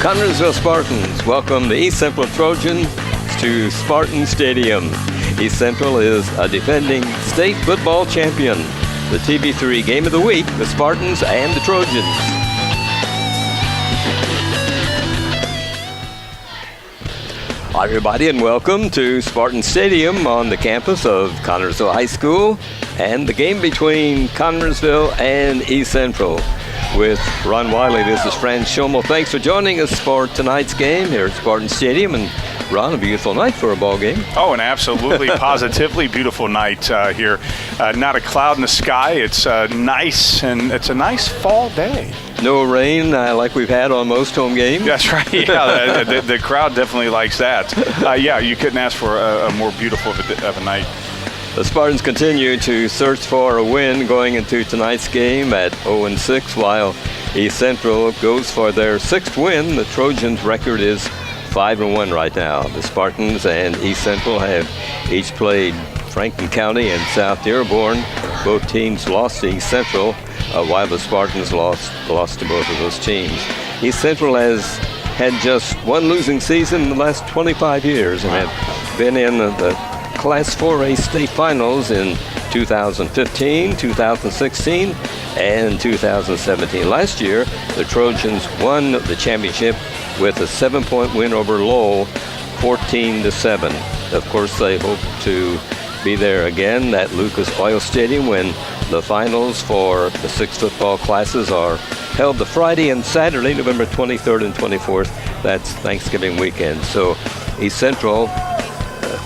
Connersville Spartans welcome the East Central Trojans to Spartan Stadium. East Central is a defending state football champion. The TV3 Game of the Week, the Spartans and the Trojans. Hi everybody, and welcome to Spartan Stadium on the campus of Connersville High School and the game between Connersville and East Central. With Ron Wiley, this is Fran Schummel. Thanks for joining us for tonight's game here at Spartan Stadium. And Ron, a beautiful night for a ball game. Oh, an absolutely, positively beautiful night here. Not a cloud in the sky. It's nice, and it's a nice fall day. No rain like we've had on most home games. That's right. Yeah, the crowd definitely likes that. Yeah, you couldn't ask for a more beautiful of a night. The Spartans continue to search for a win going into tonight's game at 0-6, while East Central goes for their sixth win. The Trojans' record is 5-1 right now. The Spartans and East Central have each played Franklin County and South Dearborn. Both teams lost to East Central, while the Spartans lost to both of those teams. East Central has had just one losing season in the last 25 years and have been in the Class 4A state finals in 2015, 2016, and 2017. Last year, the Trojans won the championship with a 7-point win over Lowell, 14-7. Of course, they hope to be there again at Lucas Oil Stadium when the finals for the 6 football classes are held the Friday and Saturday, November 23rd and 24th. That's Thanksgiving weekend. So East Central,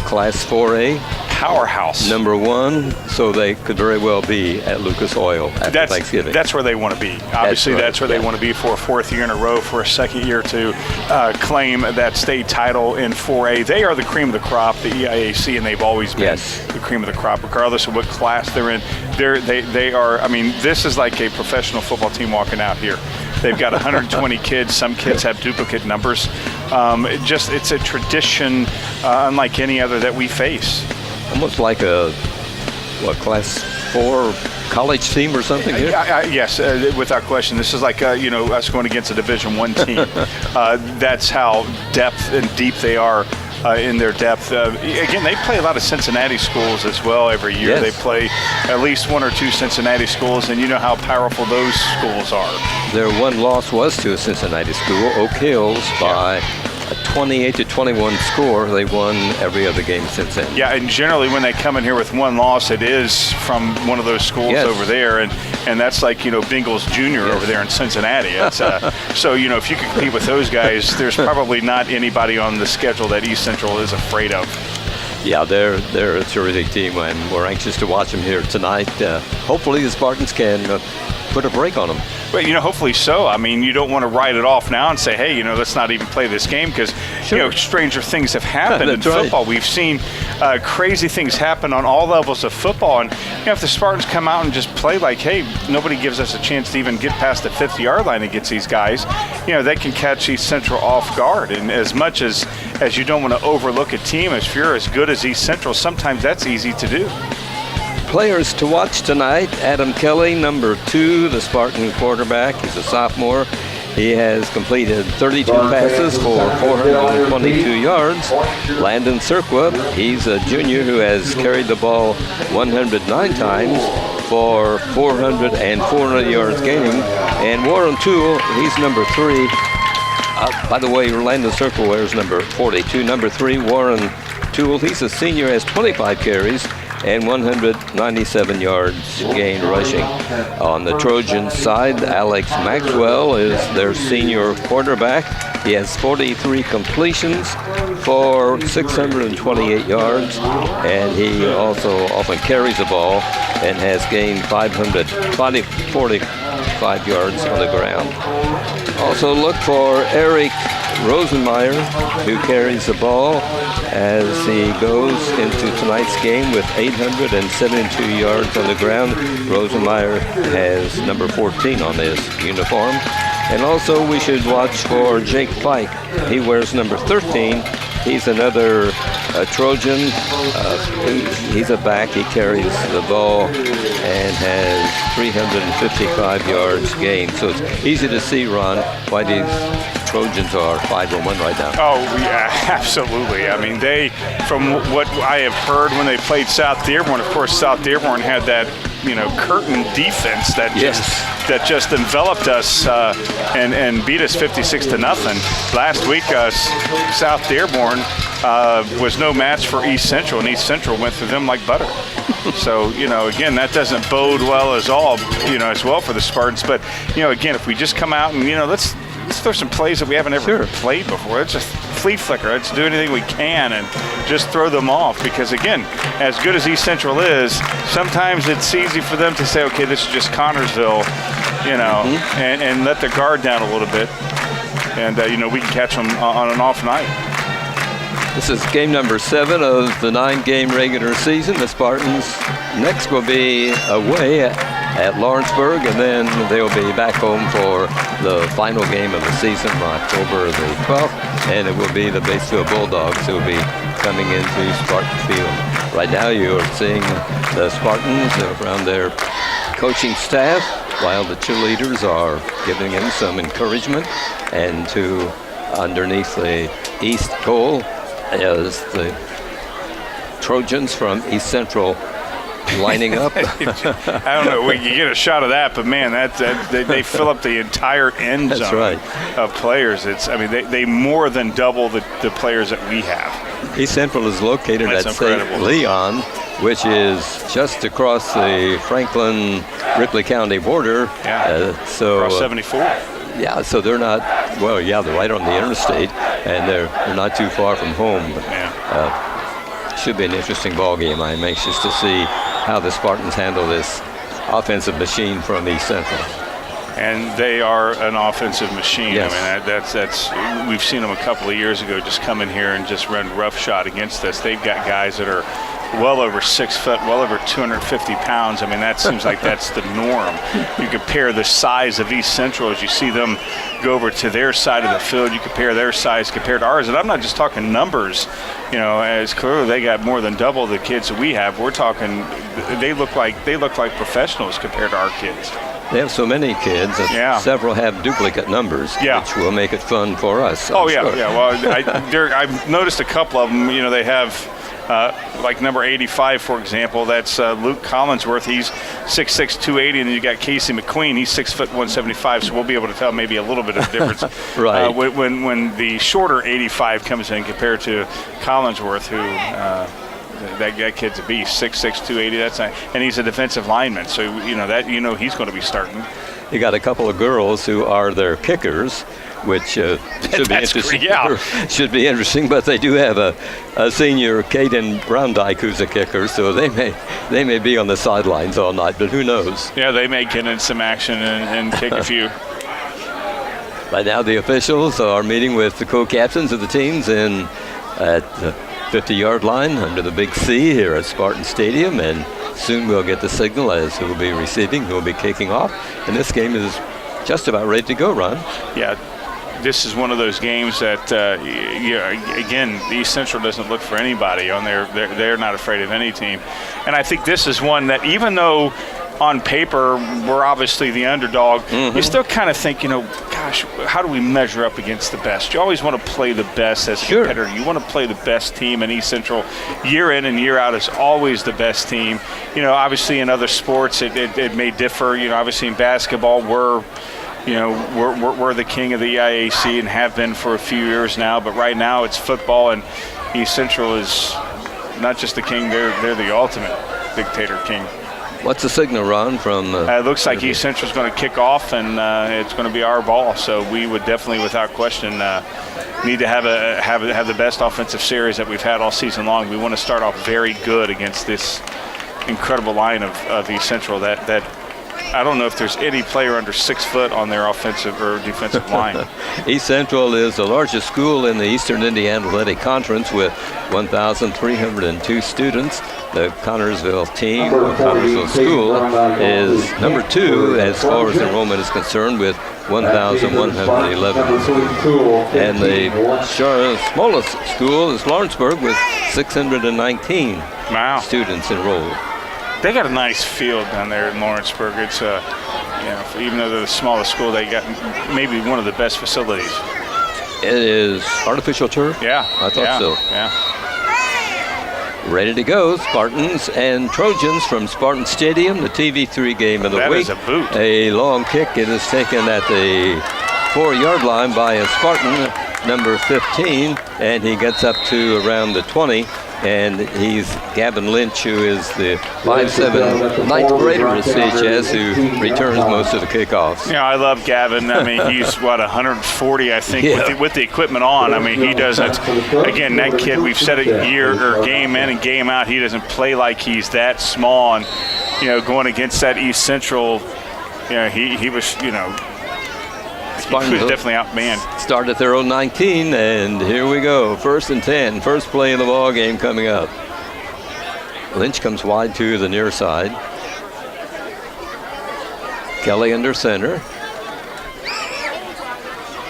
Class 4A, powerhouse, number 1, so they could very well be at Lucas Oil after Thanksgiving. That's where they want to be. Obviously, that's where they want to be for a 4th year in a row, for a 2nd year to claim that state title in 4A. They are the cream of the crop, the EIAC, and they've always been the cream of the crop, regardless of what class they're in. They are. I mean, this is like a professional football team walking out here. They've got 120 kids. Some kids have duplicate numbers. It's a tradition unlike any other that we face. Almost like a Class 4 college team or something here? Yes, without question. This is like us going against a Division I team. That's how depth and deep they are. In their depth. Again, they play a lot of Cincinnati schools as well every year. Yes. They play at least 1 or 2 Cincinnati schools, and you know how powerful those schools are. Their one loss was to a Cincinnati school, Oak Hills, by a 28-21 score. They won every other game since then. Yeah, and generally when they come in here with one loss, it is from one of those schools over there, and that's like, Bengals Jr. over there in Cincinnati. It's, so, if you can compete with those guys, there's probably not anybody on the schedule that East Central is afraid of. Yeah, they're a terrific team, and we're anxious to watch them here tonight. Hopefully the Spartans can put a break on them. But, hopefully so. I mean, you don't want to write it off now and say, hey, let's not even play this game because, stranger things have happened in football. We've seen crazy things happen on all levels of football. And, if the Spartans come out and just play like, hey, nobody gives us a chance to even get past the 50-yard line against these guys, they can catch East Central off guard. And as much as you don't want to overlook a team, if you're as good as East Central, sometimes that's easy to do. Players to watch tonight: Adam Kelly, number 2, the Spartan quarterback. He's a sophomore. He has completed 32 passes for 422 yards. Landon Serqua, he's a junior who has carried the ball 109 times for 400 and 400 yards gaining. And Warren Toole, he's number 3. By the way, Landon Serqua wears number 42. Number 3, Warren Toole, he's a senior, has 25 carries and 197 yards gained rushing. On the Trojans side, Alex Maxwell is their senior quarterback. He has 43 completions for 628 yards, and he also often carries the ball and has gained 45 yards on the ground. Also look for Eric Rosenmeyer, who carries the ball as he goes into tonight's game with 872 yards on the ground. Rosenmeyer has number 14 on his uniform. And also we should watch for Jake Pike. He wears number 13. He's another Trojan. He's a back. He carries the ball and has 355 yards gained. So it's easy to see, Ron, why these Trojans are 5-1 right now. Oh, yeah, absolutely. I mean, from what I have heard when they played South Dearborn, of course, South Dearborn had that, curtain defense that just enveloped us and beat us 56-0. Last week, South Dearborn was no match for East Central, and East Central went through them like butter. So, again, that doesn't bode well as well for the Spartans. But, again, if we just come out and, let's throw some plays that we haven't ever played before. Let's just flea flicker. Let's do anything we can and just throw them off. Because, again, as good as East Central is, sometimes it's easy for them to say, okay, this is just Connorsville, and let their guard down a little bit. And, we can catch them on an off night. This is game number 7 of the 9-game regular season. The Spartans next will be away at Lawrenceburg, and then they'll be back home for the final game of the season on October the 12th, and it will be the Batesville Bulldogs who will be coming into Spartan Field. Right now you're seeing the Spartans around their coaching staff while the cheerleaders are giving them some encouragement, and underneath the east goal is the Trojans from East Central lining up. I don't know. We can get a shot of that, but man, they fill up the entire end zone of players. They more than double the players that we have. East Central is located at St. Leon, which is just across the Franklin-Ripley County border. Yeah. Across 74. Yeah, so they're not, they're right on the interstate, and they're not too far from home. Should be an interesting ball game. I'm anxious to see how the Spartans handle this offensive machine from East Central. And they are an offensive machine. Yes. I mean, that's we've seen them a couple of years ago just come in here and just run roughshod against us. They've got guys that are well over 6 foot, well over 250 pounds. I mean, that seems like that's the norm. You compare the size of East Central as you see them go over to their side of the field. You compare their size compared to ours, and I'm not just talking numbers. As clearly they got more than double the kids that we have. We're talking they look like professionals compared to our kids. They have so many kids, and several have duplicate numbers, which will make it fun for us. Well, I've noticed a couple of them. They have like number 85, for example. That's Luke Collinsworth. He's 6'6", 280, and then you got Casey McQueen. He's 6 foot 175. So we'll be able to tell maybe a little bit of difference right. When the shorter 85 comes in compared to Collinsworth, who. That kid's a beast, 6'6", 280. And he's a defensive lineman, so he's going to be starting. You got a couple of girls who are their kickers, which should be interesting. Should be interesting. But they do have a senior, Caden Browndyke, who's a kicker, so they may be on the sidelines all night. But who knows? Yeah, they may get in some action and kick a few. Right now, the officials are meeting with the co-captains of the teams at the 50-yard line under the big C here at Spartan Stadium, and soon we'll get the signal as who will be receiving, who will be kicking off. And this game is just about ready to go, Ron. Yeah, this is one of those games that, again, East Central doesn't look for anybody on there. They're not afraid of any team. And I think this is one that even though on paper we're obviously the underdog, you still kind of think, gosh, how do we measure up against the best? You always want to play the best as a competitor. You want to play the best team, and East Central year in and year out is always the best team. Obviously in other sports it may differ. Obviously in basketball we're the king of the EIAC and have been for a few years now, but right now it's football, and East Central is not just the king, they're the ultimate dictator king. What's the signal, Ron, from? It looks like East Central's going to kick off, and it's going to be our ball. So we would definitely, without question, need to have the best offensive series that we've had all season long. We want to start off very good against this incredible line of East Central. That I don't know if there's any player under 6 foot on their offensive or defensive line. East Central is the largest school in the Eastern Indiana Athletic Conference with 1,302 students. The Connorsville team, or Connorsville School, is number 2 as far as enrollment is concerned with 1,111. And the smallest school is Lawrenceburg with 619 students enrolled. They got a nice field down there in Lawrenceburg. It's even though they're the smallest school, they got maybe one of the best facilities. It is artificial turf? Yeah. I thought so. Yeah. Ready to go, Spartans and Trojans from Spartan Stadium, the TV3 game of the week. That is a boot. A long kick. It is taken at the 4-yard line by a Spartan, number 15, and he gets up to around the 20. And he's Gavin Lynch, who is the 5'7" ninth grader at CHS, who returns most of the kickoffs. Yeah, I love Gavin. I mean, he's, 140, I think, with the equipment on. I mean, he doesn't, again, that kid, we've said it game in and game out, he doesn't play like he's that small. And, going against that East Central, he was, he was definitely outmanned. Start at their own 19, and here we go. 1st and 10. First play of the ball game coming up. Lynch comes wide to the near side. Kelly under center.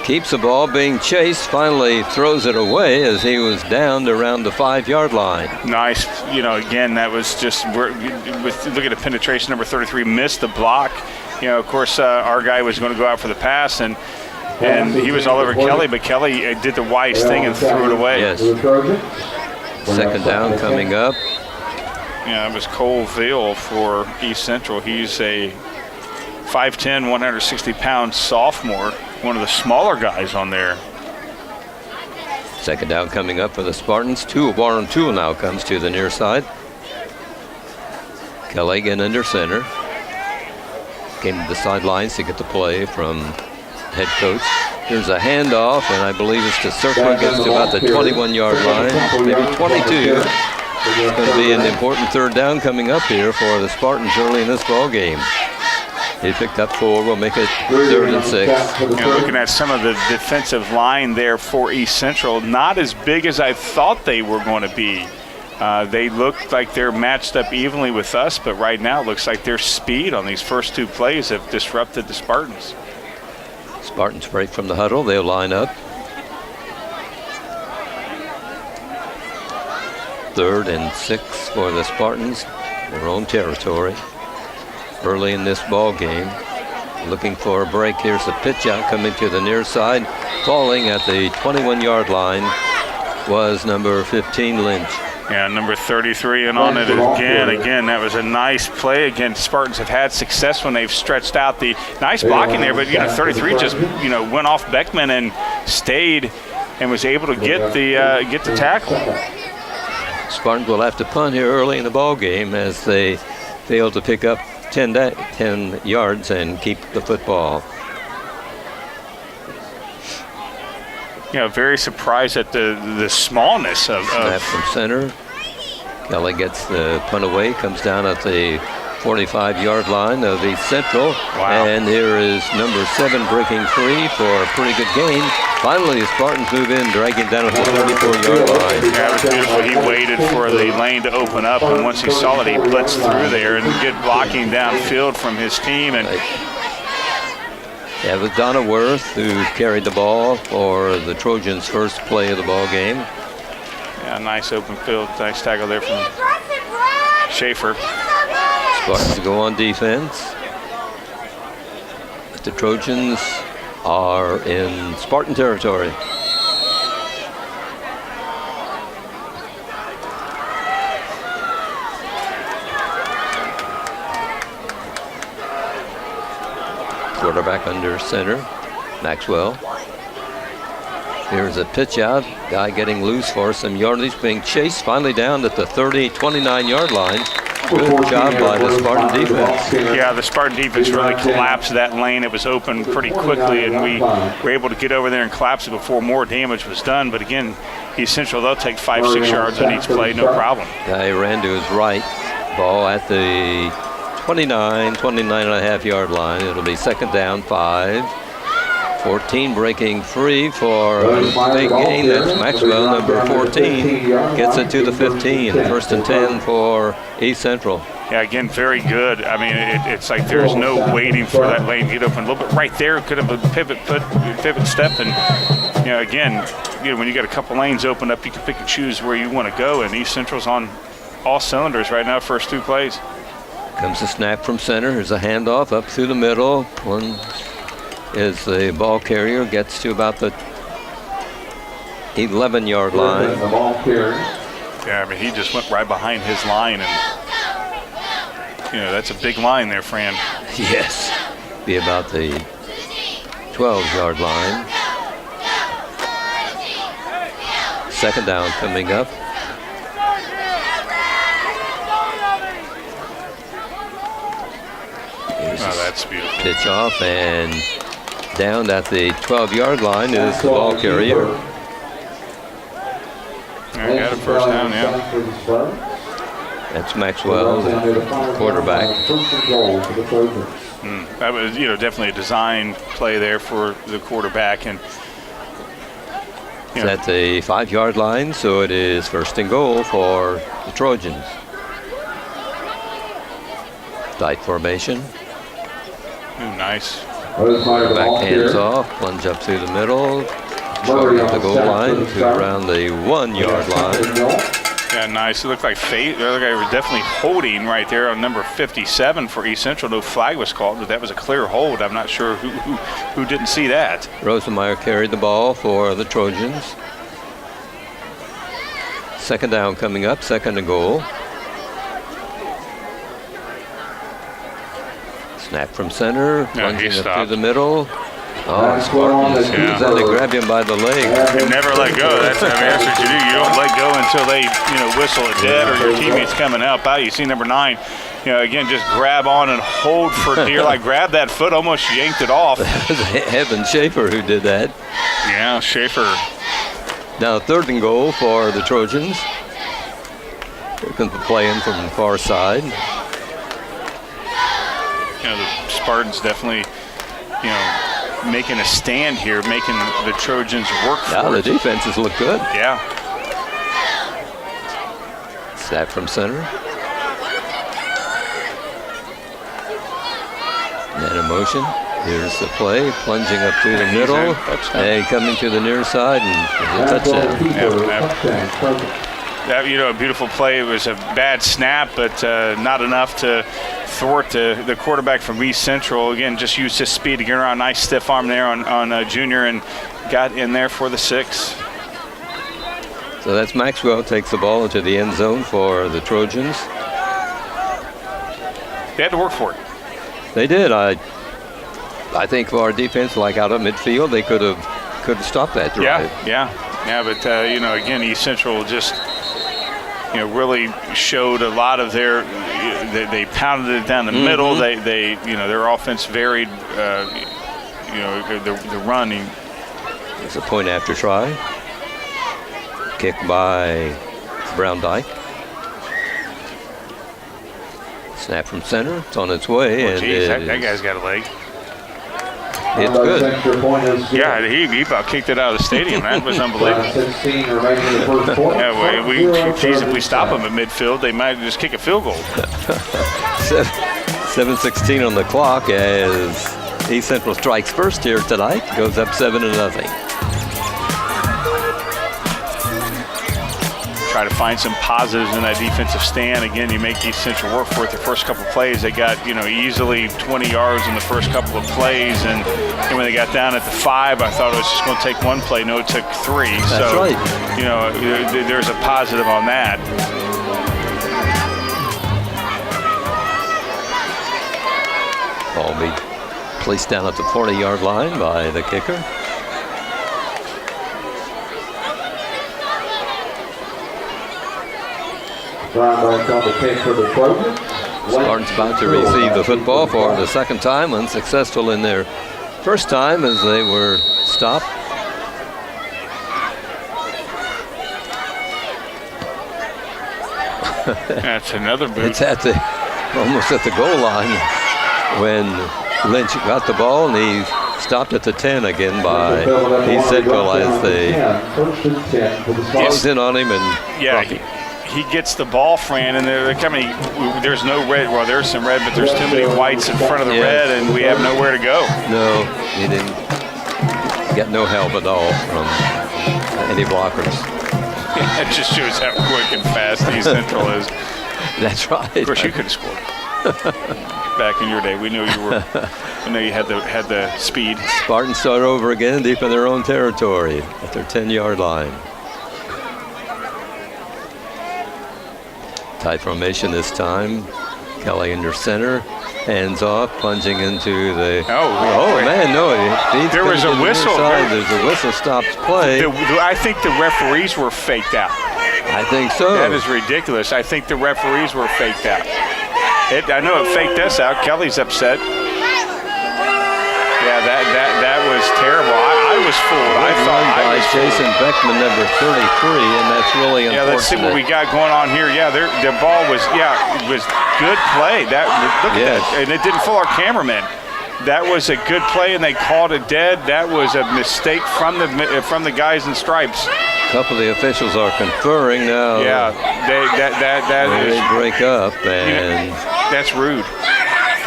Keeps the ball being chased. Finally throws it away as he was down around the 5-yard line. Nice. Again, that was just, look at the penetration, number 33 missed the block. Of course, our guy was going to go out for the pass, and he was all over Kelly, but Kelly did the wise thing and threw it away. Yes. Second down coming up. Yeah, it was Cole Veal for East Central. He's a 5'10", 160-pound sophomore, one of the smaller guys on there. Second down coming up for the Spartans. Warren Toole now comes to the near side. Kelly again under center. Came to the sidelines to get the play from head coach. Here's a handoff, and I believe it's to Circler. Gets to about the 21-yard line, maybe 22. It's going to be an important third down coming up here for the Spartans early in this ball game. He picked up 4. We'll make it 3rd and 6. Looking at some of the defensive line there for East Central, not as big as I thought they were going to be. They look like they're matched up evenly with us, but right now it looks like their speed on these first 2 plays have disrupted the Spartans. Spartans break from the huddle. They'll line up. 3rd and 6 for the Spartans, their own territory. Early in this ball game, looking for a break. Here's the pitch out coming to the near side. Falling at the 21-yard line was number 15, Lynch. Yeah, number 33 and on it again. Again, that was a nice play. Again, Spartans have had success when they've stretched out. The nice blocking there, but 33 just went off Beckman and stayed and was able to get the tackle. Spartans will have to punt here early in the ball game as they fail to pick up 10 yards and keep the football. Very surprised at the smallness of snap from center. Kelly gets the punt away, comes down at the 45-yard line of East Central. Wow. And here is number 7 breaking free for a pretty good gain. Finally, the Spartans move in, dragging down at the 34-yard line. Yeah, it was beautiful. He waited for the lane to open up, and once he saw it, he blitzed through there, and good blocking downfield from his team. And yeah, it was Donna Worth who carried the ball for the Trojans' first play of the ball game. Yeah, nice open field. Nice tackle there from Schaefer. Spartans go on defense. But the Trojans are in Spartan territory. Quarterback under center, Maxwell. Here's a pitch out. Guy getting loose for some yardage, being chased finally down at the 29-yard line. Good job by the Spartan defense. Yeah, the Spartan defense really collapsed that lane. It was open pretty quickly, and we were able to get over there and collapse it before more damage was done. But again, East Central, they'll take 5-6 yards on each play, no problem. Guy ran to his right. Ball at the 29.5 yard line. It'll be 2nd down, 5. 14 breaking free for a big gain. That's Maxwell, number 14. Gets it to the 15. 1st and 10 for East Central. Yeah, again, very good. I mean, it's like there's no waiting for that lane to get open. A little bit right there, could have a pivot step. And, again, when you got a couple lanes opened up, you can pick and choose where you want to go. And East Central's on all cylinders right now, first 2 plays. Comes the snap from center. Here's a handoff up through the middle. One is the ball carrier, gets to about the 11-yard line. The ball carrier. Yeah, I mean, he just went right behind his line, and that's a big line there, Fran. Yes. Be about the 12-yard line. Second down coming up. Oh, that's beautiful. Pitch off, and down at the 12-yard line is the ball carrier. I got a first down, yeah. That's Maxwell, the quarterback. That was, definitely a design play there for the quarterback, and it's at the 5-yard line, so it is first and goal for the Trojans. Tight formation. Ooh, nice. Back hands off, plunge up through the middle, charge up the goal line to around the 1-yard line. Yeah, nice. It looked like the other guy was definitely holding right there on number 57 for East Central. No flag was called, but that was a clear hold. I'm not sure who didn't see that. Rosenmeyer carried the ball for the Trojans. Second down coming up, second and goal. Snap from center, plunging up through the middle. Oh, Spartans. Then they grab him by the leg. And never let go. That's what you do. You don't let go until they, whistle it dead or your teammates come and help out. You see number 9, again, just grab on and hold for dear life. Grab that foot, almost yanked it off. That was Evan Schaefer who did that. Yeah, Schaefer. Now third and goal for the Trojans. Here comes the play in from the far side. The Spartans definitely, making a stand here, making the Trojans work for it. Now the defenses look good. Yeah. Snap from center. And in motion. Here's the play, plunging up through the middle. And coming to the near side, and a touchdown. That, a beautiful play. It was a bad snap, but not enough to thwart the quarterback from East Central. Again, just used his speed to get around. Nice stiff arm there on Junior, and got in there for the 6. So that's Maxwell takes the ball into the end zone for the Trojans. They had to work for it. They did. I think for our defense, like out of midfield, they could have stopped that drive. Yeah. But again, East Central just really showed a lot of their. They pounded it down the middle. They their offense varied. The running. It's a point after try. Kick by Brown Dyke. Snap from center. It's on its way. That guy's got a leg. It's good. Yeah, he about kicked it out of the stadium. That was unbelievable. If we stop them at midfield, they might just kick a field goal. 7:16 on the clock as East Central strikes first here tonight. Goes up 7-0. Try to find some positives in that defensive stand. Again, you make East Central work for it. The first couple of plays, they got easily 20 yards in the first couple of plays, and when they got down at the 5, I thought it was just going to take one play. No, it took 3. That's right. There's a positive on that. Ball be placed down at the 40-yard line by the kicker. Spartans about to receive the football for the second time, unsuccessful in their first time as they were stopped. That's another boot. It's almost at the goal line when Lynch got the ball, and he stopped at the 10 again by East Central as they closed in on him. And he gets the ball, Fran, and they're coming. There's no red. Well, there's some red, but there's too many whites in front of the red, and we have nowhere to go. No, he didn't get no help at all from any blockers. It just shows how quick and fast East Central is. That's right. Of course, you could have scored. Back in your day, we knew you were. I know you had the speed. Spartans start over again deep in their own territory at their 10-yard line. Tight formation this time. Kelly under center. Hands off, plunging into the. Oh man, no! There was a whistle. There's a whistle stops play. I think the referees were faked out. I think so. That is ridiculous. I think the referees were faked out. I know it faked us out. Kelly's upset. Yeah, that was terrible. I was fooled. I thought I was Jason Beckman, number 33, and that's really unfortunate. Yeah, let's see what we got going on here. Yeah, the ball was it was good play. Look at that, and it didn't fool our cameraman. That was a good play, and they called it dead. That was a mistake from the guys in stripes. A couple of the officials are conferring now. Yeah, they break up, and that's rude.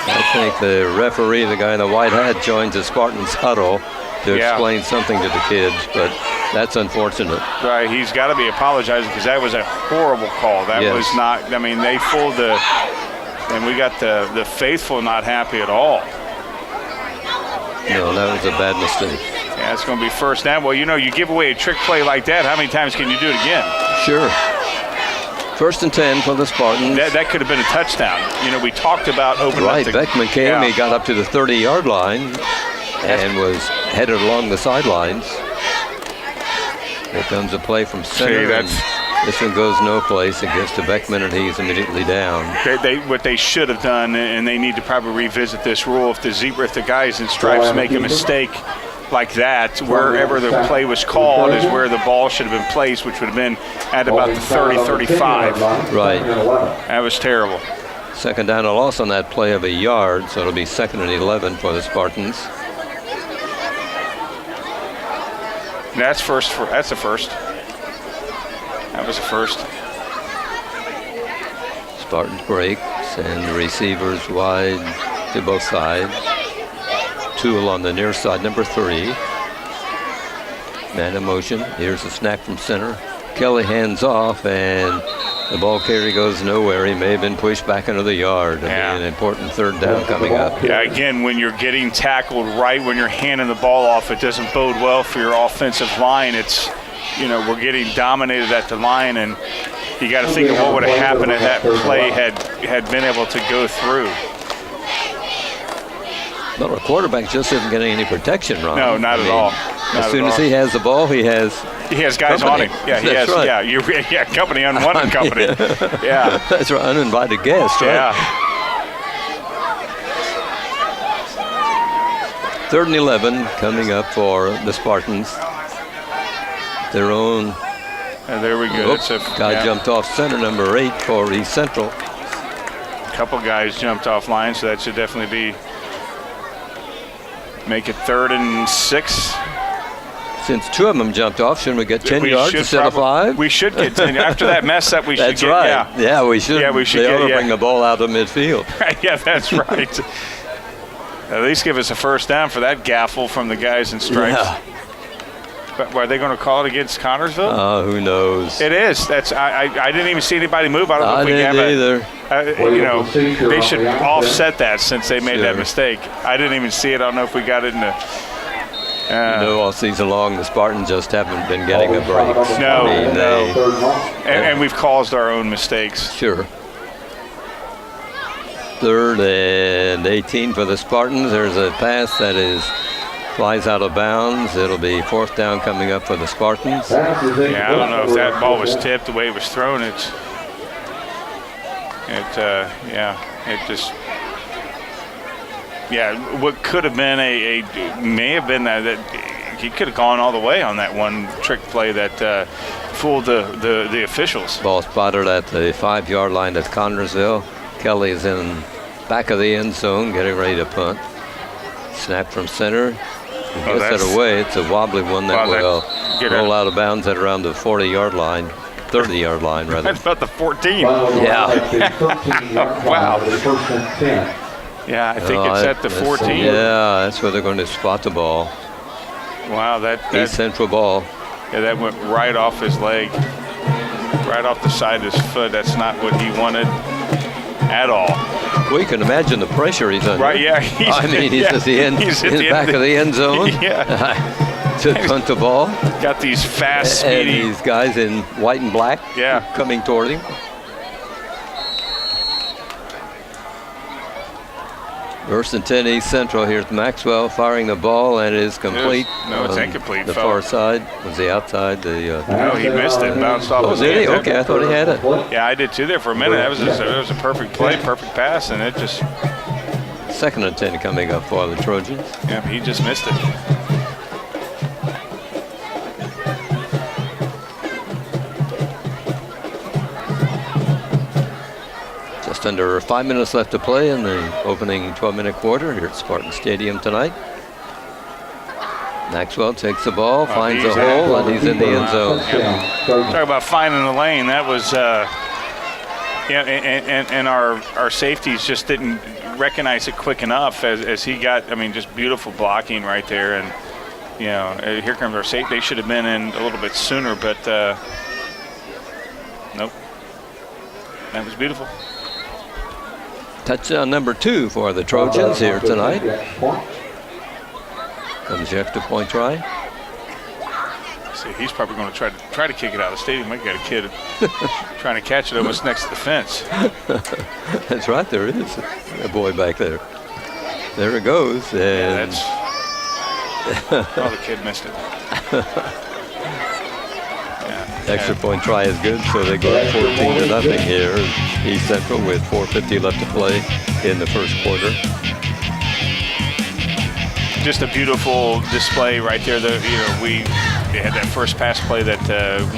I think the referee, the guy in the white hat, joins the Spartans huddle to explain something to the kids, but that's unfortunate. Right, he's got to be apologizing because that was a horrible call. That was not. I mean, they fooled and we got the faithful not happy at all. No, that was a bad mistake. Yeah, it's going to be first down. Well, you give away a trick play like that, how many times can you do it again? Sure. First and 10 for the Spartans. That could have been a touchdown. We talked about opening up. Right, Beckman came, he got up to the 30-yard line and was headed along the sidelines. Here comes a play from center. This one goes no place. It gets to Beckman, and he's immediately down. What they should have done, and they need to probably revisit this rule, if the guys in stripes make a mistake like that, wherever the play was called is where the ball should have been placed, which would have been at about the 30-35. Right. That was terrible. Second down, a loss on that play of a yard, so it'll be 2nd and 11 for the Spartans. That's a first. That was a first. Spartans breaks, and the receivers wide to both sides. Tool on the near side, number 3. Man in motion. Here's a snap from center. Kelly hands off, and the ball carry goes nowhere. He may have been pushed back into the yard. It'll be an important third down coming up. Yeah, again, when you're getting tackled right when you're handing the ball off, it doesn't bode well for your offensive line. It's, we're getting dominated at the line, and you got to think of what would have happened if that play had been able to go through. Well, our quarterback just isn't getting any protection, Ron. No, not at all. As soon as he has the ball, he has guys company. on him. Yeah, he has. Right. Yeah, company, unwanted company. Yeah, that's right. Uninvited guest, right? Yeah. 3rd and 11 coming up for the Spartans. Their own. And there we go. Guy jumped off center, number 8 for East Central. A couple guys jumped off line, so that should definitely make it 3rd and 6. Since 2 of them jumped off, shouldn't we get 10 yards instead of 5? We should get 10. After that mess up, we should That's right. Yeah, we should. Yeah, we should they ought to bring the ball out of midfield. Yeah, that's right. At least give us a first down for that gaffle from the guys in stripes. Yeah. But are they going to call it against Connorsville? Who knows? It is. I didn't even see anybody move. I don't know if we didn't either. either. They should offset that since they made that mistake. I didn't even see it. I don't know if we got it in the. All season long, the Spartans just haven't been getting a break. No, and we've caused our own mistakes. Sure. 3rd and 18 for the Spartans. There's a pass that flies out of bounds. It'll be 4th down coming up for the Spartans. Yeah, I don't know if that ball was tipped the way it was thrown. It just. Yeah, what could have been may have been that he could have gone all the way on that one trick play that fooled the officials. Ball spotted at the 5-yard line at Connorsville. Kelly's in back of the end zone, getting ready to punt. Snap from center. He gets it away. It's a wobbly one that will roll out of bounds at around the 40-yard line. 30-yard line, rather. That's about the 14. Yeah. Wow. Yeah, I think it's at the 14. Yeah, that's where they're going to spot the ball. Wow, that East Central ball. Yeah, that went right off his leg, right off the side of his foot. That's not what he wanted at all. Well, you can imagine the pressure he's under. Right, yeah. He's at the end, he's at in the back of the end zone. Yeah. To punt the ball. Got these fast, speedy. And these guys in white and black coming toward him. First and 10 East Central. Here's Maxwell firing the ball, and it is complete. No, it's incomplete. The far side. Was he outside? No, he missed it. Bounced off his did he? hands. Okay, I thought he had it. Yeah, I did too there for a minute. It was a perfect play, perfect pass, and it just... Second and 10 coming up for the Trojans. Yeah, he just missed it. Just under 5 minutes left to play in the opening 12-minute quarter here at Spartan Stadium tonight. Maxwell takes the ball, finds a hole, and he's in the end zone. Talk about finding the lane. That was, and our safeties just didn't recognize it quick enough as he got, just beautiful blocking right there. And, here comes our safety. They should have been in a little bit sooner, but nope. That was beautiful. Touchdown number 2 for the Trojans here tonight. Comes the extra point try. See, he's probably going to try to kick it out of the stadium. We got a kid trying to catch it almost next to the fence. That's right, there is a boy back there. There it goes. And the kid missed it. Extra point try is good, so they go 14-0 here. East Central with 4:50 left to play in the first quarter. Just a beautiful display right there. We had that first pass play that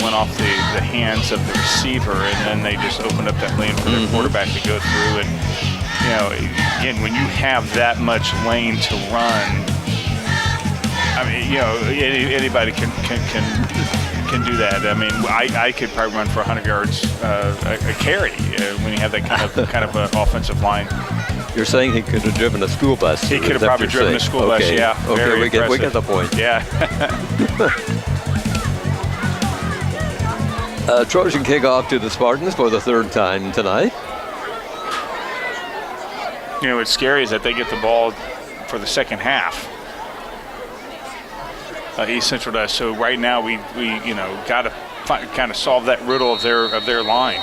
went off the hands of the receiver, and then they just opened up that lane for their quarterback to go through. And again, when you have that much lane to run, anybody can do that. I could probably run for 100 yards a carry when you have that kind of offensive line. You're saying he could have driven a school bus? He could have probably driven a school bus. Yeah. Okay, we get the point. Yeah. Trojan kickoff to the Spartans for the third time tonight. What's scary is that they get the ball for the second half. East Central does. So right now we got to kind of solve that riddle of their line.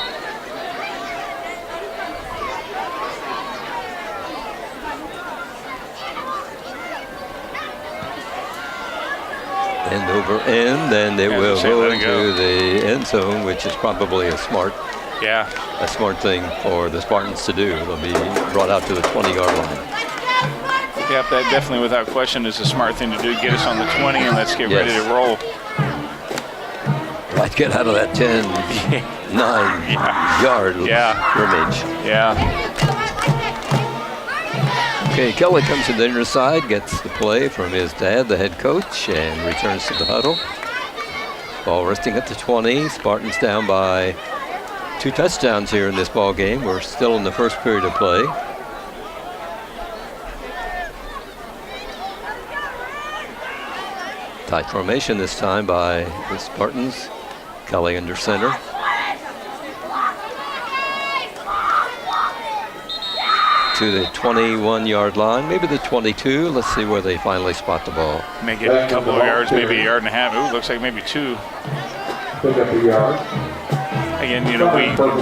End over end, and they will go into the end zone, which is probably a smart thing for the Spartans to do. They'll be brought out to the 20-yard line. Yep, that definitely, without question, is a smart thing to do. Get us on the 20, and let's get ready to roll. Right, get out of that 10, 9-yard scrimmage. Yeah. Okay, Kelly comes to the inner side, gets the play from his dad, the head coach, and returns to the huddle. Ball resting at the 20. Spartans down by 2 touchdowns here in this ball game. We're still in the first period of play. Tight formation this time by the Spartans. Kelly under center. To the 21-yard line, maybe the 22. Let's see where they finally spot the ball. May get a couple of yards, maybe a yard and a half. Ooh, looks like maybe 2. Pick up a yard. Again, we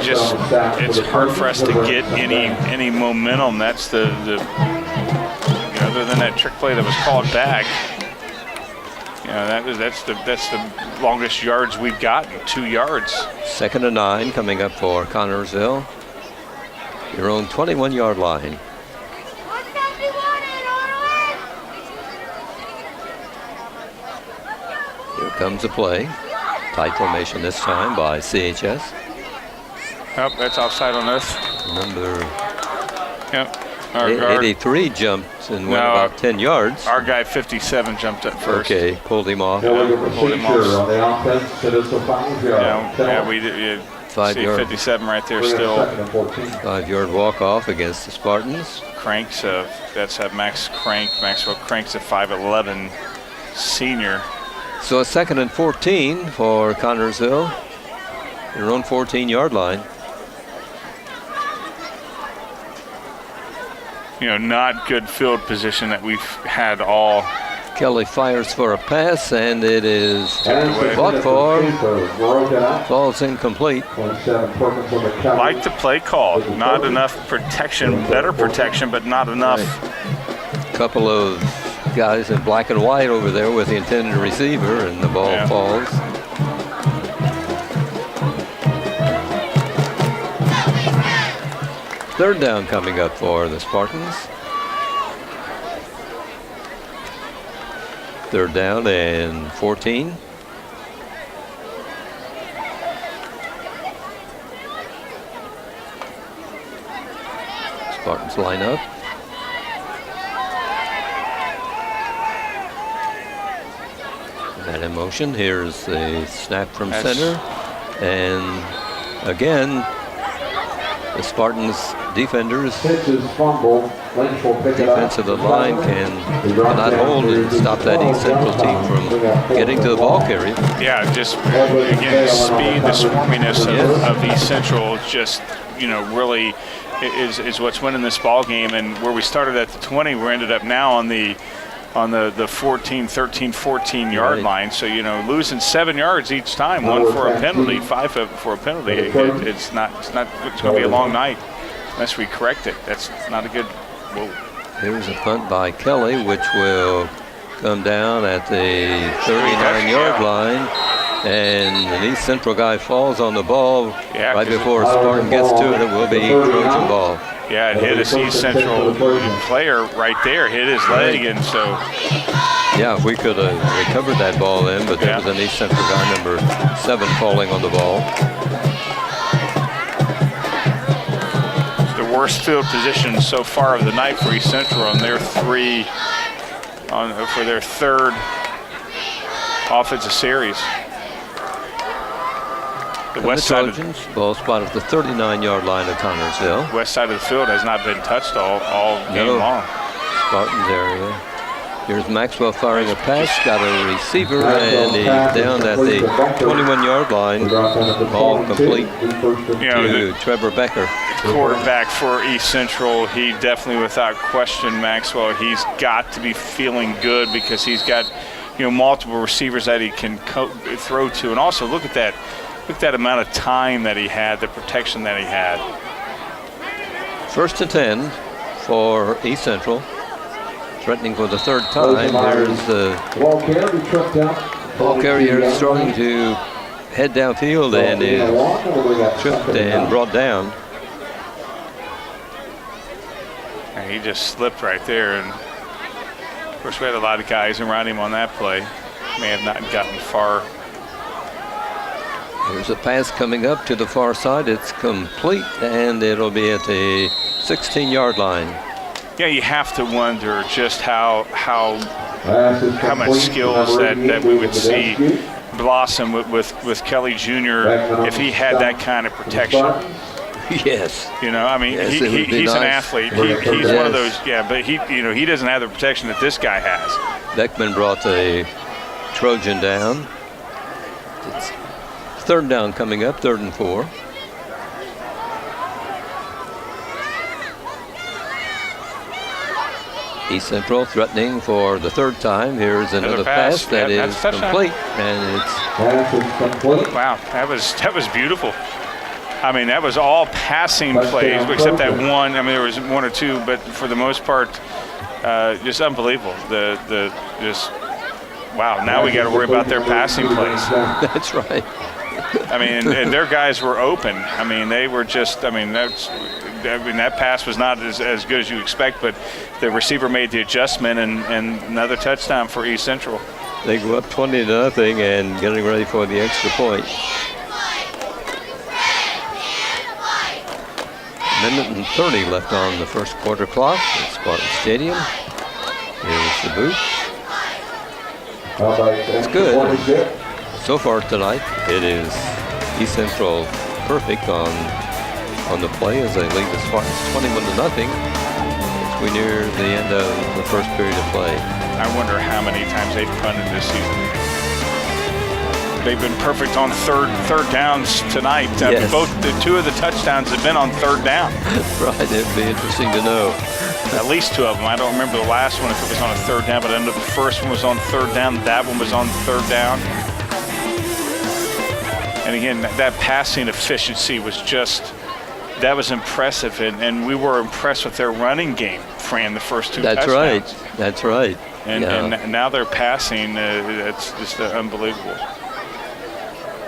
just, it's hard for us to get any momentum. That's the other than that trick play that was called back. That's the longest yards we've gotten, 2 yards. 2nd and 9 coming up for Connorsville. Your own 21-yard line. Here comes the play. Tight formation this time by CHS. Oh, that's offside on us. Number 83 Our jumped and went about 10 yards. Our guy 57 jumped up first. Okay, pulled him off. Pulled him off. On the offense, so this will 5 yards. We did. 5 see yard. 57 right there still. 5-yard walk-off against the Spartans. Cranks, that's Max Crank. Maxwell Crank's a 5'11 senior. So a 2nd and 14 for Connorsville. Your own 14-yard line. not good field position that we've had all. Kelly fires for a pass, and it is fought for. Falls incomplete. Like the play call. Not enough protection, better protection, but not enough. Right. Couple of guys in black and white over there with the intended receiver, and the ball falls. Third down coming up for the Spartans. Third down and 14. Spartans line up. That in motion. Here's the snap from center. And again, the Spartans defenders, defensive line cannot hold and stop that East Central team from getting to the ball carrier. Yeah, just again, the speed, the swarminess of East Central just, really is what's winning this ball game. And where we started at the 20, we ended up now on the 13, 14 yard line. So, losing 7 yards each time, 1 for a penalty, 5 for a penalty. It's going to be a long night unless we correct it. That's not a good. Whoa. Here's a punt by Kelly, which will come down at the 39-yard line. And an East Central guy falls on the ball right before Spartan gets to it. It will be Trojan ball. Yeah, it hit a East Central player right there, hit his leg, and so. Yeah, we could have recovered that ball then, but there was an East Central guy, number 7, falling on the ball. It's the worst field position so far of the night for East Central on their for their third offensive series. The west side Trojans, ball spot at the 39-yard line of Connersville. West side of the field has not been touched all game long. Spartans area. Here's Maxwell firing a pass, got a receiver, and he's down at the 21-yard line. Ball complete to Trevor Becker. Quarterback for East Central, he definitely, without question, Maxwell, he's got to be feeling good because he's got multiple receivers that he can throw to. And also look at that amount of time that he had, the protection that he had. 1st and 10 for East Central. Threatening for the third time. There's the ball carrier starting to head downfield and is tripped and brought down. And he just slipped right there. And of course, we had a lot of guys around him on that play. May have not gotten far. There's a pass coming up to the far side. It's complete, and it'll be at the 16-yard line. Yeah, you have to wonder just how much skills that we would see blossom with Kelly Jr. if he had that kind of protection. Yes. He's an athlete. He's one of those. Yeah, but he doesn't have the protection that this guy has. Beckman brought the Trojan down. It's third down coming up, 3rd and 4. East Central threatening for the 3rd time. Here's another pass that is complete, and it's complete. Wow, that was beautiful. I mean, that was all passing plays, except that one. I mean, there was 1 or 2, but for the most part, just unbelievable. Wow. Now we got to worry about their passing plays. That's right. I mean, and their guys were open. I mean, they were just. That pass was not as good as you expect, but the receiver made the adjustment, and another touchdown for East Central. They go up 20-0 and getting ready for the extra point. Minute and 30 left on the first quarter clock at Spartan Stadium. Here's the boot. It's good. So far tonight, it is East Central perfect on the play as they lead the Spartans 21-0 as we near the end of the first period of play. I wonder how many times they've punted this season. they've been perfect on third downs tonight. Yes. Two of the touchdowns have been on third down. Right, it'd be interesting to know. At least two of them. I don't remember the last one if it was on a third down, but I know the first one was on third down. That one was on third down. And again, that passing efficiency was that was impressive. And we were impressed with their running game, Fran, the first two touchdowns. That's right. And now they're passing. It's just unbelievable.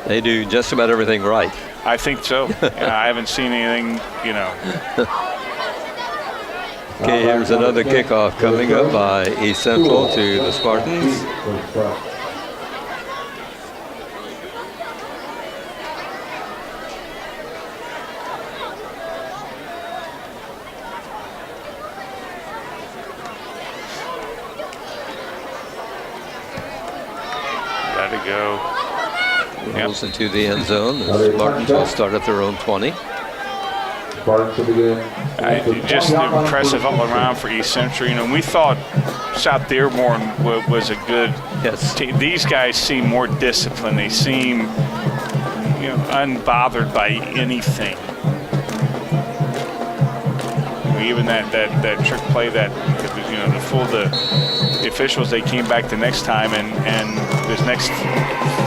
They do just about everything right. I think so. I haven't seen anything, Okay, here's another kickoff coming up by East Central to the Spartans. Got to go. Rolls into the end zone. The Spartans will start at their own 20. Just impressive all around for East Central. We thought South Dearborn was a good team. These guys seem more disciplined. They seem, unbothered by anything. Even that trick play that the officials, they came back the next time and this next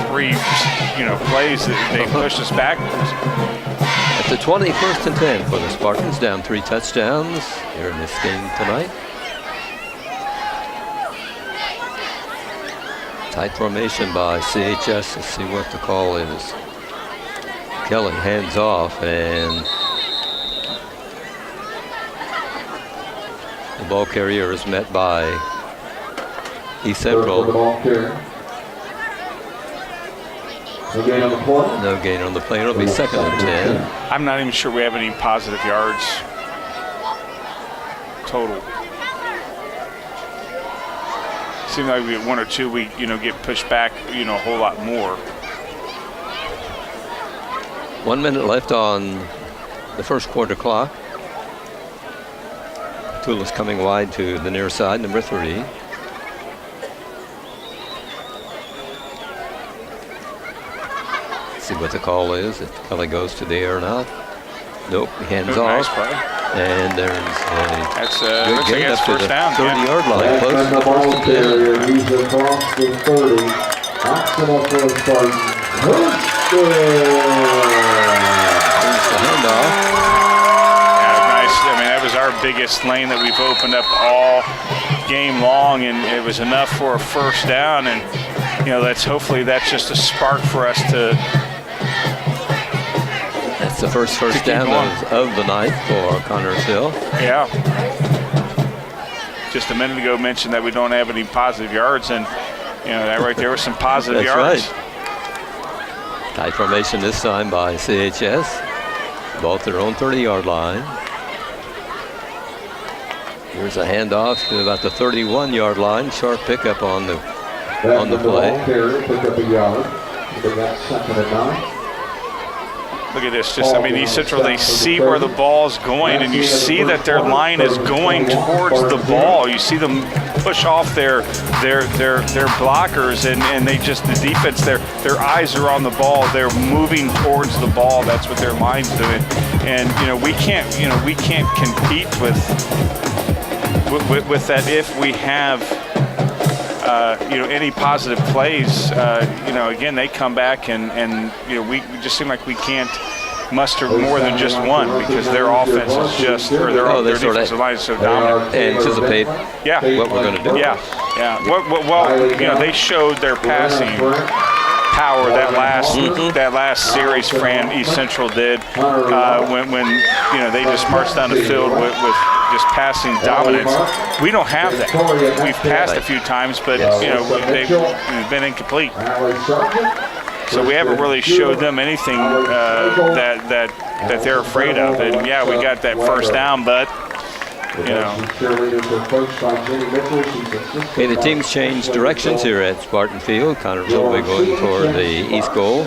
three plays they pushed us backwards. At the 20, 1st and 10 for the Spartans, down 3 touchdowns here in this game tonight. Tight formation by CHS. Let's see what the call is. Kelly hands off, and the ball carrier is met by East Central. No gain on the play. No gain on the play. It'll be 2nd and 10. I'm not even sure we have any positive yards total. Seems like we get 1 or 2, we get pushed back a whole lot more. 1 minute left on the first quarter clock. Tula's coming wide to the near side, number 3. See what the call is. If Kelly goes to the air or not. Nope, he hands off. Nice play. And there's That's good gain up to first the down. 30-yard line. Close to the the ball 1st and 10. carrier. He's across the 30. Maximum for the Spartans. Here's the handoff. Nice. I mean, that was our biggest lane that we've opened up all game long, and it was enough for a first down. And hopefully that's just a spark for us to. That's the first down of the night for Connersville. Yeah. Just a minute ago mentioned that we don't have any positive yards, and that right there was some positive yards. Right. Tight formation this time by CHS. Ball at their own 30-yard line. Here's a handoff to about the 31-yard line. Sharp pickup on the play. Pick up a yard. They got 2nd and 9. Look at this. East Central, they see where the ball's going, and you see that their line is going towards the ball. You see them push off their blockers, and they just, the defense, their eyes are on the ball. They're moving towards the ball. That's what their line's doing. And we can't compete with that if we have any positive plays. Again, they come back and we just seem like we can't muster more than just one because their offense is just, or their defensive line is so dominant. Anticipate what we're going to do. Yeah. Well, they showed their passing power that last series. Fran, East Central did when they just marched down the field with just passing dominance. We don't have that. We've passed a few times, but they've been incomplete. So we haven't really showed them anything that they're afraid of. And yeah, we got that first down, but Okay, the teams change directions here at Spartan Field. Connersville will be going toward the east goal.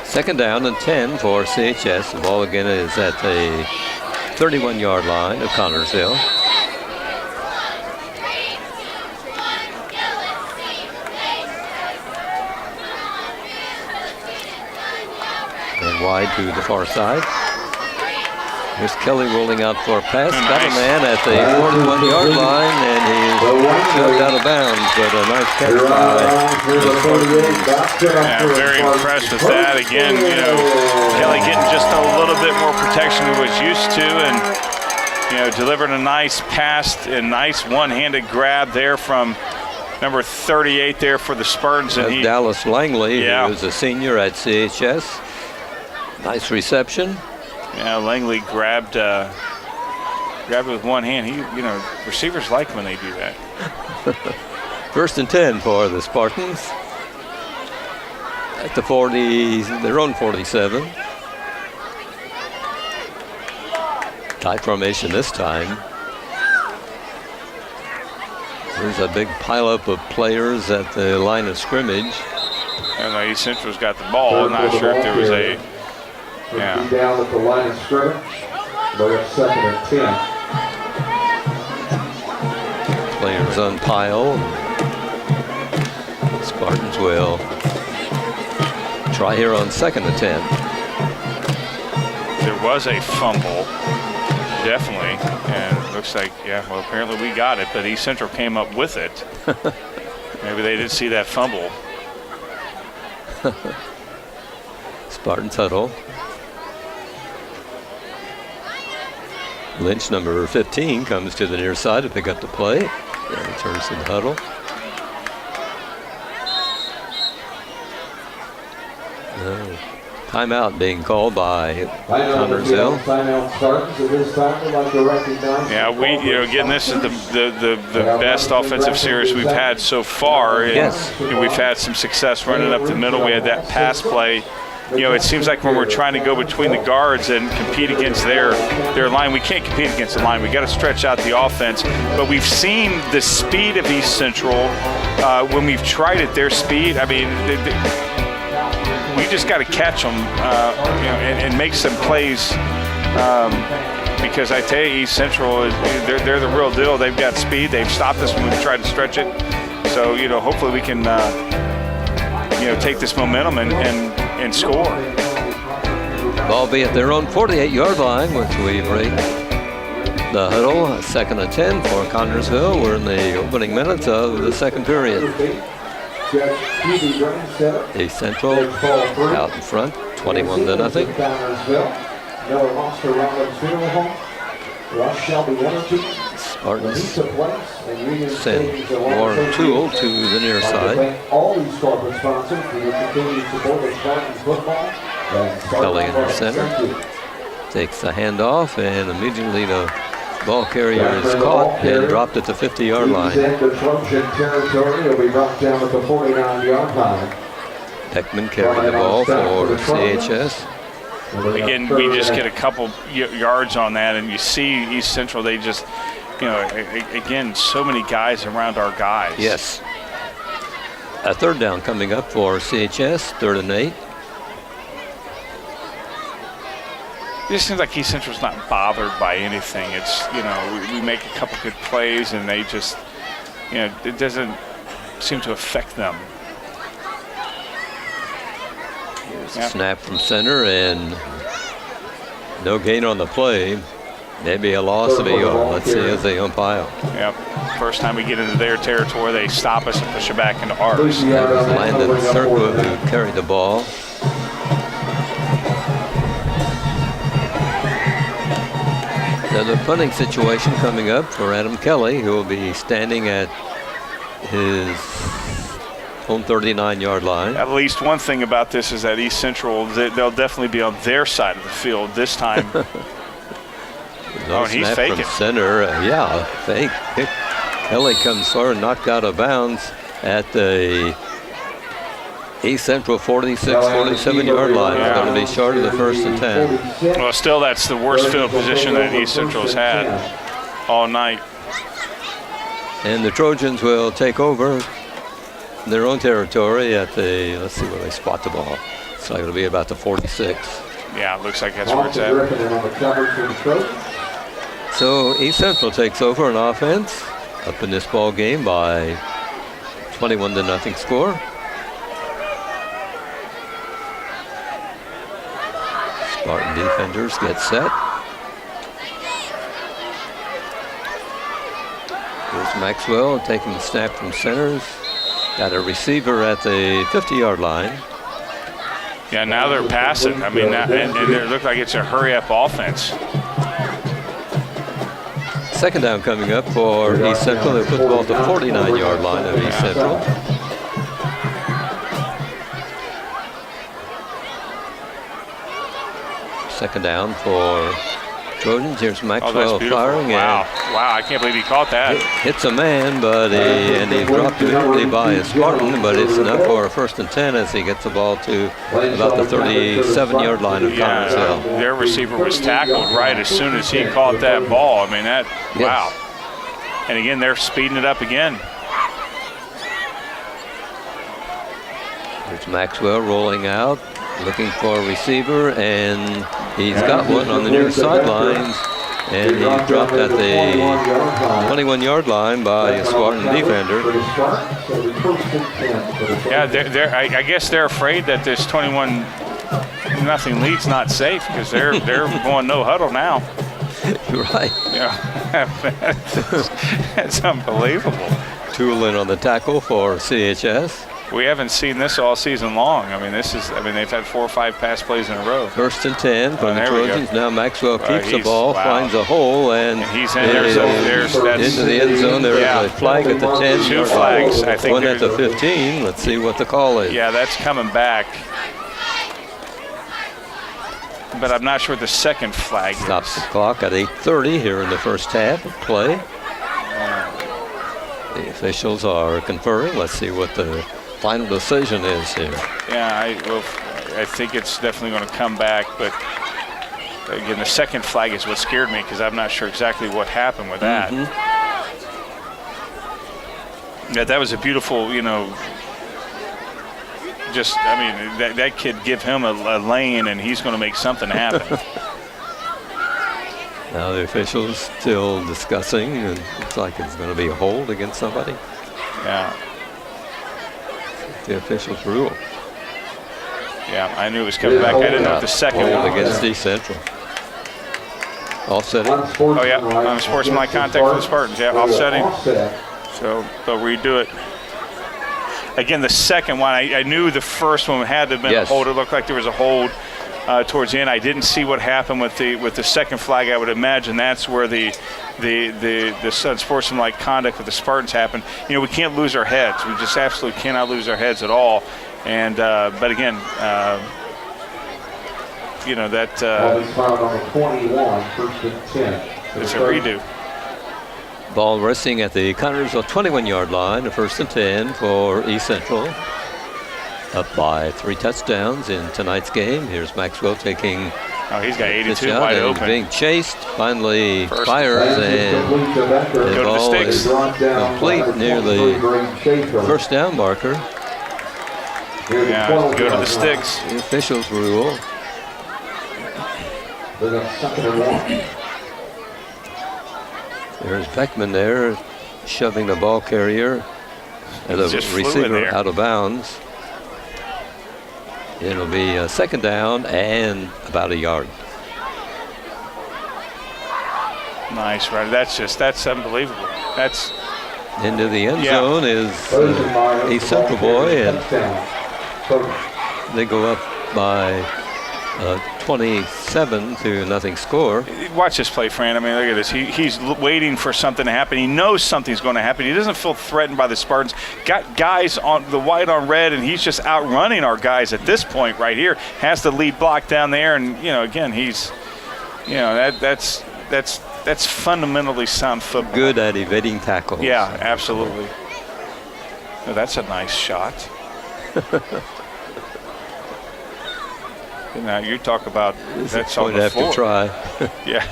Second down and 10 for CHS. The ball again is at the 31-yard line of Connersville. wide to the far side. Here's Kelly rolling out for a pass. Got a man at the 41-yard line, and he's shoved out of bounds, but a nice catch by the Spartans. Yeah, very impressed with that. Again, you know, Kelly getting just a little bit more protection than he was used to, and, you know, delivered a nice pass, a nice one-handed grab there from number 38 there for the Spartans. And Dallas Langley, yeah, who is a senior at CHS. Nice reception. Yeah, Langley grabbed it with one hand. You know, receivers like when they do that. 1st and 10 for the Spartans at the 40, their own 47. Tight formation this time. There's a big pileup of players at the line of scrimmage. And East Central's got the ball. I'm not sure if there was a. Yeah. Down at the line of scrimmage. They're at 2nd and 10. Players on pile. Spartans will try here on 2nd and 10. There was a fumble, definitely, and it looks like, yeah, well, apparently we got it, but East Central came up with it. Maybe they didn't see that fumble. Spartans huddle. Lynch, number 15, comes to the near side to pick up the play. Then returns to the huddle. Timeout being called by Connersville. Yeah, again, this is the best offensive series we've had so far. And, yes. We've had some success running up the middle. We had that pass play. You know, it seems like when we're trying to go between the guards and compete against their line, we can't compete against the line. We got to stretch out the offense. But we've seen the speed of East Central when we've tried at their speed. I mean, we just got to catch them, and make some plays. Because I tell you, East Central, they're the real deal. They've got speed. They've stopped us when we've tried to stretch it. So, you know, hopefully we can, take this momentum and score. Ball be at their own 48-yard line, which we break the huddle. 2nd and 10 for Connersville. We're in the opening minutes of the second period. East Central out in front, 21-0. Spartans send Warren Toole to the near side. Kelly in the center. Takes the handoff, and immediately the ball carrier is caught and dropped at the 50-yard line. Heckman carried the ball for CHS. Again, we just get a couple yards on that, and you see East Central, they just, again, so many guys around our guys. Yes. A 3rd down coming up for CHS, 3rd and 8. It just seems like East Central's not bothered by anything. It's, we make a couple good plays, and they just, it doesn't seem to affect them. Yep. Snap from center, and no gain on the play. Maybe a loss of a yard. Let's see as they umpire. Yep. First time we get into their territory, they stop us and push it back into ours. That was Landon Serkwood who carried the ball. There's a punting situation coming up for Adam Kelly, who will be standing at his own 39-yard line. At least one thing about this is that East Central, they'll definitely be on their side of the field this time. And he's faking. From center, fake. Kelly comes forward, knocked out of bounds at the East Central 46, 47-yard line. It's going to be short of the 1st and 10. Well, still, that's the worst field position that East Central's had all night. And the Trojans will take over their own territory at the, let's see where they spot the ball. It's like it'll be about the 46. Yeah, it looks like that's where it's at. So East Central takes over on offense up in this ball game by 21-0 score. Spartan defenders get set. Here's Maxwell taking the snap from centers. Got a receiver at the 50-yard line. Yeah, now they're passing. I mean, and it looks like it's a hurry-up offense. Second down coming up for East Central. They put the ball at the 49-yard line of East Central. Second down for Trojans. Here's Maxwell firing. Wow, wow, I can't believe he caught that. Hits a man, but he dropped it early by a Spartan, but it's enough for a 1st and 10 as he gets the ball to about the 37-yard line of Connersville. Their receiver was tackled right as soon as he caught that ball. I mean, wow. And again, they're speeding it up again. There's Maxwell rolling out, looking for a receiver, and he's got one on the near sidelines, and he's dropped at the 21-yard line by a Spartan defender. Yeah, I guess they're afraid that this 21-0 lead's not safe because they're going no huddle now. You're right. Yeah, that's unbelievable. Toolin on the tackle for CHS. We haven't seen this all season long. I mean, they've had 4 or 5 pass plays in a row. 1st and 10 from the Trojans. Now Maxwell keeps the ball, finds a hole, and he's in there. Into the end zone. There is a flag at the 10. 2 flags. I think one at the 15. Let's see what the call is. Yeah, that's coming back. But I'm not sure what the second flag is. Stops the clock at 8:30 here in the first half of play. The officials are conferring. Let's see what the final decision is here. Yeah, I think it's definitely going to come back, but again, the second flag is what scared me because I'm not sure exactly what happened with that. Yeah, that was a beautiful, that kid, give him a lane and he's going to make something happen. Now the officials still discussing, and it looks like it's going to be a hold against somebody. Yeah. The officials rule. Yeah, I knew it was coming back. I didn't know what the second hold one against East Central. Offsetting. Oh yeah, unsportsmanlike contact for the Spartans. Yeah, offsetting. So they'll redo it. Again, the second one, I knew the first one had to have been a hold. It looked like there was a hold towards the end. I didn't see what happened with the second flag. I would imagine that's where the unsportsmanlike conduct with the Spartans happened. We can't lose our heads. We just absolutely cannot lose our heads at all. And but again, that it's a redo. Ball resting at the Connersville 21-yard line, a 1st and 10 for East Central. Up by 3 touchdowns in tonight's game. Here's Maxwell taking. Oh, he's got 82 wide open. Being chased, finally fires, and the ball is complete near the first down marker. Yeah, go to the sticks. The officials rule. There's Beckman there, shoving the ball carrier and the receiver out of bounds. It'll be a second down and about a yard. Nice, right? That's unbelievable. That's into the end zone is a Central boy, and they go up by 27-0 score. Watch this play, Fran. I mean, look at this. He's waiting for something to happen. He knows something's going to happen. He doesn't feel threatened by the Spartans. Got guys on the white on red, and he's just outrunning our guys at this point right here. Has the lead block down there, and again, he's, that's fundamentally sound football. Good at evading tackles. Yeah, absolutely. Oh, that's a nice shot. Now you talk about that's on the floor. To try. Yeah.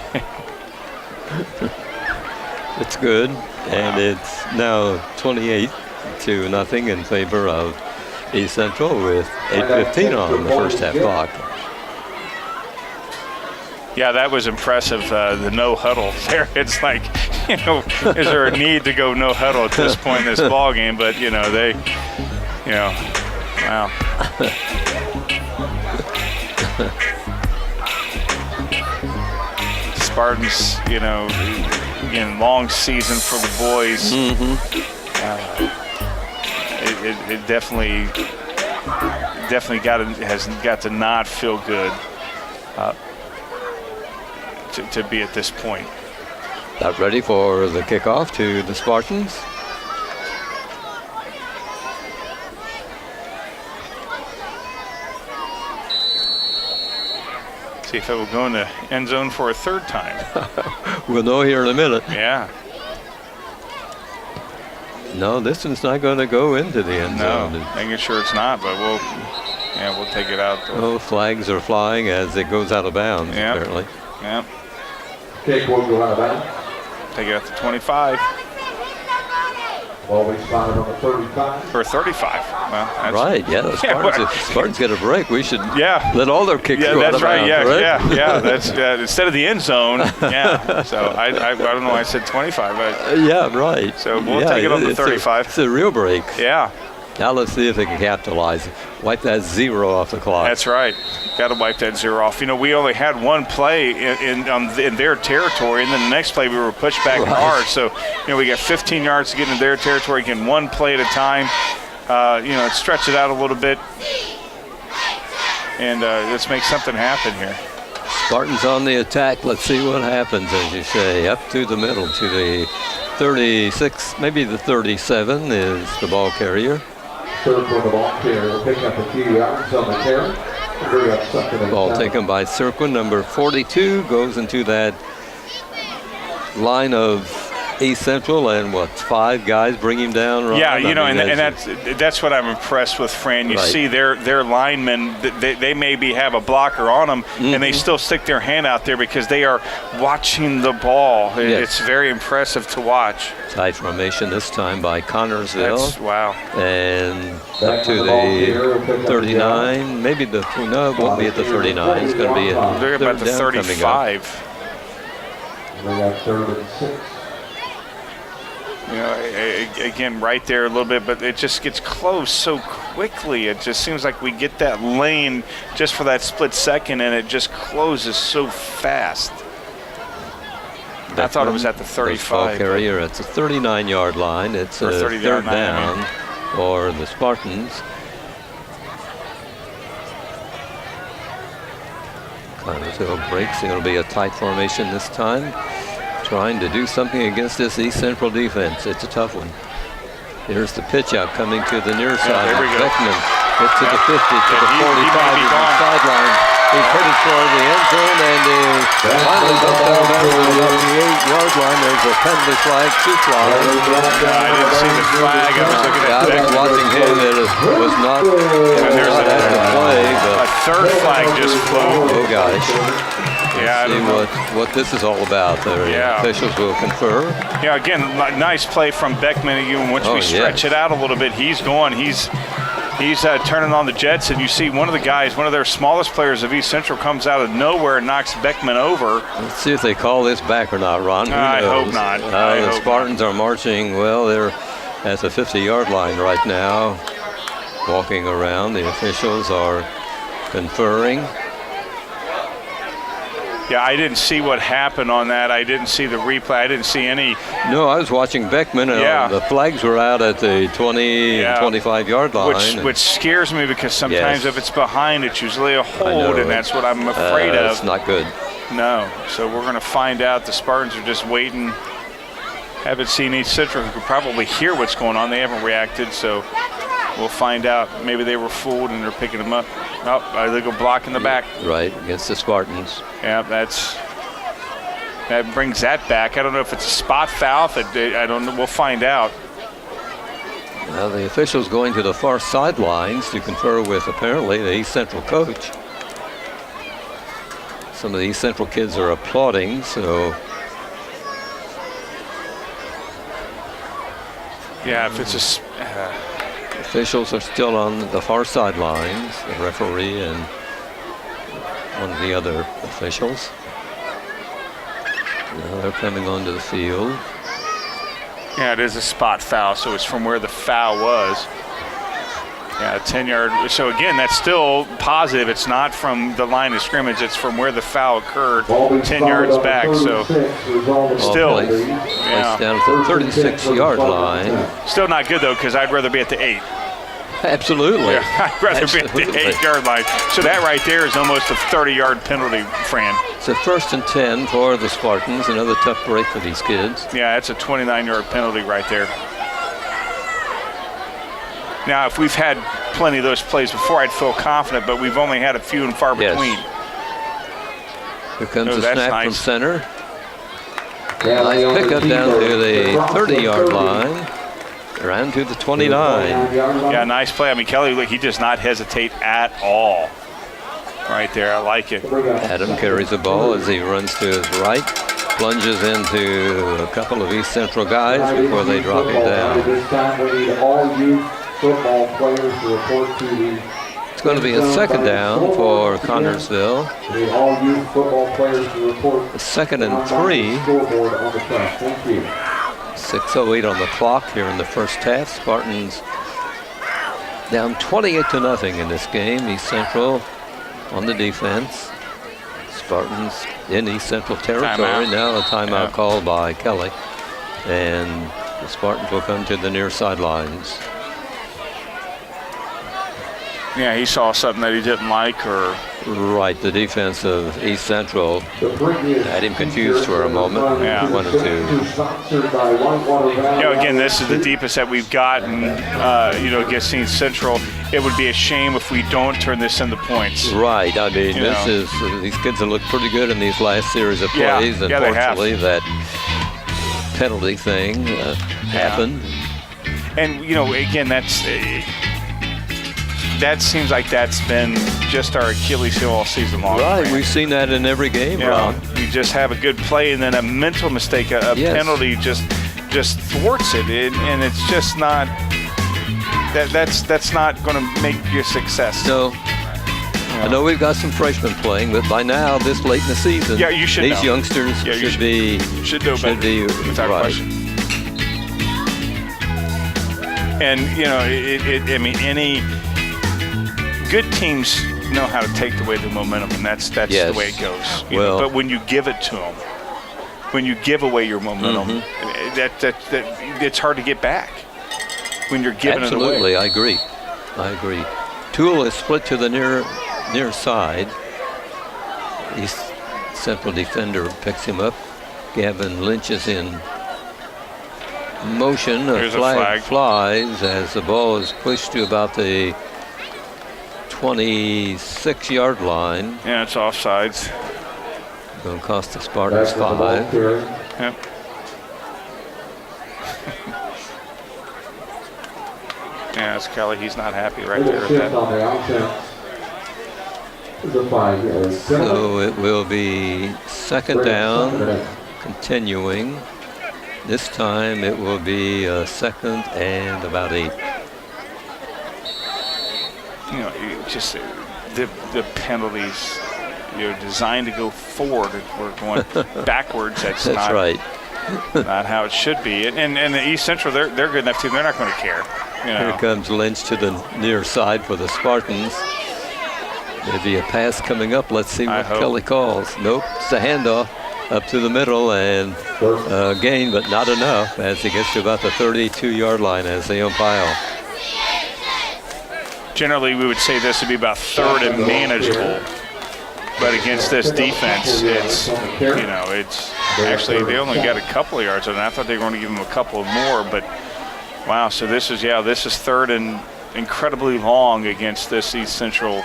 It's good, and it's now 28-0 in favor of East Central with 8:15 on the first half clock. Yeah, that was impressive. The no huddle there. It's like, is there a need to go no huddle at this point in this ball game? But wow. Spartans, you know, again, long season for the boys. It definitely has got to not feel good to be at this point. Not ready for the kickoff to the Spartans. See if it will go in the end zone for a third time. We'll know here in a minute. Yeah. No, this one's not going to go into the end zone. No, making sure it's not, but we'll take it out. Oh, flags are flying as it goes out of bounds, apparently. Yeah. Kick will go out of bounds. Take it out to 25. Ball will be spotted on the 35. For 35. Well, that's Right, yeah, the Spartans get a break. We should let all their kicks go out of bounds, Yeah, that's instead of the end zone. Yeah, so I don't know why I said 25. But yeah, right. So we'll take it on the 35. It's a real break. Yeah. Now let's see if they can capitalize. Wipe that 0 off the clock. That's right. Got to wipe that 0 off. You know, we only had one play in their territory, and then the next play we were pushed back hard. So, you know, we got 15 yards to get into their territory, getting one play at a time. You know, stretch it out a little bit, and let's make something happen here. Spartans on the attack. Let's see what happens, as you say. Up to the middle, to the 36, maybe the 37 is the ball carrier. Third for the ball carrier. We'll pick up a few yards on the carry. Ball taken by Cirquin, number 42, goes into that line of East Central, and 5 guys bring him down. Ron? Yeah, you know, and that's what I'm impressed with, Fran. You see their linemen, they maybe have a blocker on them, and they still stick their hand out there because they are watching the ball. Yes. It's very impressive to watch. Tight formation this time by Connorsville. Wow. And up to the 39, maybe it won't be at the 39. It's going to be at they're about the 35. We got 3rd and 6. You know, again, right there a little bit, but it just gets close so quickly. It just seems like we get that lane just for that split second, and it just closes so fast. I thought it was at the 35. Ball carrier at the 39-yard line. It's a third down for the Spartans. Connorsville breaks. It'll be a tight formation this time, trying to do something against this East Central defense. It's a tough one. Here's the pitch out coming to the near side. There we go. Beckman gets to the 50, to the 45, to the sideline. He's headed for the end zone, and finally goes down to the 8-yard line. There's a penalty flag, 2 flags. I didn't see the flag. I was looking at I was watching him. It was not at the play. But a third flag just flew. Oh, gosh. Yeah, See what this is all about. The officials will confer. Yeah, again, nice play from Beckman. Once we stretch it out a little bit, he's going. He's turning on the Jets, and you see one of the guys, one of their smallest players of East Central, comes out of nowhere and knocks Beckman over. Let's see if they call this back or not, Ron. I hope not. The Spartans are marching. Well, they're at the 50-yard line right now, walking around. The officials are conferring. Yeah, I didn't see what happened on that. I didn't see the replay. I didn't see any. No, I was watching Beckman, and the flags were out at the 20, 25-yard line. Which scares me because sometimes if it's behind, it's usually a hold, and that's what I'm afraid of. It's not good. No. So we're going to find out. The Spartans are just waiting. Haven't seen East Central, who could probably hear what's going on. They haven't reacted, so we'll find out. Maybe they were fooled and they're picking them up. Oh, they go block in the back. Right, against the Spartans. Yeah, that brings that back. I don't know if it's a spot foul. I don't know. We'll find out. Now the officials going to the far sidelines to confer with apparently the East Central coach. Some of the East Central kids are applauding, so. Yeah, if it's a. Officials are still on the far sidelines, the referee and one of the other officials. Now they're coming onto the field. Yeah, it is a spot foul, so it's from where the foul was. Yeah, 10-yard. So, again, that's still positive. It's not from the line of scrimmage. It's from where the foul occurred, 10 yards back. So, still. Placed down at the 36-yard line. Still not good, though, because I'd rather be at the 8. Absolutely. Yeah, I'd rather be at the 8-yard line. So that right there is almost a 30-yard penalty, Fran. It's a 1st and 10 for the Spartans. Another tough break for these kids. Yeah, it's a 29-yard penalty right there. Now, if we've had plenty of those plays before, I'd feel confident, but we've only had a few and far between. Here comes the snap from center. Nice pickup down to the 30-yard line. Around to the 29. Yeah, nice play. I mean, Kelly, look, he does not hesitate at all. Right there, I like it. Adam carries the ball as he runs to his right. Plunges into a couple of East Central guys before they drop him down. It's going to be a 2nd down for Connersville. A 2nd and 3. 6:08 on the clock here in the first half. Spartans down 28-0 in this game. East Central on the defense. Spartans in East Central territory. Timeout. Now a timeout called by Kelly. And the Spartans will come to the near sidelines. Yeah, he saw something that he didn't like, or Right, the defense of East Central had him confused for a moment. Yeah. Wanted to. again, this is the deepest that we've gotten, against East Central. It would be a shame if we don't turn this into points. Right, I mean, these kids have looked pretty good in these last series of plays. Yeah, they have. Unfortunately, that penalty thing happened. And, again, that seems like that's been just our Achilles heel all season long. Right, we've seen that in every game, Ron. You just have a good play and then a mental mistake, a penalty just thwarts it, and it's just not. That's not going to make you a success. No. I know we've got some freshmen playing, but by now, this late in the season, you should these know. youngsters should know better. Without question. And any good teams know how to take away the momentum, and that's the way it goes. But when you give it to them, when you give away your momentum, that it's hard to get back. When you're giving it away. Absolutely, I agree. Toole is split to the near side. East Central defender picks him up. Gavin Lynch is in motion. A flag flies as the ball is pushed to about the 26-yard line. Yeah, it's offsides. Going to cost the Spartans 5. Yep. Yeah, it's Kelly. He's not happy right there with that. So it will be 2nd down, continuing. This time it will be a 2nd and about 8. Just the penalties, designed to go forward. If we're going backwards, that's not right. Not how it should be. And the East Central, they're good enough team. They're not going to care. Here comes Lynch to the near side for the Spartans. Maybe a pass coming up. Let's see what Kelly calls. Nope, it's a handoff up to the middle and gain, but not enough as he gets to about the 32-yard line as the umpire. Generally, we would say this would be about 3rd and manageable. But against this defense, it's actually they only got a couple of yards, and I thought they were going to give them a couple more. But wow, so this is 3rd and incredibly long against this East Central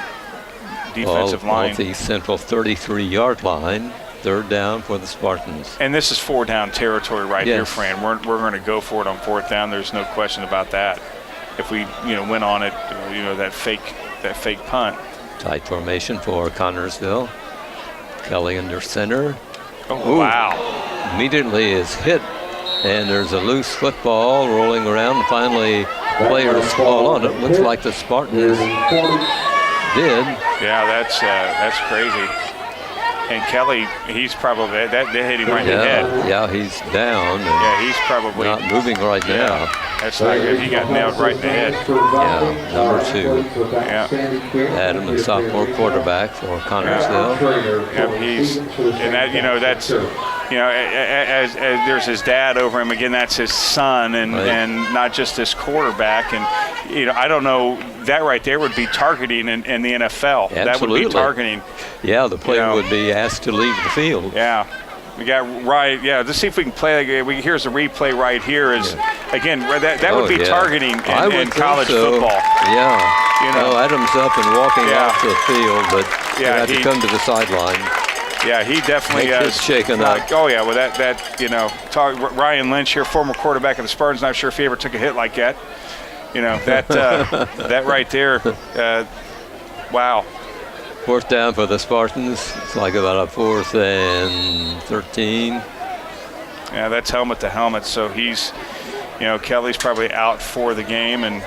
defensive line. Off the East Central 33-yard line, 3rd down for the Spartans. And this is 4-down territory right here, Fran. We're going to go for it on 4th down. There's no question about that. If we went on it, that fake punt. Tight formation for Connersville. Kelly under center. Oh, wow. Immediately is hit, and there's a loose football rolling around. And finally, players fall on it. Looks like the Spartans did. Yeah, that's crazy. And Kelly, he's probably that hit him right in the head. Yeah, he's down. Yeah, he's probably not moving right now. That's not good. He got nailed right in the head. Yeah, number 2. Yeah. Adam, the sophomore quarterback for Connersville. Yeah, that's as there's his dad over him again. That's his son, and not just his quarterback. And I don't know, that right there would be targeting in the NFL. Absolutely. That would be targeting. Yeah, the player would be asked to leave the field. Yeah. We got right. Yeah, let's see if we can play. Here's a replay right here. Again, that would be targeting in college football. Yeah. Adam's up and walking off the field, but he had to come to the sideline. Yeah, he definitely is shaken up. Oh yeah, well Ryan Lynch here, former quarterback of the Spartans. Not sure if he ever took a hit like that. That right there. Wow. 4th down for the Spartans. It's like about a 4th and 13. Yeah, that's helmet to helmet. So he's, Kelly's probably out for the game, and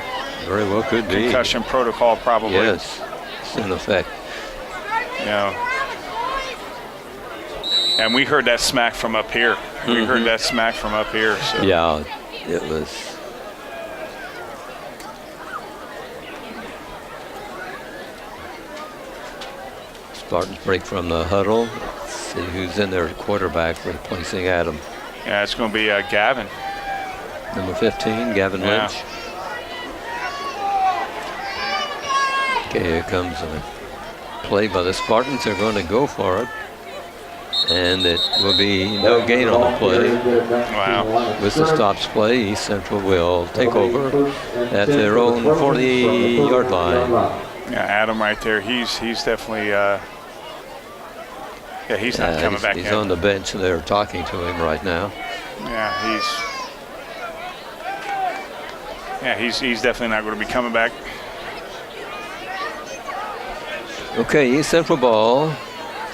very well could be concussion protocol probably. Yes, it's in effect. And we heard that smack from up here. We heard that smack from up here. So. Yeah, it was. Spartans break from the huddle. Let's see who's in there, quarterback replacing Adam. Yeah, it's going to be Gavin. Number 15, Gavin Lynch. Okay, here comes a play by the Spartans. They're going to go for it. And it will be no gain on the play. Wow. With the stops play, East Central will take over at their own 40-yard line. Yeah, Adam right there. He's definitely. He's not coming back. He's on the bench. They're talking to him right now. Yeah, he's definitely not going to be coming back. Okay, East Central ball.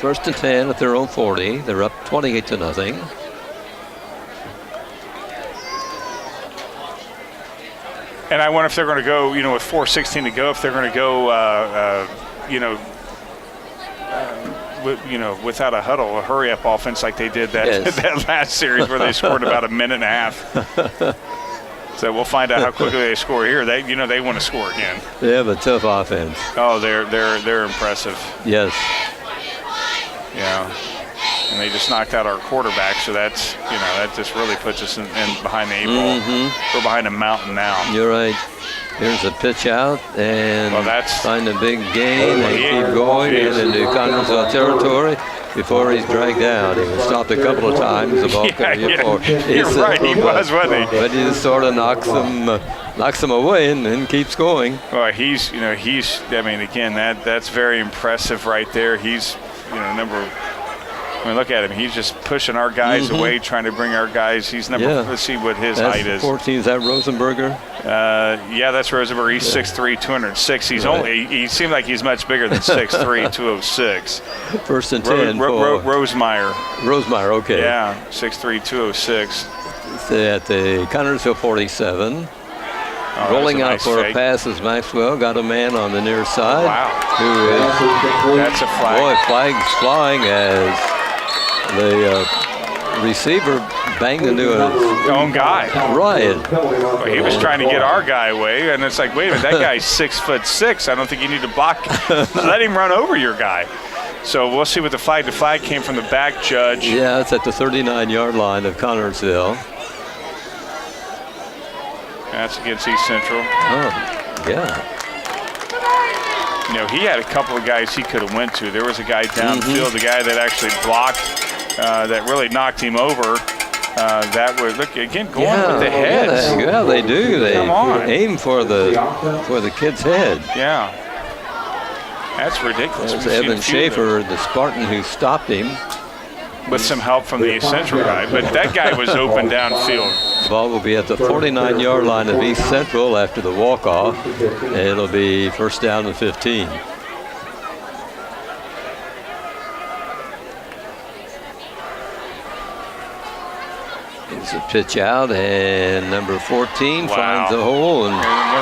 1st and 10 at their own 40. They're up 28-0. And I wonder if they're going to go, with 4:16 to go, if they're going to go, without a huddle, a hurry-up offense like they did that last series where they scored about a minute and a half. So we'll find out how quickly they score here. They want to score again. They have a tough offense. Oh, they're impressive. Yes. Yeah. And they just knocked out our quarterback, so that's that just really puts us in behind the 8 ball. We're behind a mountain now. You're right. Here's a pitch out, and find a big gain. They keep going into Connersville territory before he's dragged out. He was stopped a couple of times. The ball You're right, he was, wasn't he? But he just sort of knocks him away and then keeps going. Well, he's again, that's very impressive right there. He's, look at him. He's just pushing our guys away, trying to bring our guys. He's number. Let's see what his height is. 14. Is that Rosenberger? That's Rosenberger. He's 6'3", 206. He's only. He seemed like he's much bigger than 6'3", 206. 1st and 10. Rosemeyer. Rosemeyer. Okay. Yeah, 6'3", 206. At the Connersville 47. Rolling out for a pass is Maxwell. Got a man on the near side. Wow. That's a flag. Boy, flags flying as the receiver banged into his own guy. Ryan. Well, he was trying to get our guy away, and it's like, wait a minute, that guy's 6'6". I don't think you need to block. Let him run over your guy. So we'll see what the flag. The flag came from the back judge. Yeah, it's at the 39-yard line of Connersville. That's against East Central. Oh, yeah. He had a couple of guys he could have went to. There was a guy downfield, the guy that actually blocked, that really knocked him over. That was, look, again, going with the heads. Yeah, they do. They aim for the kid's head. Yeah. That's ridiculous. That's Evan Schaefer, the Spartan who stopped him. With some help from the East Central guy, but that guy was open downfield. The ball will be at the 49-yard line of East Central after the walk-off. It'll be 1st down and 15. It's a pitch out, and number 14 finds a hole, and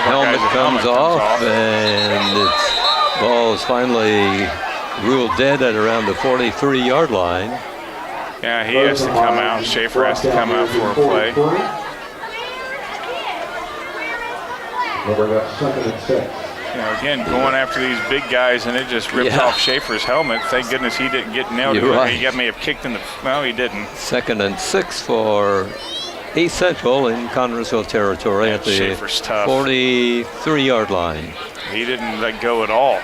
helmet comes off, and its ball is finally ruled dead at around the 43-yard line. Yeah, he has to come out. Schaefer has to come out for a play. Second and 6. Again, going after these big guys, and it just ripped off Schaefer's helmet. Thank goodness he didn't get nailed. Right. He may have kicked in the. No, he didn't. 2nd and 6 for East Central in Connersville territory at the Schaefer's tough. 43-yard line. He didn't let go at all.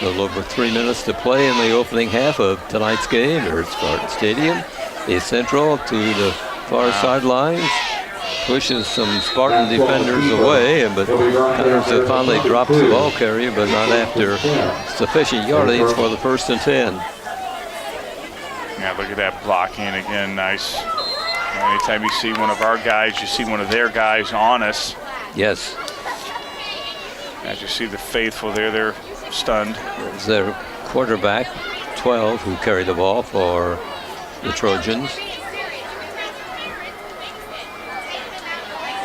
A little over 3 minutes to play in the opening half of tonight's game here at Spartan Stadium. East Central to the far sidelines. Pushes some Spartan defenders away, but Connersville finally drops the ball carrier, but not after sufficient yardage for the 1st and 10. Yeah, look at that blocking again. Nice. Anytime you see one of our guys, you see one of their guys on us. Yes. As you see the faithful there, they're stunned. There's their quarterback, 12, who carried the ball for the Trojans.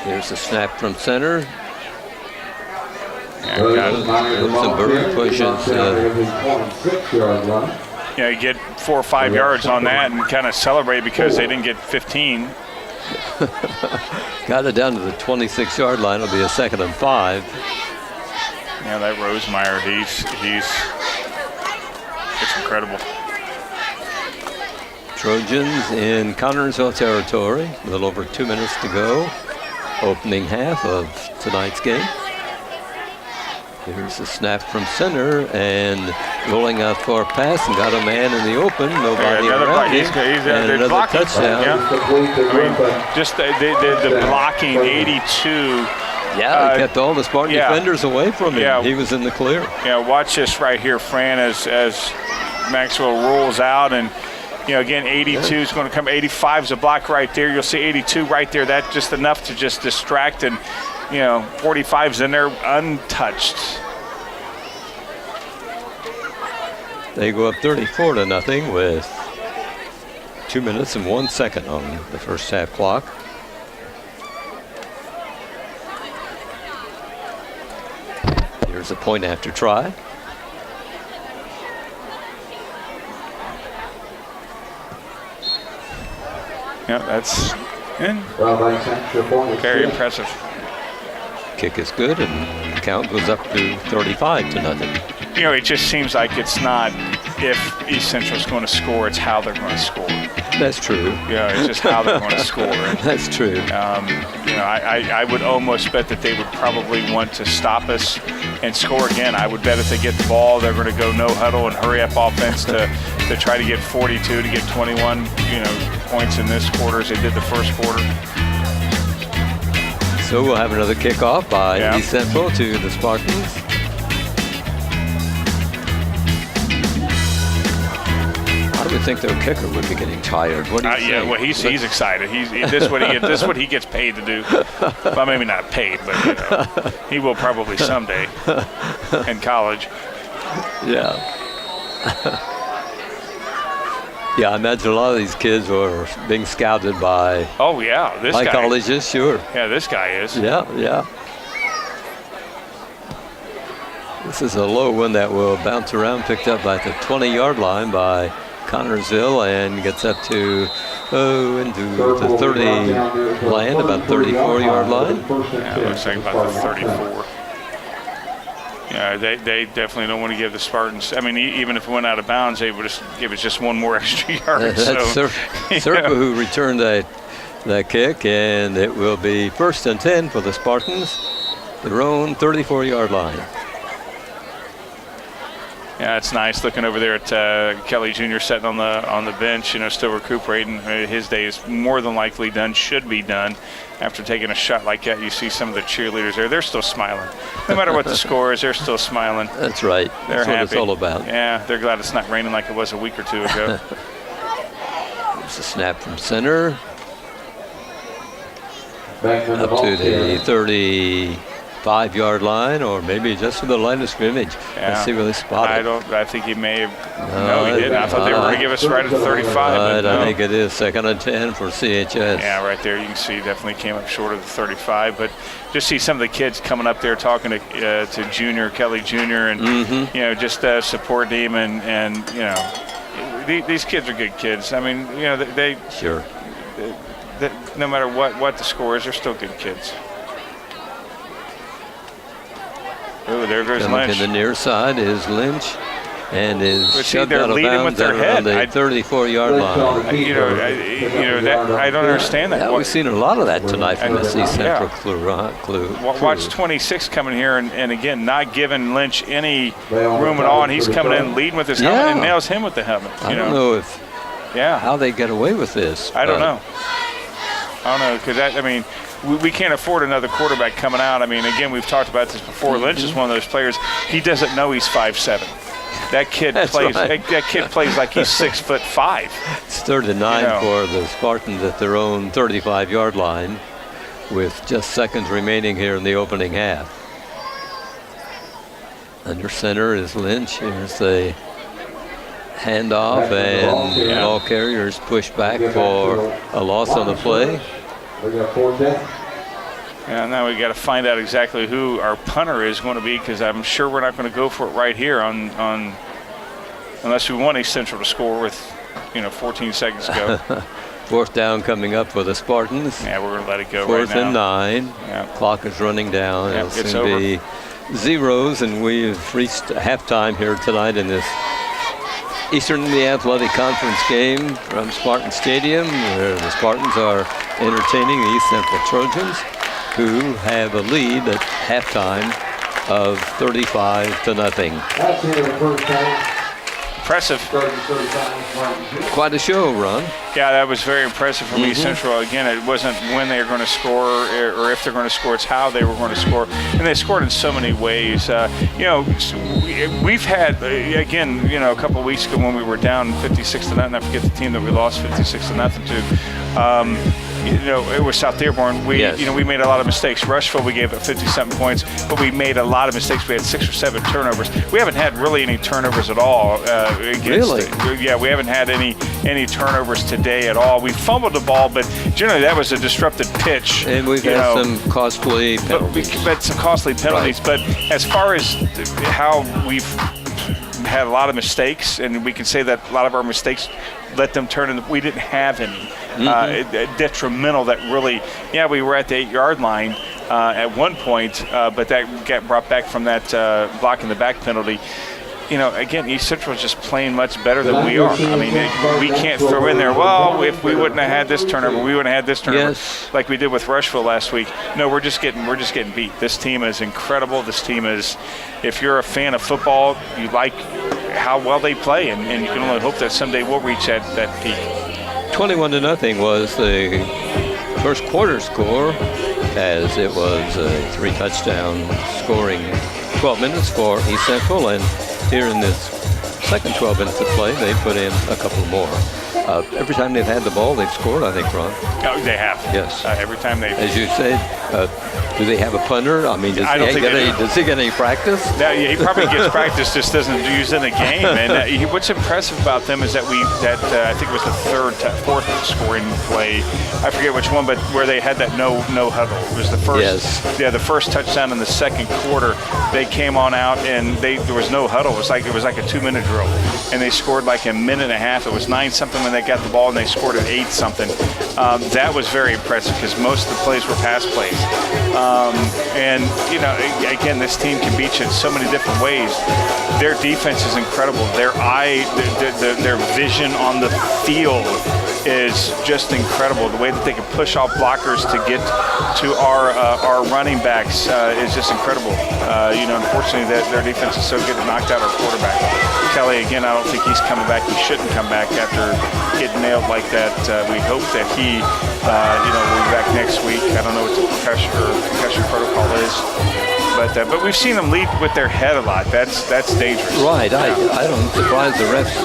Here's the snap from center. Luxembourg pushes. You get 4 or 5 yards on that and kind of celebrate because they didn't get 15. Got it down to the 26-yard line. It'll be a 2nd and 5. Yeah, that Rosemeyer, it's incredible. Trojans in Connersville territory. A little over 2 minutes to go. Opening half of tonight's game. Here's the snap from center and rolling out for a pass and got a man in the open. Nobody around him. And another blocking. touchdown. Yeah. I mean, just the blocking, 82. Yeah, they kept all the Spartan defenders away from him. Yeah. He was in the clear. Yeah, watch this right here, Fran, as Maxwell rolls out and. Again, 82 is going to come. 85 is a block right there. You'll see 82 right there. That's just enough to just distract. And, 45's in there untouched. They go up 34-0 with 2 minutes and 1 second on the first half clock. Here's a point after try. Yeah, that's very impressive. Kick is good, and the count goes up to 35-0. It just seems like it's not if East Central's going to score, it's how they're going to score. That's true. Yeah, it's just how they're going to score. That's true. I would almost bet that they would probably want to stop us and score again. I would bet if they get the ball, they're going to go no huddle and hurry up offense to try to get 42, to get 21, points in this quarter as they did the first quarter. So we'll have another kickoff by East Central to the Spartans. I would think their kicker would be getting tired. What do you think? Yeah, well, he's excited. This is what he gets paid to do. Well, maybe not paid, but he will probably someday in college. Yeah. Yeah, I imagine a lot of these kids are being scouted by. Oh yeah, this guy. Colleges, sure. Yeah, this guy is. Yeah. This is a low one that will bounce around, picked up by the 20-yard line by Connersville and gets up to into the 30 line, about 34-yard line. Yeah, it looks like about the 34. Yeah, they definitely don't want to give the Spartans. I mean, even if it went out of bounds, they would just give us just one more extra yard. That's Serpa who returned that kick, and it will be 1st and 10 for the Spartans, their own 34-yard line. Yeah, it's nice looking over there at Kelly Jr. sitting on the bench, still recuperating. His day is more than likely done, should be done. After taking a shot like that, you see some of the cheerleaders there. They're still smiling. No matter what the score is, they're still smiling. That's right. They're That's happy. what it's all about. Yeah, they're glad it's not raining like it was a week or two ago. It's a snap from center. Back Up to the 35 5-yard line, or maybe just to the line of scrimmage. Yeah. Let's see where they spot it. I think he may have. No, he didn't. I thought they were going to give us right at the 35. But no. I think it is 2nd and 10 for CHS. Yeah, right there. You can see definitely came up short of the 35. But just see some of the kids coming up there talking to Junior, Kelly Jr., and, just supporting him. And these kids are good kids. I mean, they Sure. No matter what the score is, they're still good kids. Oh, there goes Coming Lynch. to the near side is Lynch, and is shoved they're out of leading bounds with their around head. the 34-yard line. I don't understand that. Yeah, we've seen a lot of that tonight from the East Central yeah. crew. Watch 26 coming here, and again, not giving Lynch any room at all, and he's coming in leading with his helmet and nails him with the helmet. I don't know how they get away with this. I don't know. Because we can't afford another quarterback coming out. I mean, again, we've talked about this before. Lynch is one of those players. He doesn't know he's 5'7". That kid plays. Right. That kid plays like he's 6'5". It's 3rd and 9 for the Spartans at their own 35-yard line, with just seconds remaining here in the opening half. Under center is Lynch. Here's the handoff, and ball carriers push back for a loss on the play. Yeah, now we got to find out exactly who our punter is going to be, because I'm sure we're not going to go for it right here on unless we want East Central to score with 14 seconds to go. 4th down coming up for the Spartans. Yeah, we're going to let it go 4th right now. and 9. Yeah. Clock is running down. Yeah, It'll soon be zeros, and we've reached halftime here tonight in this Eastern Indiana Athletic Conference game from Spartan Stadium, where the Spartans are entertaining the East Central Trojans, who have a lead at halftime of 35-0. That's the first time. Impressive. Quite a show, Ron. Yeah, that was very impressive from East Central. Again, it wasn't when they were going to score or if they're going to score, it's how they were going to score. And they scored in so many ways. We've had, again, a couple of weeks ago when we were down 56-0, I forget the team that we lost 56-0 to. It was South Dearborn. We made a lot of mistakes. Rushville, we gave up 50-something points, but we made a lot of mistakes. We had 6 or 7 turnovers. We haven't had really any turnovers at all. Really? Yeah, we haven't had any turnovers today at all. We fumbled the ball, but generally that was a disrupted pitch. And we've had some costly penalties. We've had some costly penalties, but as far as how we've had a lot of mistakes, and we can say that a lot of our mistakes let them turn in. We didn't have any detrimental that really, we were at the 8-yard line at one point, but that got brought back from that blocking the back penalty. Again, East Central is just playing much better than we are. I mean, we can't throw in there, well, if we wouldn't have had this turnover, we wouldn't have had this turnover, like we did with Rushville last week. No, we're just getting beat. This team is incredible. This team is, if you're a fan of football, you like how well they play, and you can only hope that someday we'll reach that peak. 21-0 was the first quarter score, as it was a 3-touchdown scoring 12 minutes for East Central, and here in this second 12 minutes of play, they put in a couple more. Every time they've had the ball, they've scored, I think, Ron. Oh, they have. Yes. Every time they. As you said, do they have a punter? I mean, does he get any practice? No, he probably gets practice, just doesn't use it in a game. And what's impressive about them is that I think it was the fourth scoring play. I forget which one, but where they had that no huddle. It was the first. Yes. Yeah, the first touchdown in the second quarter. They came on out and there was no huddle. It was like a 2-minute drill, and they scored like a minute and a half. It was 9-something when they got the ball, and they scored at 8-something. That was very impressive because most of the plays were pass plays. And again, this team can beat you in so many different ways. Their defense is incredible. Their their vision on the field is just incredible. The way that they can push off blockers to get to our running backs is just incredible. Unfortunately, their defense is so good it knocked out our quarterback. Kelly, again, I don't think he's coming back. He shouldn't come back after getting nailed like that. We hope that he, will be back next week. I don't know what the concussion protocol is. But we've seen them lead with their head a lot. That's dangerous. Right. I don't surprise the refs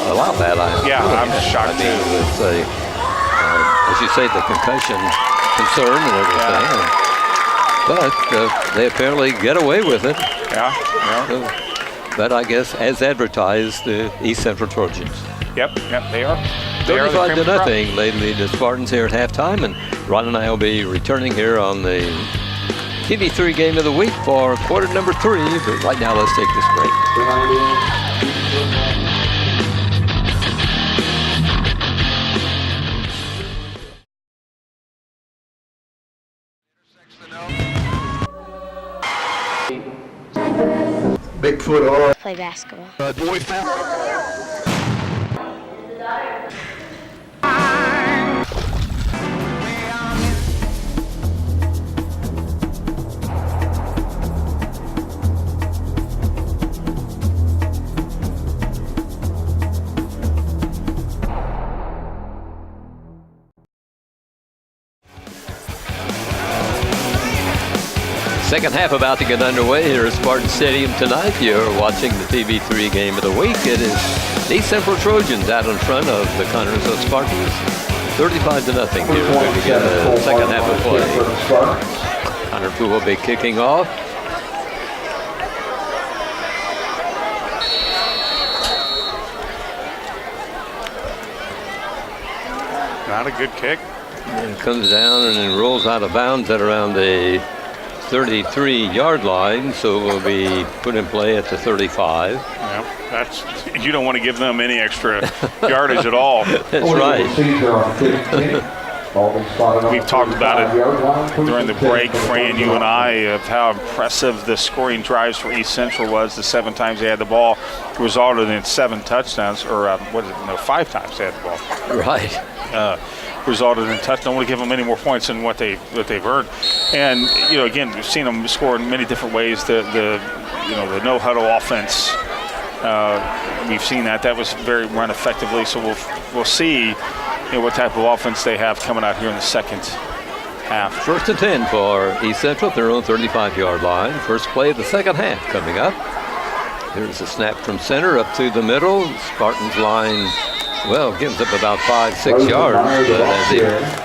allow that. I'm shocked too. With as you say, the concussion concern and everything. But they apparently get away with it. Yeah. But I guess as advertised, the East Central Trojans. Yep, they are. 35 to nothing. Lately, the Spartans here at halftime, and Ron and I will be returning here on the TV3 game of the week for quarter number 3. But right now, let's take this break. Bigfoot or Play basketball. boy foul. Second half about to get underway here at Spartan Stadium tonight. You're watching the TV3 game of the week. It is the Central Trojans out in front of the Connersville Spartans. 35 to nothing here to begin the second half of play. Connersville will be kicking off. Not a good kick. And it comes down and then rolls out of bounds at around the 33-yard line, so will be put in play at the 35. Yeah, you don't want to give them any extra yardage at all. That's right. We've talked about it during the break, Fran, you and I, of how impressive the scoring drives for East Central was. The 7 times they had the ball resulted in 7 touchdowns, or 5 times they had the ball. Right. Resulted in touch. Don't want to give them any more points than what they've earned. And again, we've seen them score in many different ways. The no huddle offense. We've seen that was very run effectively. So we'll see what type of offense they have coming out here in the second half. First and 10 for East Central, their own 35-yard line. First play of the second half coming up. Here's a snap from center up to the middle. Spartans line. Well, gives up about 5-6 yards, but as he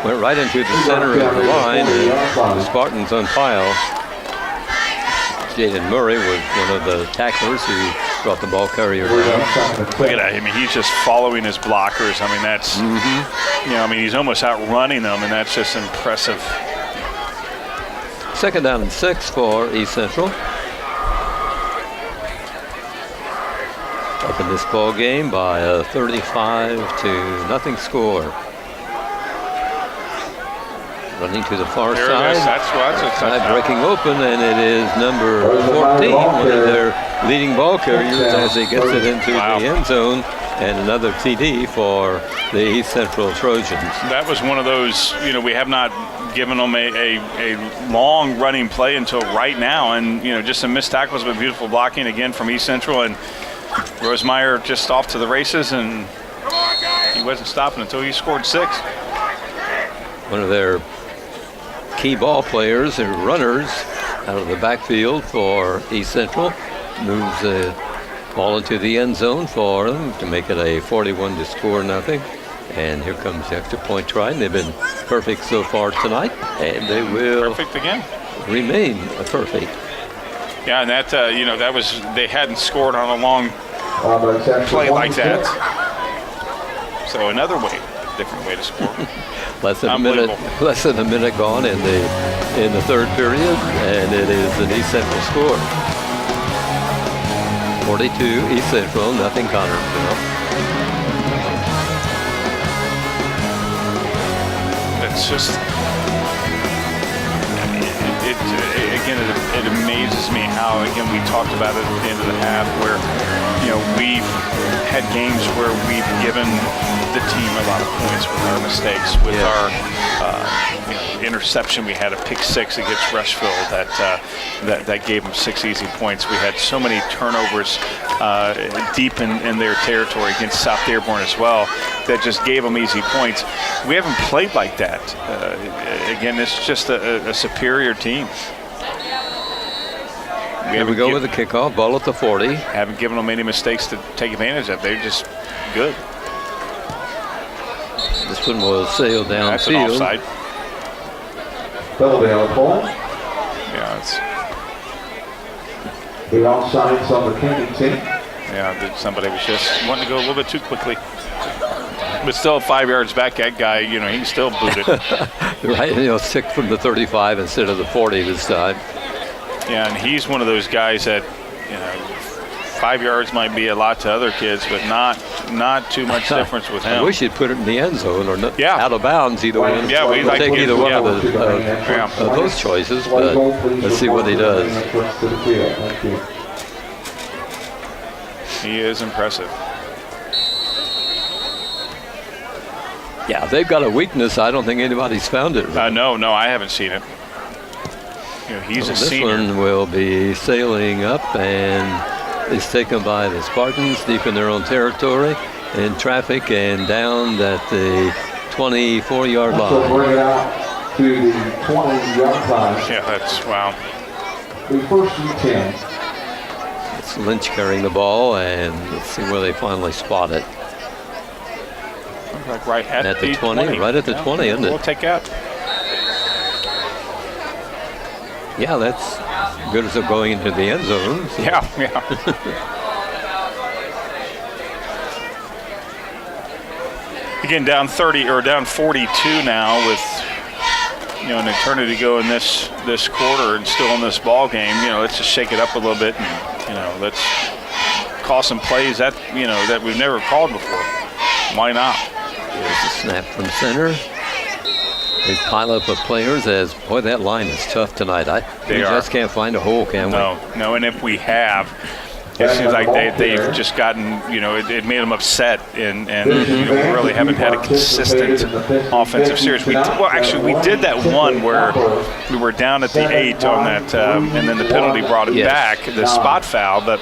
went right into the center of the line, and the Spartans on file. Jaden Murray was one of the tacklers who brought the ball carrier down. Look at that. I mean, he's just following his blockers. I mean, that's, he's almost outrunning them, and that's just impressive. Second down and 6 for East Central. Up in this ball game by a 35-0 score. Running to the far side. Side breaking open, and it is number 14, one of their leading ball carriers, as he gets it into the end zone, and another TD for the East Central Trojans. That was one of those, we have not given them a long running play until right now, and just some missed tackles, but beautiful blocking again from East Central, and Rosemeyer just off to the races, and he wasn't stopping until he scored 6. One of their key ball players and runners out of the backfield for East Central moves the ball into the end zone for them to make it a 41-0. And here comes the extra point try. And they've been perfect so far tonight, and they will perfect again remain perfect. Yeah, and that that was, they hadn't scored on a long play like that. So another different way to score. less than a minute gone in the third period, and it is an East Central score. 42 East Central, nothing Connersville. It's just, it amazes me how, again, we talked about it at the end of the half where, we've had games where we've given the team a lot of points with our mistakes, with our interception. We had a pick 6 against Rushville that gave them 6 easy points. We had so many turnovers deep in their territory against South Dearborn as well that just gave them easy points. We haven't played like that. Again, it's just a superior team. Here we go with the kickoff, ball at the 40. Haven't given them any mistakes to take advantage of. They're just good. This one was sailed downfield. That's an offside. Yeah, it's. The offsides on the kicking team. Yeah, somebody was just wanting to go a little bit too quickly. But still 5 yards back, that guy, he still booted. Right, 6 from the 35 instead of the 40 this time. Yeah, and he's one of those guys that, 5 yards might be a lot to other kids, but not too much difference with him. I wish he'd put it in the end zone or out of bounds, either one. Yeah, we'd like take to either one of those choices, but let's see what he does. He is impressive. Yeah, they've got a weakness. I don't think anybody's found it. No, I haven't seen it. He's a senior. This one will be sailing up, and it's taken by the Spartans deep in their own territory, in traffic, and down at the 24-yard line. So bring it out to the 20-yard line. Yeah, that's wow. The first and 10. It's Lynch carrying the ball, and let's see where they finally spot it. Like right at the 20. Right at the 20, isn't it? We'll take that. Yeah, that's good as going into the end zone. So. Yeah. Again, down 30 or down 42 now with an eternity to go in this quarter and still in this ball game. Let's just shake it up a little bit and let's call some plays that that we've never called before. Why not? Here's a snap from center. Big pileup of players as, boy, that line is tough tonight. We just can't find a hole, can we? No, and if we have, it seems like they've just gotten, it made them upset, and we really haven't had a consistent offensive series. We did that one where we were down at the 8 on that, and then the penalty brought it back, the spot foul, but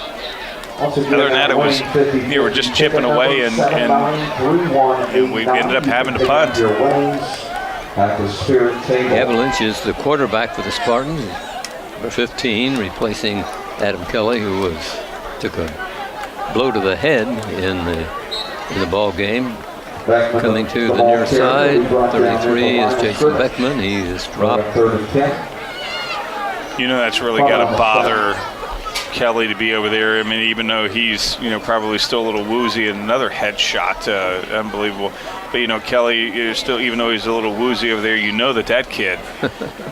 other than that, it was we were just chipping away, and we ended up having to punt. Gavin Lynch is the quarterback for the Spartans, number 15, replacing Adam Kelly, who took a blow to the head in the ball game. Coming to the near side, 33 is Jason Beckman. He is dropped. That's really got to bother Kelly to be over there. I mean, even though he's, probably still a little woozy, and another headshot, unbelievable. But, Kelly is still, even though he's a little woozy over there, that kid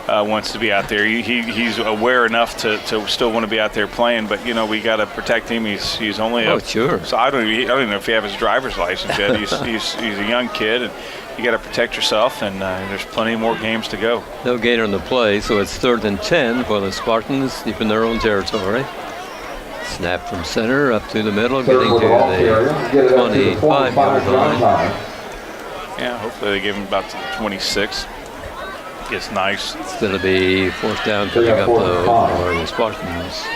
wants to be out there. He's aware enough to still want to be out there playing, but, we got to protect him. He's only sure. So I don't even know if he has his driver's license yet. He's a young kid, and you got to protect yourself, and there's plenty more games to go. No gainer in the play, so it's 3rd and 10 for the Spartans deep in their own territory. Snap from center up to the middle, getting to the 25-yard line. Yeah, hopefully they give him about to the 26. It's nice. It's going to be 4th down coming up though for the Spartans.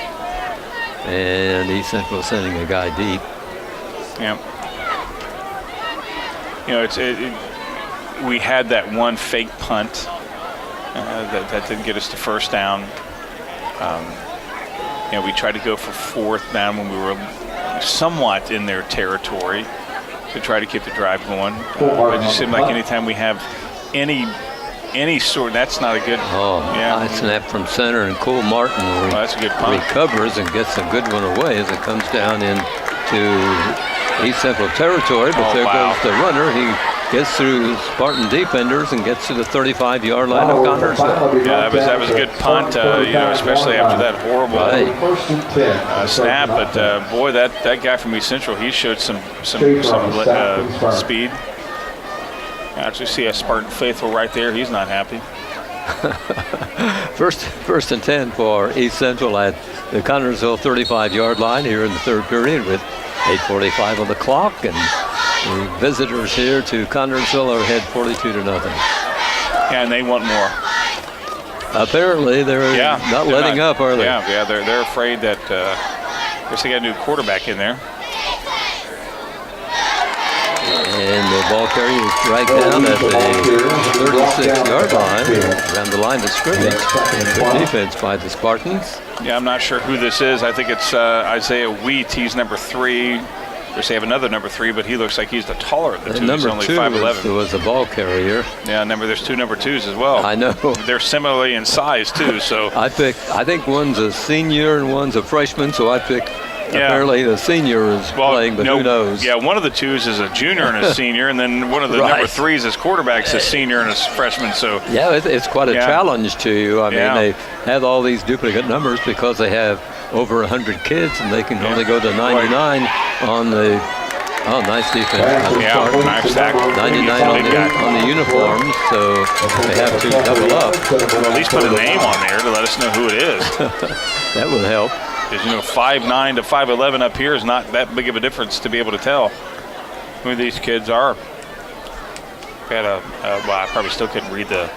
And East Central sending a guy deep. Yeah. We had that one fake punt that didn't get us to 1st down. We tried to go for 4th down when we were somewhat in their territory to try to keep the drive going. It just seemed like anytime we have any sort, that's not a good. Nice snap from center, and Cole Martin that's a good punt. Recovers and gets a good one away as it comes down into East Central territory. But there goes the runner. He gets through Spartan defenders and gets to the 35-yard line of Connersville. Yeah, that was a good punt, especially after that horrible snap. But boy, that guy from East Central, he showed some speed. I actually see a Spartan faithful right there. He's not happy. First and 10 for East Central at the Connersville 35-yard line here in the 3rd period with 8:45 on the clock, and the visitors here to Connersville are ahead 42-0. Yeah, and they want more. Apparently, they're not letting up, are they? Yeah, they're afraid that. I guess they got a new quarterback in there. And the ball carrier is dragged down at the 36-yard line, around the line of scrimmage. Good defense by the Spartans. Yeah, I'm not sure who this is. I think it's Isaiah Wheat. He's number 3. course, they have another number 3, but he looks like he's the taller of the two. He's Number only 2 5'11". was a ball carrier. Yeah, remember there's 2 number 2s as well. I know. They're similarly in size too. So I think one's a senior and one's a freshman. So I picked. Yeah. Apparently the senior is playing, but who knows? Yeah, one of the 2s is a junior and a senior, and then one of the number 3s is quarterbacks, a senior and a freshman. So yeah, it's quite a challenge to you. I mean, they have all these duplicate numbers because they have over 100 kids, and they can only go to 99 on the. Oh, nice defense. Nice tackle. 99 on the uniforms, so they have to double up. Well, at least put a name on there to let us know who it is. That would help. Because 5'9" to 5'11" up here is not that big of a difference to be able to tell who these kids are. Well, I probably still couldn't read the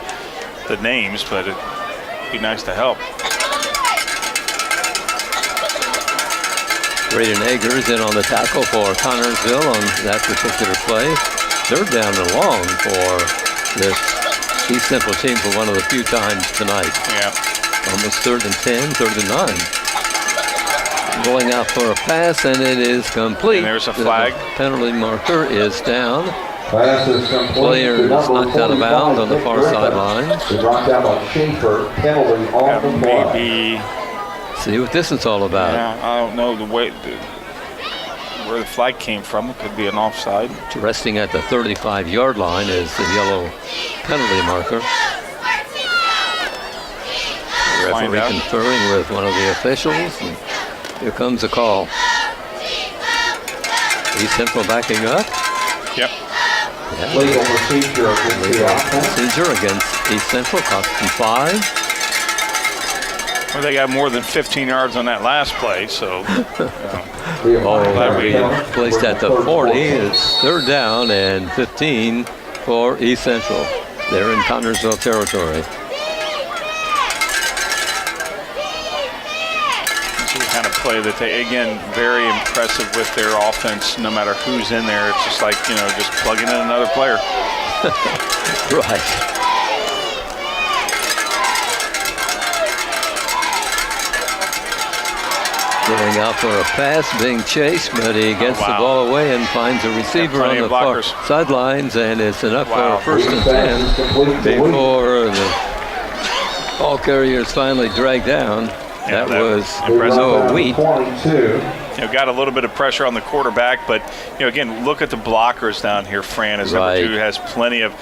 names, but it'd be nice to help. Braden Eggers in on the tackle for Connorsville on that particular play. They're down and long for this East Central team for one of the few times tonight. Yeah. Almost 3rd and 10, 3rd and 9. Going out for a pass, and it is complete. And there's a flag. The penalty marker is down. Pass is complete. Player is knocked out of bounds on the far sideline. They brought down by Schaefer. Penalty on the play. Maybe. See what this is all about. Yeah, I don't know where the flag came from. It could be an offside. Resting at the 35-yard line is the yellow penalty marker. The referee conferring with one of the officials. And here comes a call. East Central backing up. Yep. Yeah. Legal procedure against the offense. Procedure against East Central cost them 5. Well, they got more than 15 yards on that last play, so. Placed at the 40. It's 3rd down and 15 for East Central. They're in Connorsville territory. Kind of play that they, again, very impressive with their offense. No matter who's in there, it's just like, just plugging in another player. Right. Going out for a pass, being chased, but he gets the ball away and finds a receiver on the far sidelines, and it's enough for a 1st and 10 before the ball carrier is finally dragged down. Yeah, that was impressive. Wheat. Got a little bit of pressure on the quarterback, but again, look at the blockers down here. Fran is number 2, has plenty of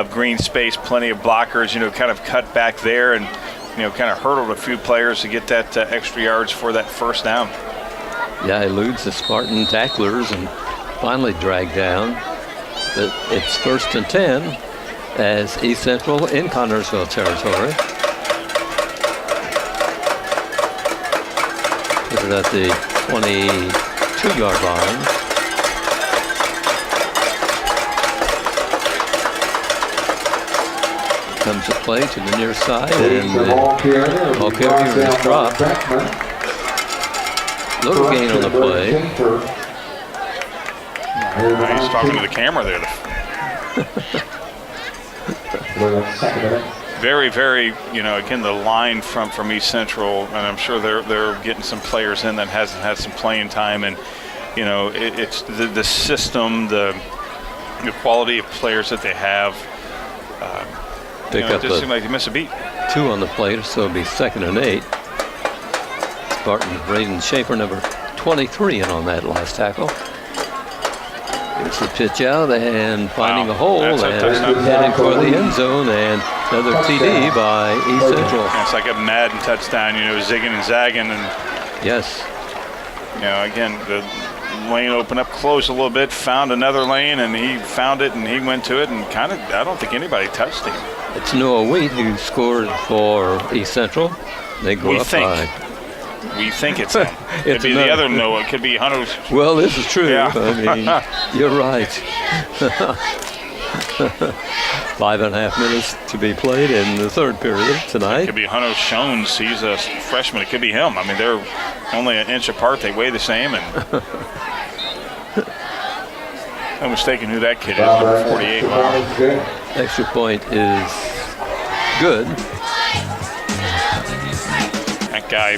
green space, plenty of blockers. Kind of cut back there and kind of hurdled a few players to get that extra yards for that 1st down. Yeah, eludes the Spartan tacklers and finally dragged down. But it's 1st and 10 as East Central in Connorsville territory. Put it at the 22-yard line. Comes a play to the near side, and the ball carrier is dropped. Little gain on the play. He's talking to the camera there. Very, very, again, the line from East Central, and I'm sure they're getting some players in that hasn't had some playing time, and it's the system, the quality of players that they have. Pick up it just seems like they miss a beat. 2 on the plate, so it'll be 2nd and 8. Spartan Braden Schaefer, number 23, in on that last tackle. Here's the pitch out and finding a hole and heading for the end zone, and another TD by East Central. It's like a Madden touchdown, zigging and zagging, and yes. Again, the lane opened up close a little bit, found another lane, and he found it, and he went to it, and I don't think anybody touched him. It's Noah Wheat who scored for East Central. They go up by. We think it's him. It could be the other Noah. It could be Hunter. Well, this is true. Yeah. I mean, you're right. 5.5 minutes to be played in the 3rd period tonight. It could be Hunter Shones. He's a freshman. It could be him. I mean, they're only an inch apart. They weigh the same. And no mistaking who that kid is, number 48. Wow. Extra point is good. That guy,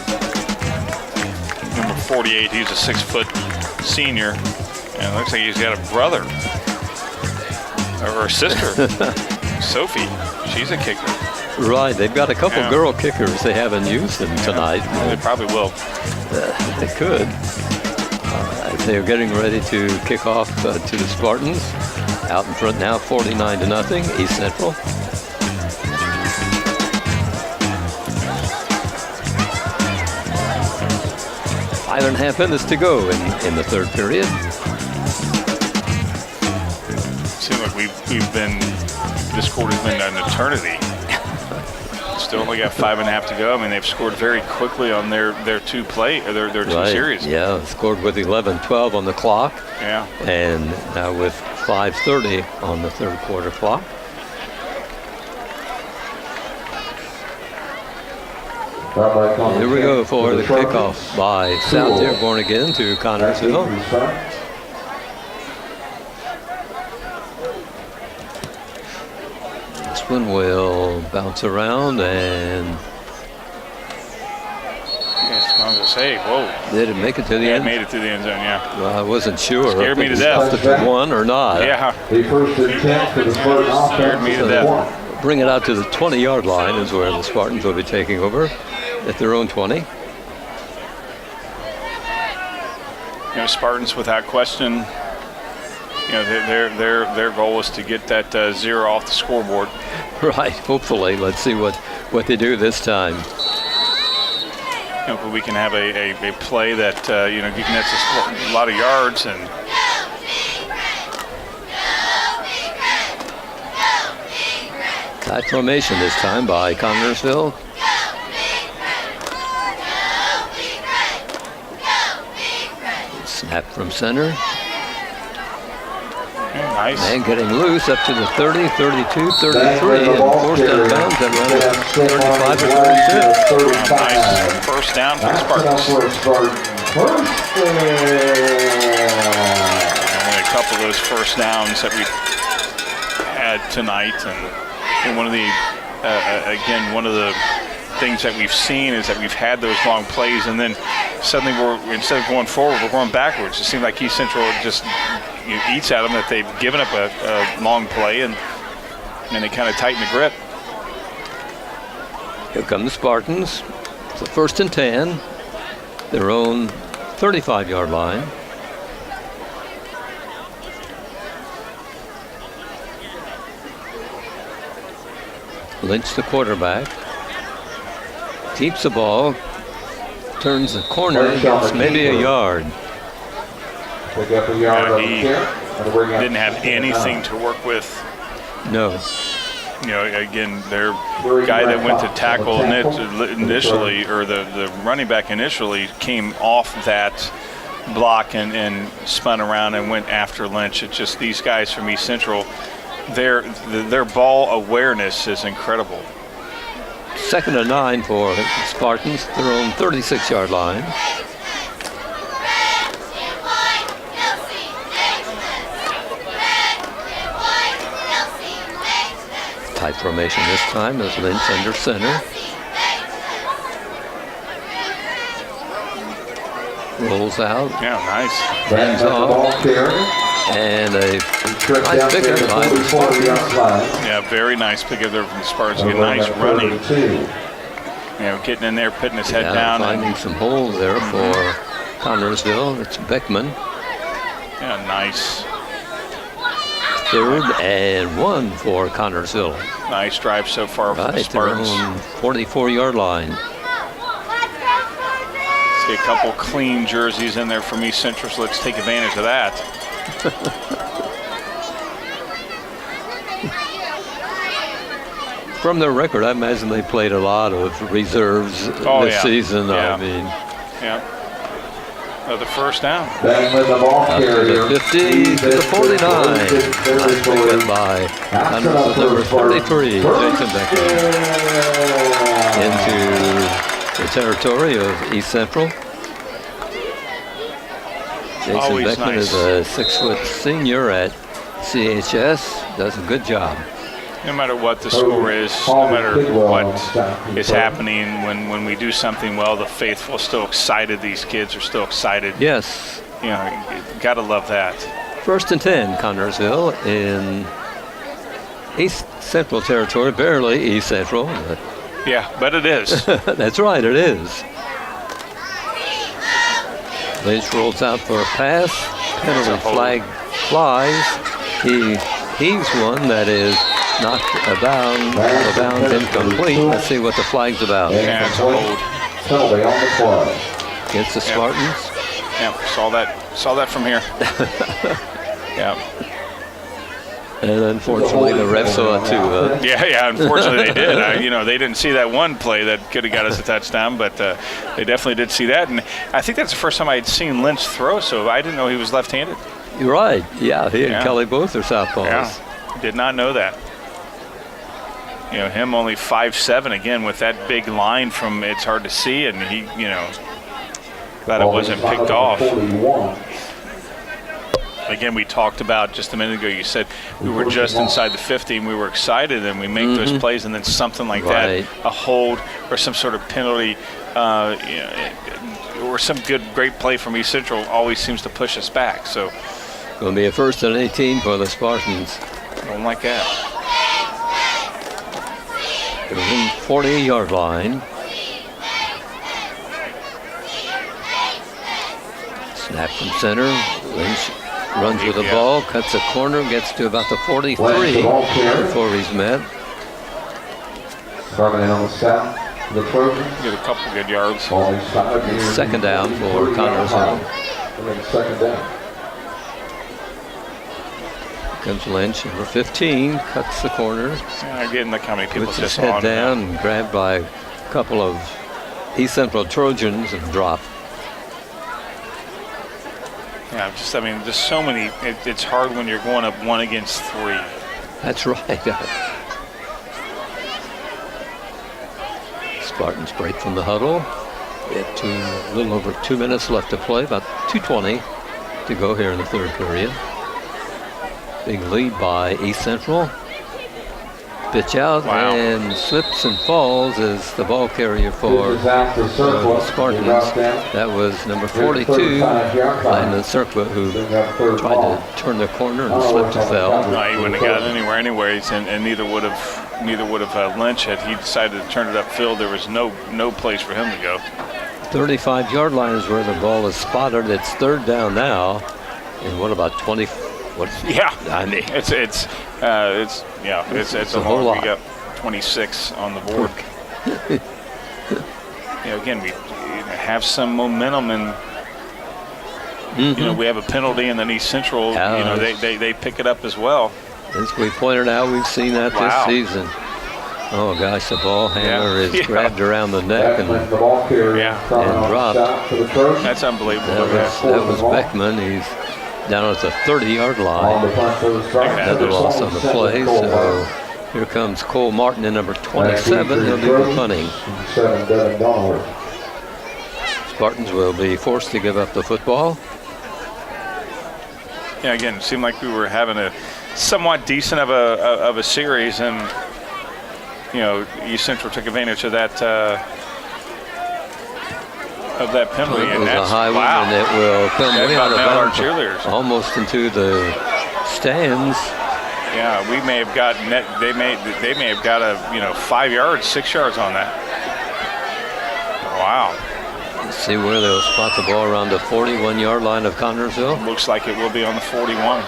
number 48, he's a 6-foot senior. And it looks like he's got a brother or a sister, Sophie. She's a kicker. Right, they've got a couple girl kickers they haven't used them tonight. They probably will. They could. As they're getting ready to kick off to the Spartans. Out in front now, 49-0, East Central. 5.5 minutes to go in the third period. Seems like this quarter's been an eternity. Still only got 5.5 to go. I mean, they've scored very quickly on their two series. Yeah, scored with 11:12 on the clock. Yeah. And now with 5:30 on the third quarter clock. Here we go for the kickoff by South Dearborn again to Connersville. This one will bounce around and I was gonna say, whoa. Did it make it to the end? Made it to the end zone, yeah. Well, I wasn't sure. Scared me to death. If it won or not. Yeah. The first and 10 for the Spartan offense. Scared me to death. Bring it out to the 20-yard line is where the Spartans will be taking over at their own 20. Spartans, without question, their goal is to get that 0 off the scoreboard. Right. Hopefully, let's see what they do this time. Hopefully, we can have a play that nets us a lot of yards and. Tight formation this time by Connersville. Snap from center. Nice. And getting loose up to the 30, 32, 33, and forced out of bounds at around 35 or 32. Nice first down for the Spartans. Only a couple of those first downs that we had tonight, and one of the things that we've seen is that we've had those long plays, and then suddenly instead of going forward, we're going backwards. It seems like East Central just eats at them, that they've given up a long play, and they kind of tighten the grip. Here come the Spartans. It's the first and 10, their own 35-yard line. Lynch, the quarterback, keeps the ball, turns the corner, gets maybe a yard. Pick up a yard. He didn't have anything to work with. No. Again, their guy that went to tackle initially, or the running back initially, came off that block and spun around and went after Lynch. It's just these guys from East Central, their ball awareness is incredible. 2nd and 9 for the Spartans, their own 36-yard line. Tight formation this time as Lynch under center. Rolls out. Yeah, nice. Hands off. And a nice pickup by the Spartans. Yeah, very nice pickup there from the Spartans. Get nice running. Getting in there, putting his head down. Finding some holes there for Connersville. It's Beckman. Yeah, nice. 3rd and 1 for Connersville. Nice drive so far for the Spartans. Their own 44-yard line. See a couple clean jerseys in there from East Central, so let's take advantage of that. From their record, I imagine they played a lot of reserves this season. Yeah. I mean, the first down. Up to the 50 to the 49. Nice pickup by number 33, Jason Beckman, into the territory of East Central. Jason Always Beckman nice. is a 6-foot senior at CHS. Does a good job. No matter what the score is, no matter what is happening, when we do something well, the faithful are still excited. These kids are still excited. Yes. You know, you got to love that. 1st and 10, Connersville in East Central territory, barely East Central. But Yeah, but it is. that's right, it is. Lynch rolls out for a pass. Penalty flag flies. He heaves one that is knocked out of bounds, incomplete. Let's see what the flag's about. Yeah, it's a hold. Penalty on the play. Against the Spartans. Yeah, saw that from here. Yeah. And unfortunately, the refs saw it too. Yeah. Unfortunately, they did. You know, they didn't see that one play that could have got us a touchdown, but they definitely did see that. And I think that's the first time I had seen Lynch throw, so I didn't know he was left-handed. You're right. Yeah, he and Kelly both are southpaws. Yeah, did not know that. You know, him only 5'7", again, with that big line from it's hard to see, and he, you know, glad it wasn't picked off. Again, we talked about just a minute ago, you said we were just inside the 50 and we were excited and we make those plays and then something like that, a hold or some sort of penalty, you know, or some great play from East Central always seems to push us back. So going to be a 1st and 18 for the Spartans. Don't like that. They're in 40-yard line. Snap from center. Lynch runs with the ball, cuts a corner, gets to about the 43 before he's met. Starting on the south, the Trojans. Get a couple good yards. 2nd down for Connersville. Second down. Comes Lynch, number 15, cuts the corner. Again, look how many people Puts his just head on down and grabbed by a couple of East Central Trojans and dropped. Yeah, I mean, there's so many. It's hard when you're going up 1 against 3. That's right. Spartans break from the huddle. A little over 2 minutes left to play, about 2:20 to go here in the 3rd period. Big lead by East Central. Pitch out and slips and falls as the ball carrier for the Spartans. That was number 42, Ryan the Circlet, who tried to turn the corner and slipped and fell. No, he wouldn't have got anywhere anyways, and neither would have Lynch had he decided to turn it upfield. There was no place for him to go. 35-yard line is where the ball is spotted. It's 3rd down now. And what about 20? I mean, it's a whole lot. We got 26 on the board. You know, again, we have some momentum, and you know, we have a penalty, and then East Central, you know, they pick it up as well. As we pointed out, we've seen that this season. Oh gosh, the ball handler is grabbed around the neck and dropped. That's unbelievable. That was Beckman. He's down at the 30-yard line. Another loss on the play. So here comes Cole Martin in number 27. He'll do the punting. Spartans will be forced to give up the football. Yeah, again, it seemed like we were having a somewhat decent of a series, and you know, East Central took advantage of that penalty. It was a high one, and it will come way out of bounds, almost into the stands. Yeah, we may have got net. They may have got 5 yards, 6 yards on that. Wow. Let's see where they'll spot the ball around the 41-yard line of Connersville. Looks like it will be on the 41.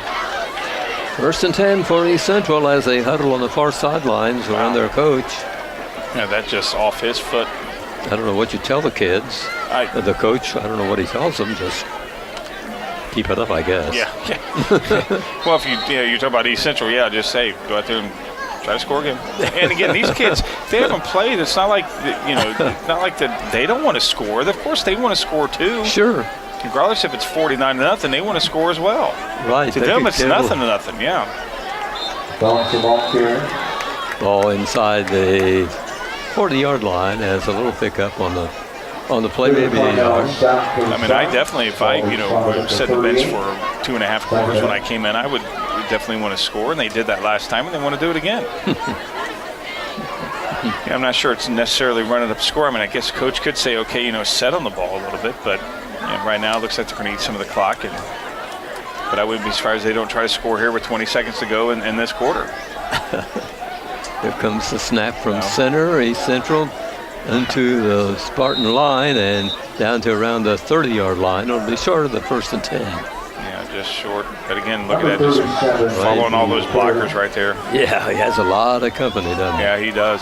1st and 10 for East Central as they huddle on the far sidelines around their coach. Yeah, that's just off his foot. I don't know what you tell the kids. The coach, I don't know what he tells them. Just keep it up, I guess. Yeah. Well, if you talk about East Central, just say go out there and try to score again. And again, these kids, they haven't played. It's not like not like that. They don't want to score. Of course, they want to score too. Sure. Regardless if it's 49-0, they want to score as well. Right. To them, it's 0-0. Yeah. Ball inside the 40-yard line has a little pickup on the play, maybe a yard. I mean, I definitely, if I sat on the bench for 2.5 quarters when I came in, I would definitely want to score, and they did that last time, and they want to do it again. I'm not sure it's necessarily running up score. I mean, I guess coach could say, okay, set on the ball a little bit, but And right now, it looks like they're going to eat some of the clock. But I wouldn't be surprised if they don't try to score here with 20 seconds to go in this quarter. Here comes the snap from center, East Central, into the Spartan line and down to around the 30-yard line. It'll be short of the 1st and 10. Yeah, just short. But again, look at that, just following all those blockers right there. Yeah, he has a lot of company, doesn't he? Yeah, he does.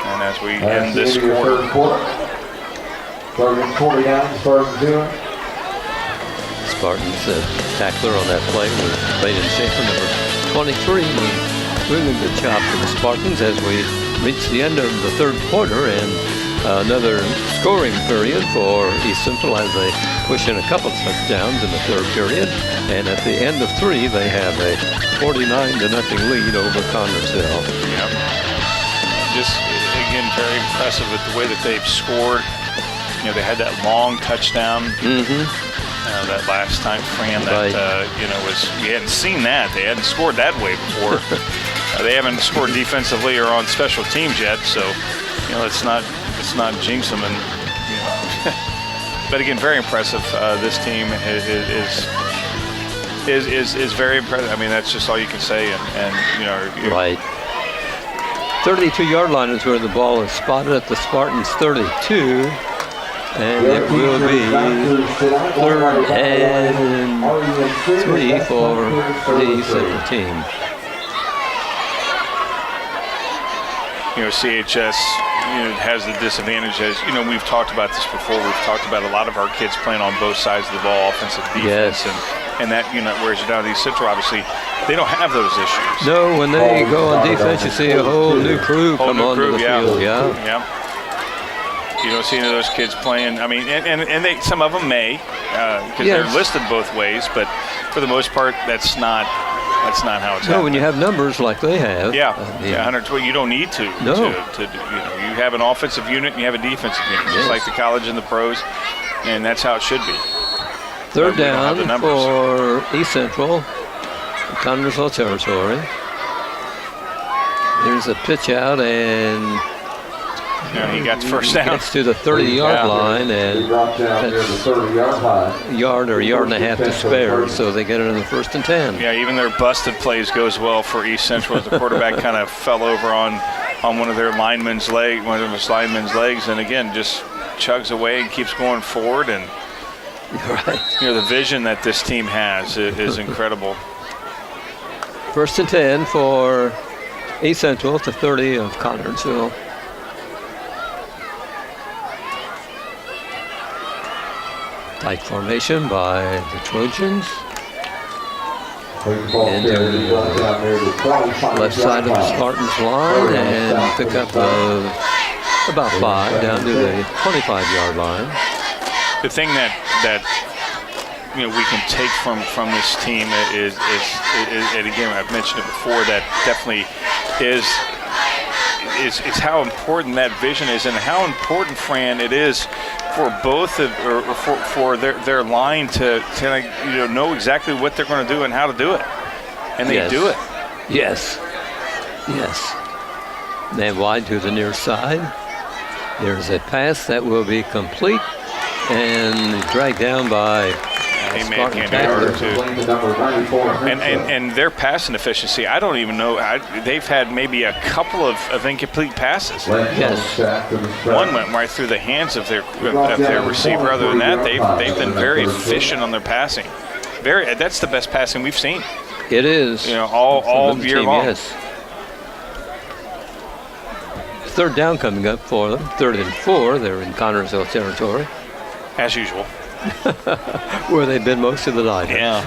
And as we end this quarter. Spartans 49, Spartans 0. Spartans tackler on that play was Braden Schaefer, number 23. Doing a good job for the Spartans as we reach the end of the 3rd quarter and another scoring period for East Central as they push in a couple touchdowns in the 3rd period. And at the end of 3, they have a 49-0 lead over Connersville. Yep. Just, again, very impressive with the way that they've scored. You know, they had that long touchdown. That last time, Fran, that we hadn't seen that. They hadn't scored that way before. They haven't scored defensively or on special teams yet, so let's not jinx them. And but again, very impressive. This team is very impressive. I mean, that's just all you can say. And right. 32-yard line is where the ball is spotted at the Spartans' 32. And it will be 3rd and 3 for the Central team. CHS has the disadvantage, as we've talked about this before. We've talked about a lot of our kids playing on both sides of the ball, offensive, defense, and that wears you down. East Central, obviously, they don't have those issues. No, when they go on defense, you see a whole new crew come onto the field. Yeah. You don't see any of those kids playing. I mean, and they, some of them may, because they're listed both ways. But for the most part, that's not how it's. No, when you have numbers like they have. 120. You don't need to. No. You have an offensive unit and you have a defensive unit, just like the college and the pros, and that's how it should be. 3rd down for East Central, Connersville territory. There's a pitch out and. He got the 1st down. Gets to the 30-yard line, and that's a yard or a yard and a half to spare, so they get it in the 1st and 10. Yeah, even their busted plays goes well for East Central as the quarterback kind of fell over on one of their linemen's legs, and again just chugs away and keeps going forward. And the vision that this team has is incredible. 1st and 10 for East Central at the 30 of Connersville. Tight formation by the Trojans. Into the left side of the Spartans line and pick up about 5 down to the 25-yard line. The thing that we can take from this team is and again, I've mentioned it before, that definitely is how important that vision is, and how important, Fran, it is for both for their line to know exactly what they're going to do and how to do it, and they do it. Yes. Man wide to the near side. There's a pass that will be complete and dragged down by can't be harder too. And their passing efficiency, I don't even know. They've had maybe a couple of incomplete passes. One went right through the hands of their receiver. Other than that, they've been very efficient on their passing. That's the best passing we've seen. It is. All year long. Yes. 3rd down coming up for them. 3rd and 4. They're in Connersville territory. As usual. Where they've been most of the night. Yeah.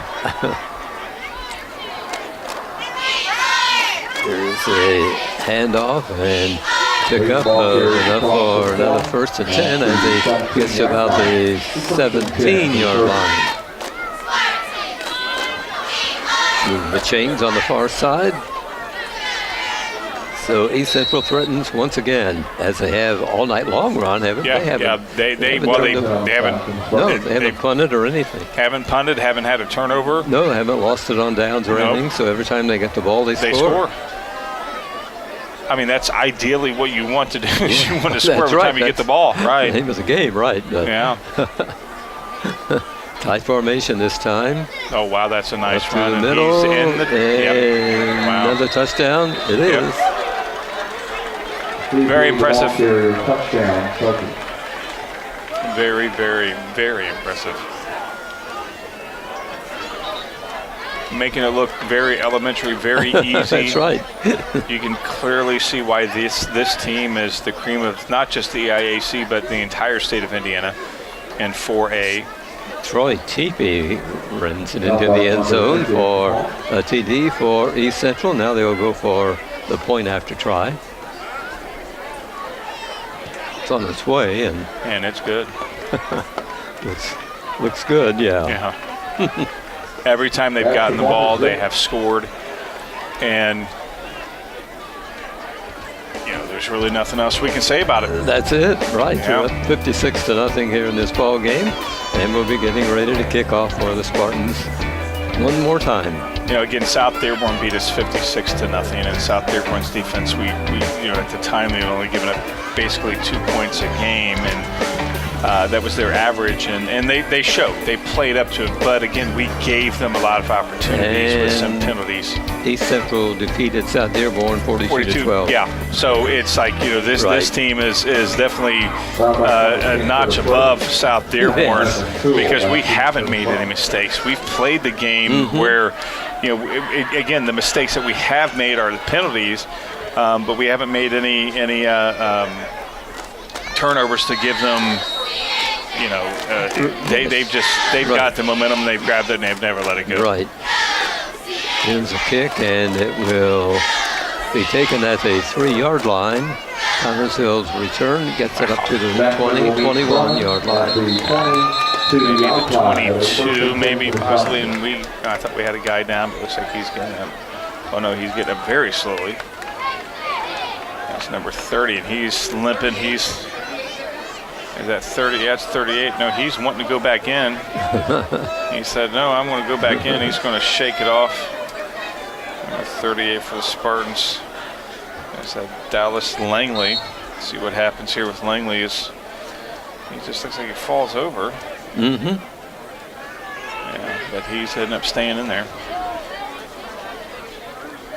There's a handoff and pick up enough for another 1st and 10 as he gets to about the 17-yard line. Moving the chains on the far side. So East Central threatens once again, as they have all night long, Ron, haven't they? They haven't punted or anything. Haven't punted, haven't had a turnover. No, haven't lost it on downs or anything. So every time they get the ball, they score. I mean, that's ideally what you want to do. Is you want to score That's every right. time you get the ball, right? It was a game, right? But Yeah. tight formation this time. Oh, wow, that's a nice Up to run. the and middle, he's in the, and Wow. another touchdown. It is. Very impressive. Touchdown, Sergeant. Very, very, very impressive. Making it look very elementary, very easy. That's right. You can clearly see why this team is the cream of not just the EIAC, but the entire state of Indiana in 4A. Troy Teepee runs it into the end zone for a TD for East Central. Now they'll go for the point after try. It's on its way, and it's good. looks good, yeah. Yeah. Every time they've gotten the ball, they have scored. And, you know, there's really nothing else we can say about it. That's it, right. Yeah. We're up 56-0 here in this ball game, and we'll be getting ready to kick off for the Spartans one more time. You know, again, South Dearborn beat us 56-0, and South Dearborn's defense, we you know, at the time they had only given up basically 2 points a game, and that was their average, and they showed. They played up to it, but again, we gave them a lot of opportunities with some penalties. East Central defeated South Dearborn 42-12. Yeah, so it's like, you know, this team is definitely a notch Yes. above South Dearborn Yes. because we haven't made any mistakes. We've played the game where, you know, again, the mistakes that we have made are the penalties, but we haven't made any turnovers to give them. You know, they've got the momentum, they've grabbed it, and they've never let it go. Right. Here's a kick, and it will be taken at a 3-yard line. Connors Hill's return gets it up to the 21-yard line. Maybe the 22, maybe possibly, and I thought we had a guy down, but it looks like he's getting up. Oh no, he's getting up very slowly. That's number 30, and he's limping. Is that 30? Yeah, it's 38. No, he's wanting to go back in. He said, no, I'm going to go back in. He's going to shake it off. 38 for the Spartans. There's that Dallas Langley. See what happens here with Langley is he just looks like he falls over. Mm-hmm. Yeah, but he's ended up staying in there.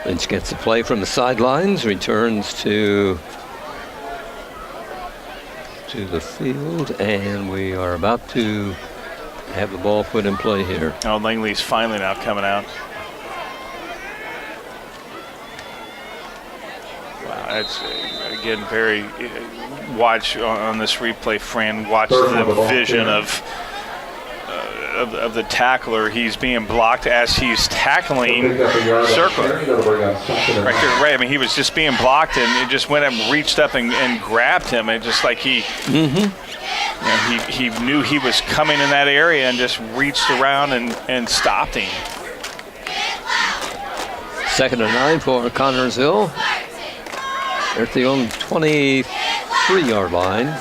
Lynch gets the play from the sidelines, returns to the field, and we are about to have the ball put in play here. Oh, Langley's finally now coming out. Wow, that's again very. Watch on this replay, Fran. Watch the vision of the tackler. He's being blocked as he's tackling circle. Right there, right. I mean, he was just being blocked, and it just went up and reached up and grabbed him, and just like he knew he was coming in that area and just reached around and stopped him. 2nd and 9 for Connors Hill. They're at the own 23-yard line.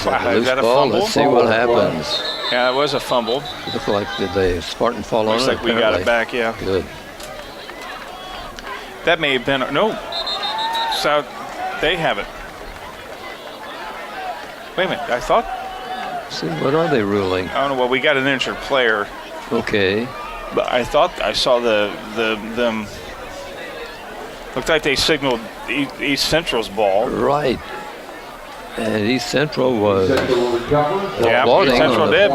Wow, is that a ball. fumble? Let's see what happens. Yeah, it was a fumble. Looked like did the Spartan fall on it? Looks like we got it Apparently. back, yeah. Good. That may have been, no. So they have it. Wait a minute, I thought, See, what are they ruling? I don't know, well, we got an injured player, Okay. but I thought I saw them, looked like they signaled East Central's ball. Right. And East Central was Yeah, applauding East Central on did.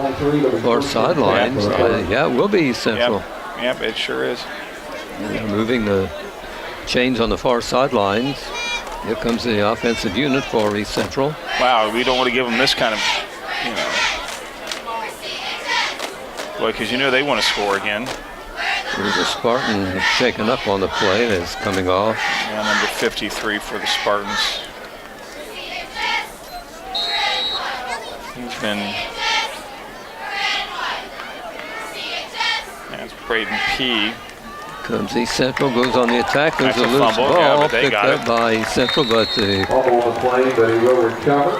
the far sidelines. Yeah, it will be East Central. Yep, it sure is. They're moving the chains on the far sidelines. Here comes the offensive unit for East Central. Wow, we don't want to give them this kind of, well, because they want to score again. There's a Spartan shaken up on the play that's coming off. Yeah, number 53 for the Spartans. He's been, that's Braden P. Comes East Central, goes on the attack. There's That's a a loose fumble, ball yeah, but they picked got up it. by East Central, but the Fumble on the play, but he will recover.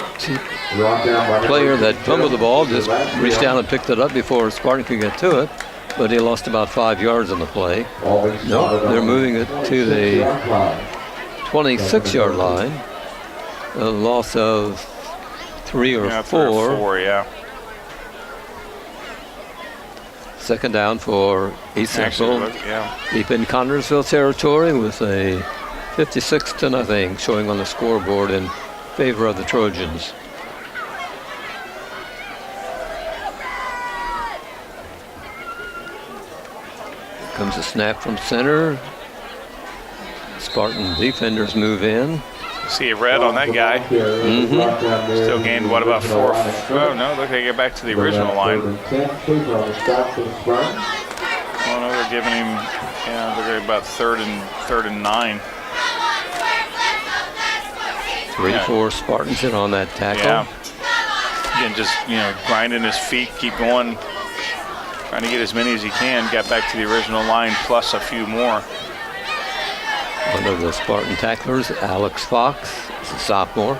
Brought down by player that number fumbled the ball just last reached year. down and picked it up before Spartan could get to it, but he lost about 5 yards on the play. Ball being Nope, spotted they're on moving it to the 26-yard line. 26-yard line. A loss of 3 or Yeah, 4. 4, yeah. Second down for East Central. Actually, yeah. Deep in Connersville territory with a 56-0 showing on the scoreboard in favor of the Trojans. Comes a snap from center. Spartan defenders move in. See a red on that guy. Still gained, what, about 4? Oh, no, look, they get back to the original line. Oh, no, they're giving him, yeah, they're about third and 9. 3-4 Spartans in on that tackle. Yeah. Again, just, grinding his feet, keep going, trying to get as many as he can. Got back to the original line plus a few more. One of the Spartan tacklers, Alex Fox, is a sophomore.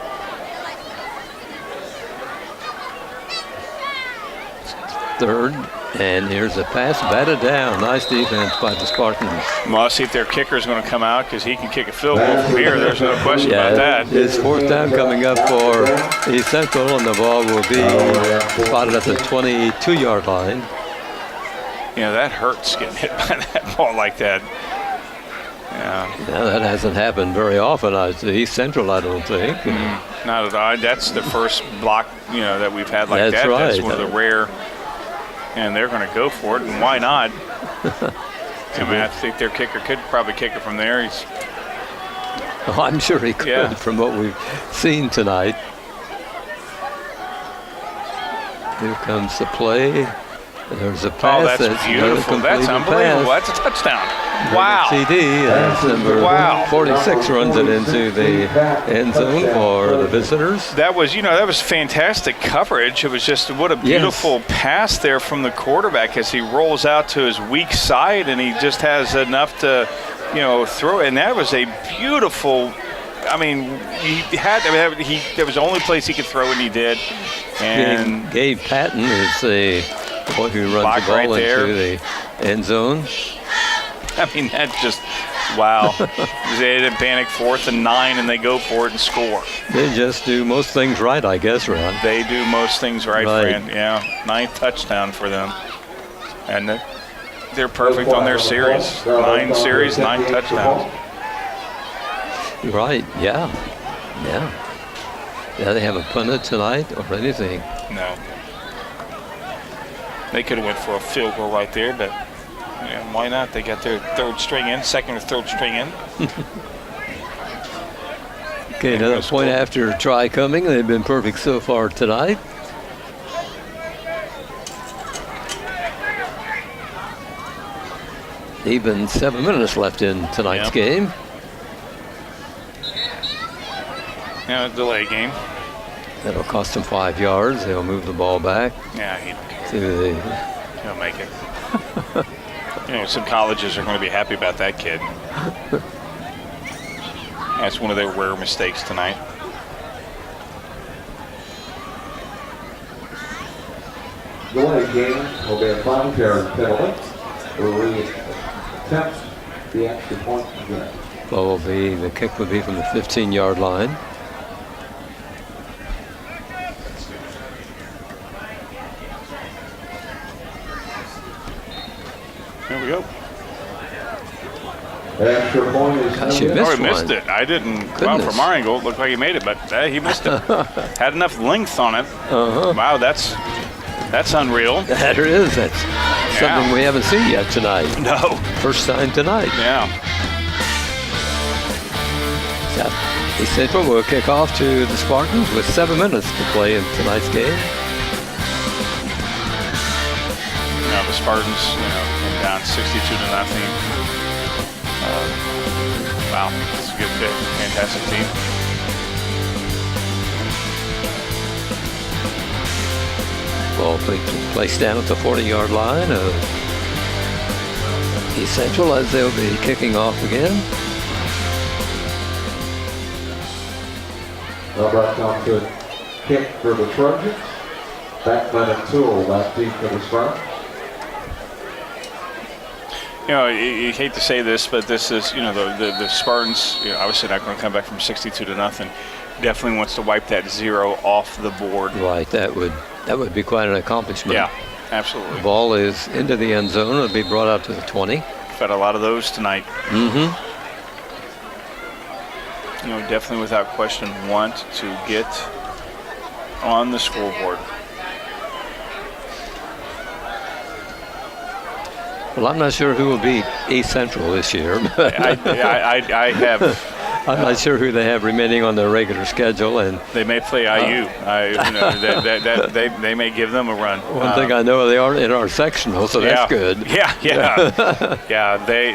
Third, and here's a pass batted down. Nice defense by the Spartans. Well, let's see if their kicker is going to come out because he can kick a field goal from here. There's no question about that. It's fourth down coming up for East Central, and the ball will be spotted at the 22-yard line. That hurts getting hit by that ball like that. Yeah. Yeah, that hasn't happened very often at East Central, I don't think. Not at all. That's the first block, that we've had like That's that. right. That's one of the rare, and they're going to go for it, and why not? I think their kicker could probably kick it from there. Oh, I'm sure he could, Yeah. from what we've seen tonight. Here comes the play. There's a pass. Oh, that's beautiful. That's unbelievable. That's a touchdown. Wow. TD. And number 46 runs it into the end zone for the visitors. That was fantastic coverage. It was just what a beautiful pass there from the quarterback as he rolls out to his weak side, and he just has enough to, throw. And that was a beautiful. I mean, that was the only place he could throw, and he did. And Gabe Patton is the boy who runs the ball into the end zone. I mean, that's just, wow. They didn't panic, 4th and 9, and they go for it and score. They just do most things right, I guess, Ron. They do most things right. Fran. Yeah, 9th touchdown for them. And they're perfect on their series. 9 series, 9 touchdowns. Right, yeah. Yeah, they haven't punted tonight or anything. No. They could have went for a field goal right there, but why not? They got their second or third string in. Okay, another point after try coming. They've been perfect so far tonight. Even 7 minutes left in tonight's game. Yeah, delay game. That'll cost them 5 yards. They'll move the ball back. Yeah, he'll make it. Some colleges are going to be happy about that kid. That's one of their rare mistakes tonight. Delay game will be a 5-yard penalty. We'll attempt the extra point again. The kick will be from the 15-yard line. Here we go. Extra point is Gosh, you Oh, he missed missed it. I didn't. Well, Goodness. from our angle, it looked like he made it, but he missed it. Had enough length on it. Wow, that's unreal. That it is. That's something we haven't seen yet tonight. No. First time tonight. Yeah. East Central will kick off to the Spartans with 7 minutes to play in tonight's game. The Spartans, came down 62-0. Wow, it's a good pick. Fantastic team. Ball placed down at the 40-yard line of East Central as they'll be kicking off again. Now back on to kick for the Trojans. Backman and Tool back deep for the Spartans. You know, you hate to say this, but this is, you know, the Spartans, you know, obviously not going to come back from 62 to nothing. Definitely wants to wipe that 0 off the board. Right, that would be quite an accomplishment. Yeah, absolutely. The ball is into the end zone. It'll be brought out to the 20. Had a lot of those tonight. Mm-hmm. You know, definitely without question want to get on the scoreboard. Well, I'm not sure who will beat East Central this year. I have. I'm not sure who they have remaining on their regular schedule, and they may play IU. You know, they may give them a run. One thing I know, they are in our sectional, so that's good. Yeah. They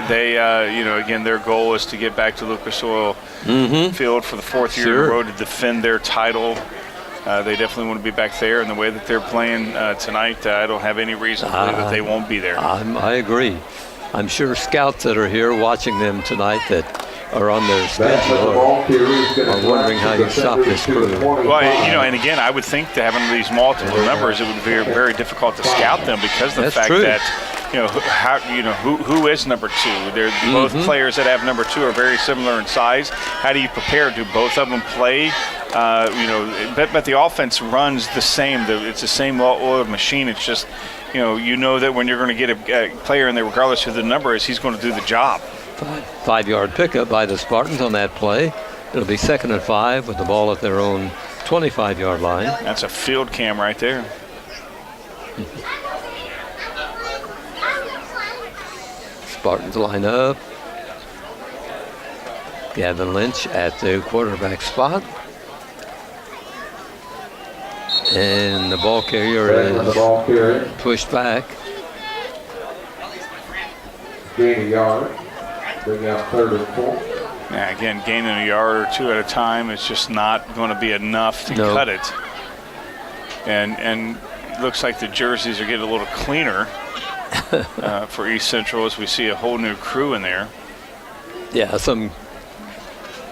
you know, again, their goal is to get back to Lucas Oil Field for the 4th year in a row to defend their title. They definitely want to be back there, and the way that they're playing tonight, I don't have any reason to believe that they won't be there. I agree. I'm sure scouts that are here watching them tonight that are on their schedule are wondering how you stop this crew. Well, you know, and again, I would think that having these multiple numbers, it would be very, very difficult to scout them because of the fact that, you know, who is number 2? They're both players that have number 2 are very similar in size. How do you prepare? Do both of them play? You know, but the offense runs the same. It's the same well-oiled machine. It's just, you know that when you're going to get a player in there, regardless who the number is, he's going to do the job. 5-yard pickup by the Spartans on that play. It'll be 2nd and 5 with the ball at their own 25-yard line. That's a field cam right there. Spartans line up. Gavin Lynch at the quarterback spot. And the ball carrier is pushed back. Gain a yard. Bring out 3rd and 4. Yeah, again, gaining a yard or 2 at a time is just not going to be enough to cut it. And it looks like the jerseys are getting a little cleaner for East Central as we see a whole new crew in there. Yeah,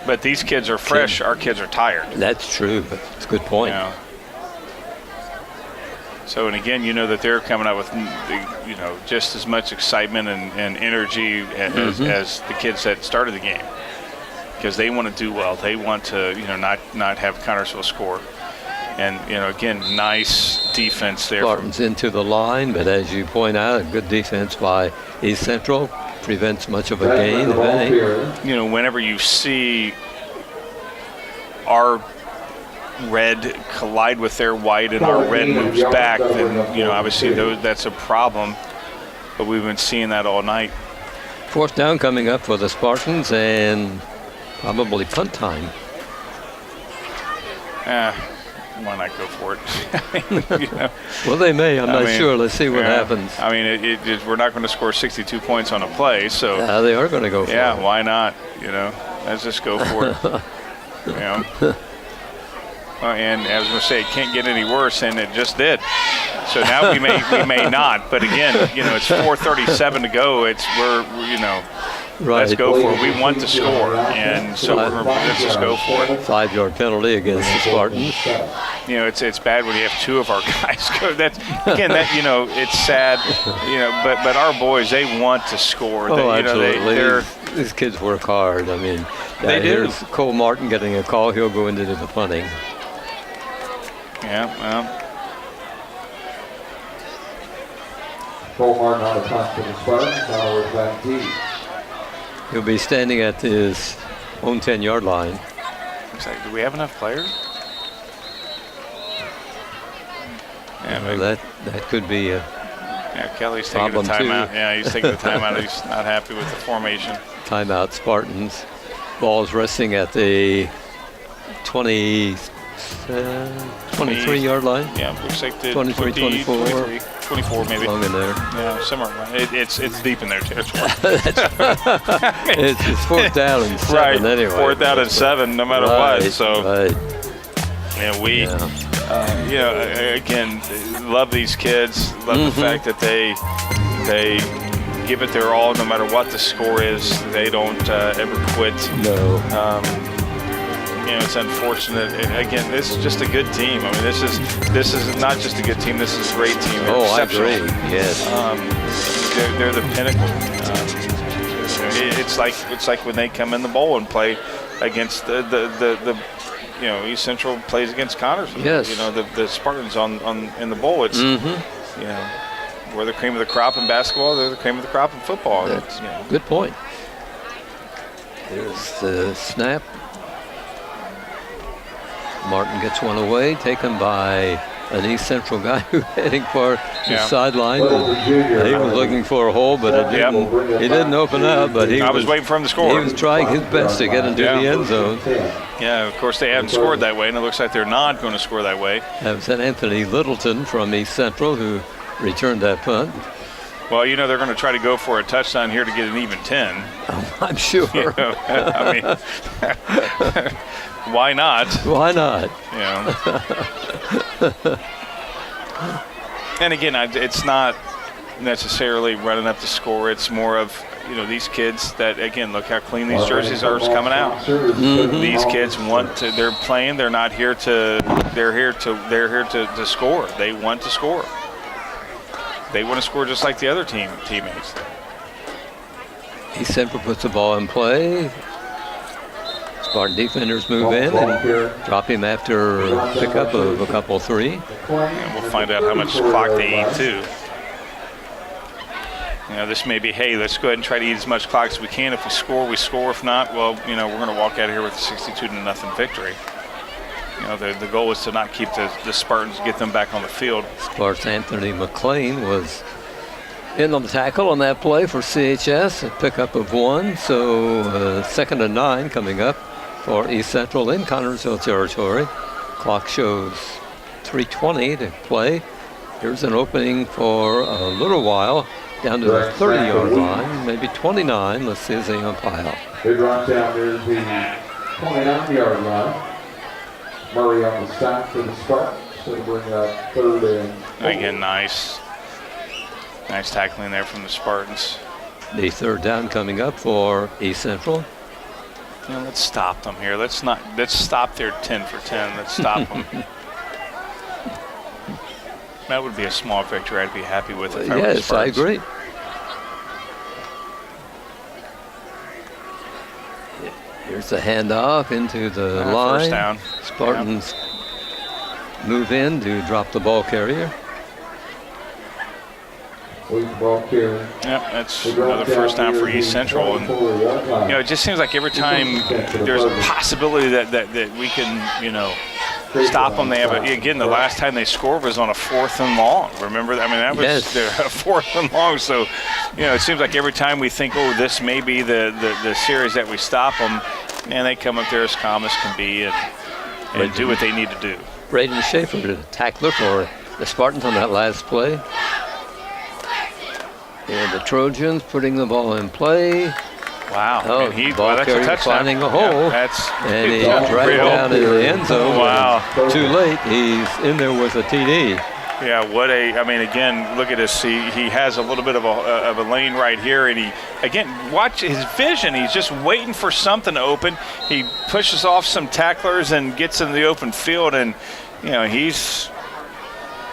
But these kids are fresh. Our kids are tired. That's true. That's a good point. You know. So, and again, you know that they're coming out with, you know, just as much excitement and energy as the kids that started the game, because they want to do well. They want to, you know, not have Connersville score. And, you know, again, nice defense there. Spartans into the line, but as you point out, a good defense by East Central prevents much of a gain, if any. You know, whenever you see our red collide with their white and our red moves back, then, you know, obviously that's a problem. But we've been seeing that all night. 4th down coming up for the Spartans, and probably punt time. Why not go for it? You know? Well, they may. I'm not sure. Let's see what happens. I mean, we're not going to score 62 points on a play, so they are going to go for it. Yeah, why not? You know, let's just go for it. You know. And I was going to say, it can't get any worse, and it just did. So now we may not. But again, you know, it's 4:37 to go. You know, let's go for it. We want to score, and so let's just go for it. 5-yard penalty against the Spartans. You know, it's bad when you have 2 of our guys go. You know, it's sad. You know, but our boys, they want to score. Absolutely. These kids work hard. I mean, they do. Here's Cole Martin getting a call. He'll go into the punting. Yeah, well. Cole Martin on the punt for the Spartans. Now back deep. He'll be standing at his own 10-yard line. Looks like, do we have enough players? Yeah, well, that could be a Kelly's taking the timeout. Yeah, he's taking the timeout. He's not happy with the formation. Timeout, Spartans. Ball's resting at the 23-yard line. Yeah, looks like the 23, 24. 24 maybe. Long in there. Yeah, somewhere. It's deep in there too. It's 4th down and 7 anyway. 4th down and 7 no matter what. So and we you know, again, love these kids. Love the fact that they give it their all no matter what the score is. They don't ever quit. No. It's unfortunate. Again, this is just a good team. I mean, this is not just a good team. This is a great team. They're I exceptional. agree. Yes. They're the pinnacle. It's like when they come in the bowl and play against the East Central plays against Connors. Yes. The Spartans in the bowl. It's we're the cream of the crop in basketball. They're the cream of the crop in football. That's good point. Here's the snap. Martin gets one away, taken by an East Central guy who's heading for the sideline. He was looking for a hole, but he didn't open up. But I was waiting for him to score. He was trying his best to get into the end zone. Yeah, of course they haven't scored that way, and it looks like they're not going to score that way. That was Anthony Littleton from East Central who returned that punt. Well, they're going to try to go for a touchdown here to get an even 10. I'm sure. I mean, why not? Why not? And again, it's not necessarily running up the score. It's more of these kids that, again, look how clean these jerseys are coming out. These kids want to. They're playing. They're not here to. They're here to score. They want to score. They want to score just like the other teammates. East Central puts the ball in play. Spartan defenders move in and drop him after pickup of a couple three. And we'll find out how much clock they eat too. This may be, hey, let's go ahead and try to eat as much clock as we can. If we score, we score. If not, well, we're going to walk out of here with a 62-0 victory. The goal is to not keep the Spartans, get them back on the field. Spartans Anthony McLean was in on the tackle on that play for CHS, a pickup of 1. So 2nd and 9 coming up for East Central in Connersville territory. Clock shows 3:20 to play. Here's an opening for a little while down to the 30-yard line, maybe 29. Let's see as they umpire. They drop down there to the 29-yard line. Murray on the stop for the Spartans. So to bring up 3rd and. Again, nice tackling there from the Spartans. The 3rd down coming up for East Central. Let's stop them here. Let's stop their 10 for 10. Let's stop them. That would be a small victory. I'd be happy with it. Yes, I agree. Here's the handoff into the line. First down. Spartans move in to drop the ball carrier. Yep, that's another first down for East Central. And, it just seems like every time there's a possibility that we can, stop them. They have again, the last time they scored was on a 4th and long. Remember that? I mean, that was a 4th and long. So, it seems like every time we think, oh, this may be the series that we stop them, and they come up there as calm as can be and do what they need to do. Braden Schaefer, the tackler for the Spartans on that last play. And the Trojans putting the ball in play. Wow. Oh, that's a touchdown. Finding a hole. Yeah, and he dragged down in the end zone. Wow. Too late. He's in there with a TD. Yeah, again, look at this. He has a little bit of a lane right here, and watch his vision. He's just waiting for something to open. He pushes off some tacklers and gets in the open field, and, he's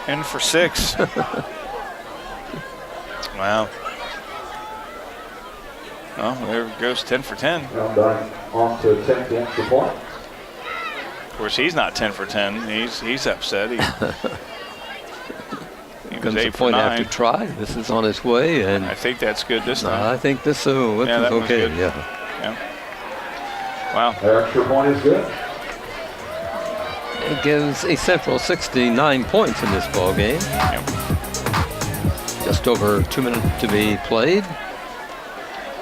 in for 6. Wow. Well, there goes 10 for 10. On to attempt the extra point. Of course, he's not 10 for 10. He's upset. He comes a point after try. This is on its way, and I think that's good this time. I think this is okay. Yeah. Wow. Their extra point is good. It gives East Central 69 points in this ball game. Yep. Just over 2 minutes to be played.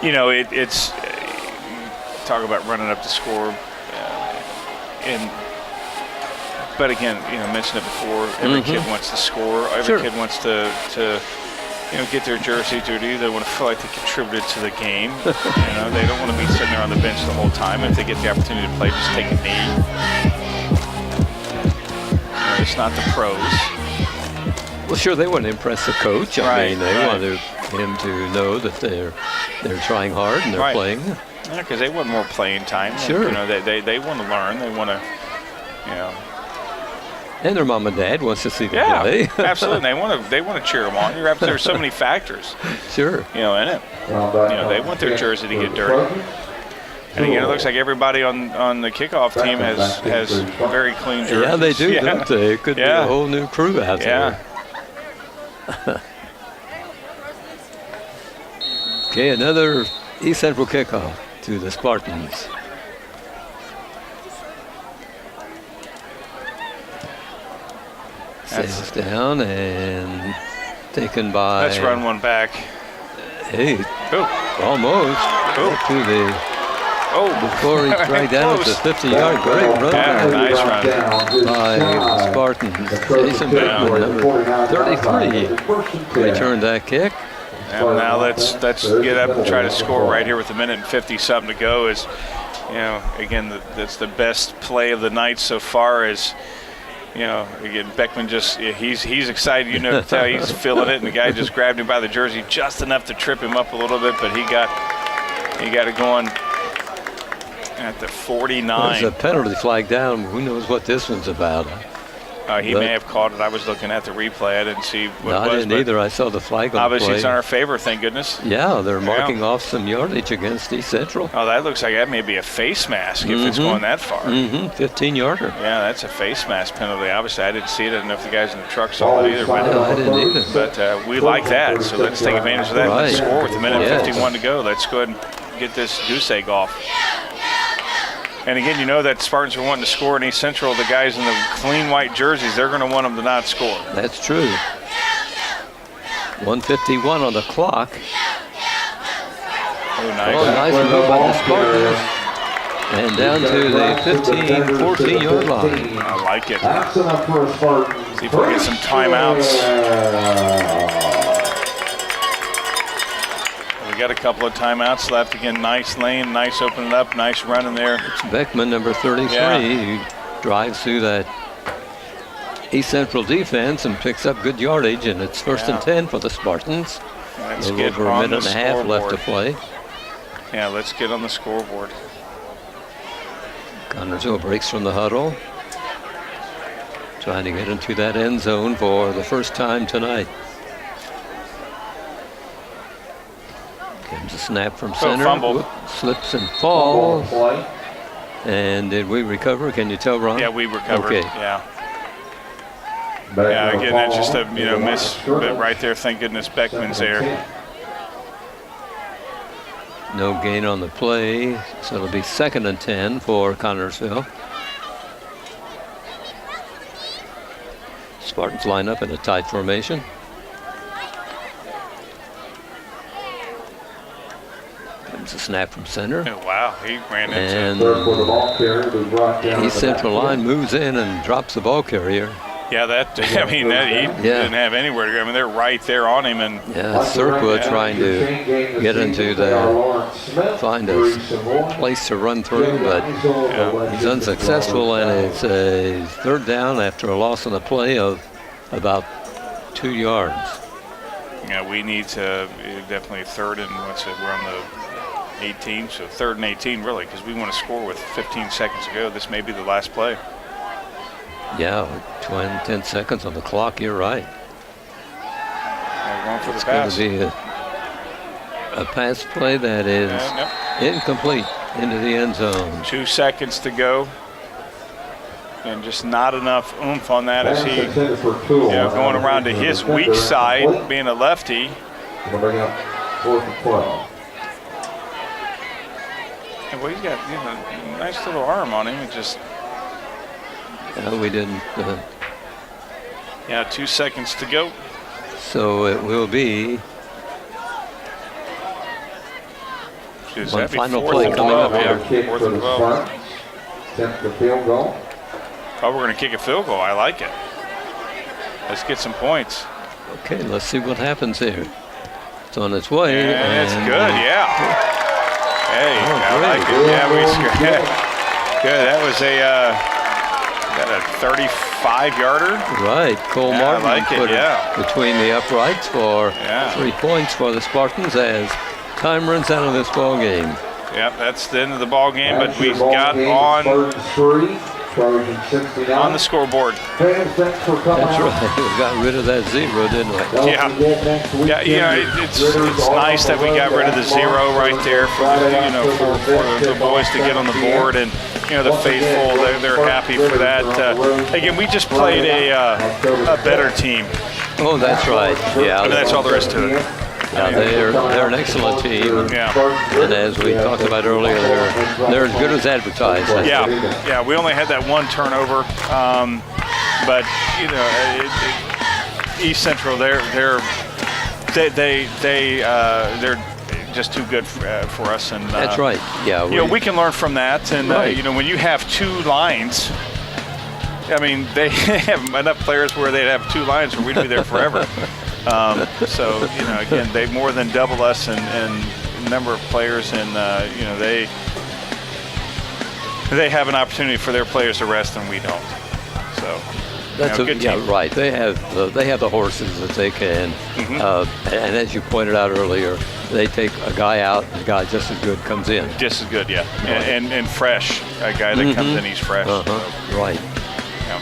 It's talk about running up the score, but again, mentioned it before. Every kid wants to score. Every kid wants to get their jersey dirty. They want to feel like they contributed to the game. They don't want to be sitting there on the bench the whole time. If they get the opportunity to play, just take a knee. It's not the pros. Well, sure, they want to impress the coach. I mean, they want him to know that they're trying hard and they're playing. Yeah, because they want more playing time. Sure. And, they want to learn. They want to, And their mom and dad wants to see them play. Absolutely. They want to cheer them on. There's so many factors. Sure. In it. They want their jersey to get dirty. And again, it looks like everybody on the kickoff team has very clean jerseys. Yeah, they do, don't they? It could be a whole new crew out there. Okay, another East Central kickoff to the Spartans. Sails down and taken by. Let's run one back. Hey, almost. To the. Before he dragged down at the 50-yard, great run. Yeah, nice run by the Spartans. Jason Beckman, number 33, returned that kick. And now let's get up and try to score right here with 1:50 to go. Is again that's the best play of the night so far. Again Beckman he's excited. You know, tell he's feeling it, and the guy just grabbed him by the jersey just enough to trip him up a little bit, but he got it going. At the 49. There's a penalty flag down. Who knows what this one's about? He may have caught it. I was looking at the replay. I didn't see what it was. I didn't either. I saw the flag on the play. Obviously, it's in our favor, thank goodness. Yeah, they're marking off some yardage against East Central. Oh, that looks like that may be a face mask if it's going that far. 15-yarder. Yeah, that's a face mask penalty. Obviously, I didn't see it. I didn't know if the guys in the truck saw it either. But, I didn't either. But we like that, so let's take advantage of that. Let's score with 1:51 to go. Let's go ahead and get this goose egg off. And again, you know that Spartans are wanting to score in East Central. The guys in the clean white jerseys, they're going to want them to not score. That's true. 1:51 on the clock. Oh, nice. Nice move by the Spartans. And down to the 15, 14-yard line. I like it. See if we get some timeouts. We got a couple of timeouts left. Again, nice lane, nice opening up, nice running there. It's Beckman, number 33, who drives through that East Central defense and picks up good yardage, and it's 1st and 10 for the Spartans. Let's a get little over a minute and a half left to play. Yeah, let's get on the scoreboard. Connersville breaks from the huddle, trying to get into that end zone for the first time tonight. Comes a snap from center. Fumble. Whoop, slips and falls. And did we recover? Can you tell, Ron? Yeah, we recovered. Okay. Yeah, again, that's just a miss but right there. Thank goodness Beckman's there. No gain on the play, so it'll be 2nd and 10 for Connersville. Spartans line up in a tight formation. Comes a snap from center. Oh, wow, he ran and into East Central line moves in and drops the ball carrier. Yeah, he didn't have anywhere to go. I mean, they're right there on him. And Cirqua trying to get into find a place to run through, but he's unsuccessful, and it's a 3rd down after a loss on the play of about 2 yards. Yeah, we need to definitely 3rd and we're on the 18, so 3rd and 18 really, because we want to score with 15 seconds to go. This may be the last play. Yeah, 10 seconds on the clock. You're right. Going for it's the pass. Going to be a pass play that is incomplete into the end zone. 2 seconds to go. And just not enough oomph on that as he going around to his weak side, being a lefty. Bring up 4th and 12. And well, he's got a nice little arm on him. It just. We didn't. 2 seconds to go. So it will be one final play coming up here. 4th and 12. Attempt the field goal. Oh, we're going to kick a field goal. I like it. Let's get some points. Okay, let's see what happens here. It's on its way. Yeah, it's good. Yeah. Hey, I like it. Yeah, we scored. Good. That was Got a 35-yarder. Right, Cole Martin like it, put it between the uprights for 3 points for the Spartans as time runs out of this ball game. Yep, that's the end of the ball game, but we've got on the scoreboard. That's right. We got rid of that 0, didn't we? Yeah. It's nice that we got rid of the 0 right there for the boys to get on the board, and the faithful, they're happy for that. Again, we just played a better team. Oh, that's right. Yeah, I mean, that's all there is to it. Yeah, they're an excellent team. Yeah. And as we talked about earlier, they're as good as advertised. Yeah. We only had that 1 turnover, but East Central, they're just too good for us. And that's right. Yeah. We can learn from that. And when you have 2 lines. I mean, they have enough players where they'd have 2 lines where we'd be there forever. So, again, they more than double us in number of players, and, they have an opportunity for their players to rest, and we don't. So, that's good team. Right. They have the horses that they can. And as you pointed out earlier, they take a guy out, a guy just as good comes in. Just as good, yeah. And fresh. A guy that comes in, he's fresh. Right.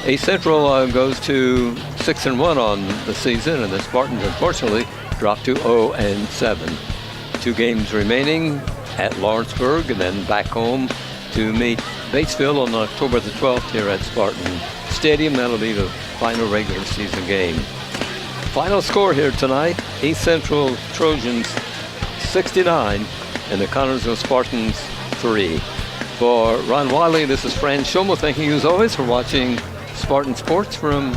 East Central goes to 6-1 on the season, and the Spartans unfortunately dropped to 0-7. 2 games remaining at Lawrenceburg, and then back home to meet Batesville on October the 12th here at Spartan Stadium. That'll be the final regular season game. Final score here tonight: East Central Trojans 69 and the Connersville Spartans 3. For Ron Wiley, this is Fran Schommel. Thank you as always for watching Spartan Sports on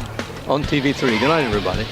TV3. Good night, everybody.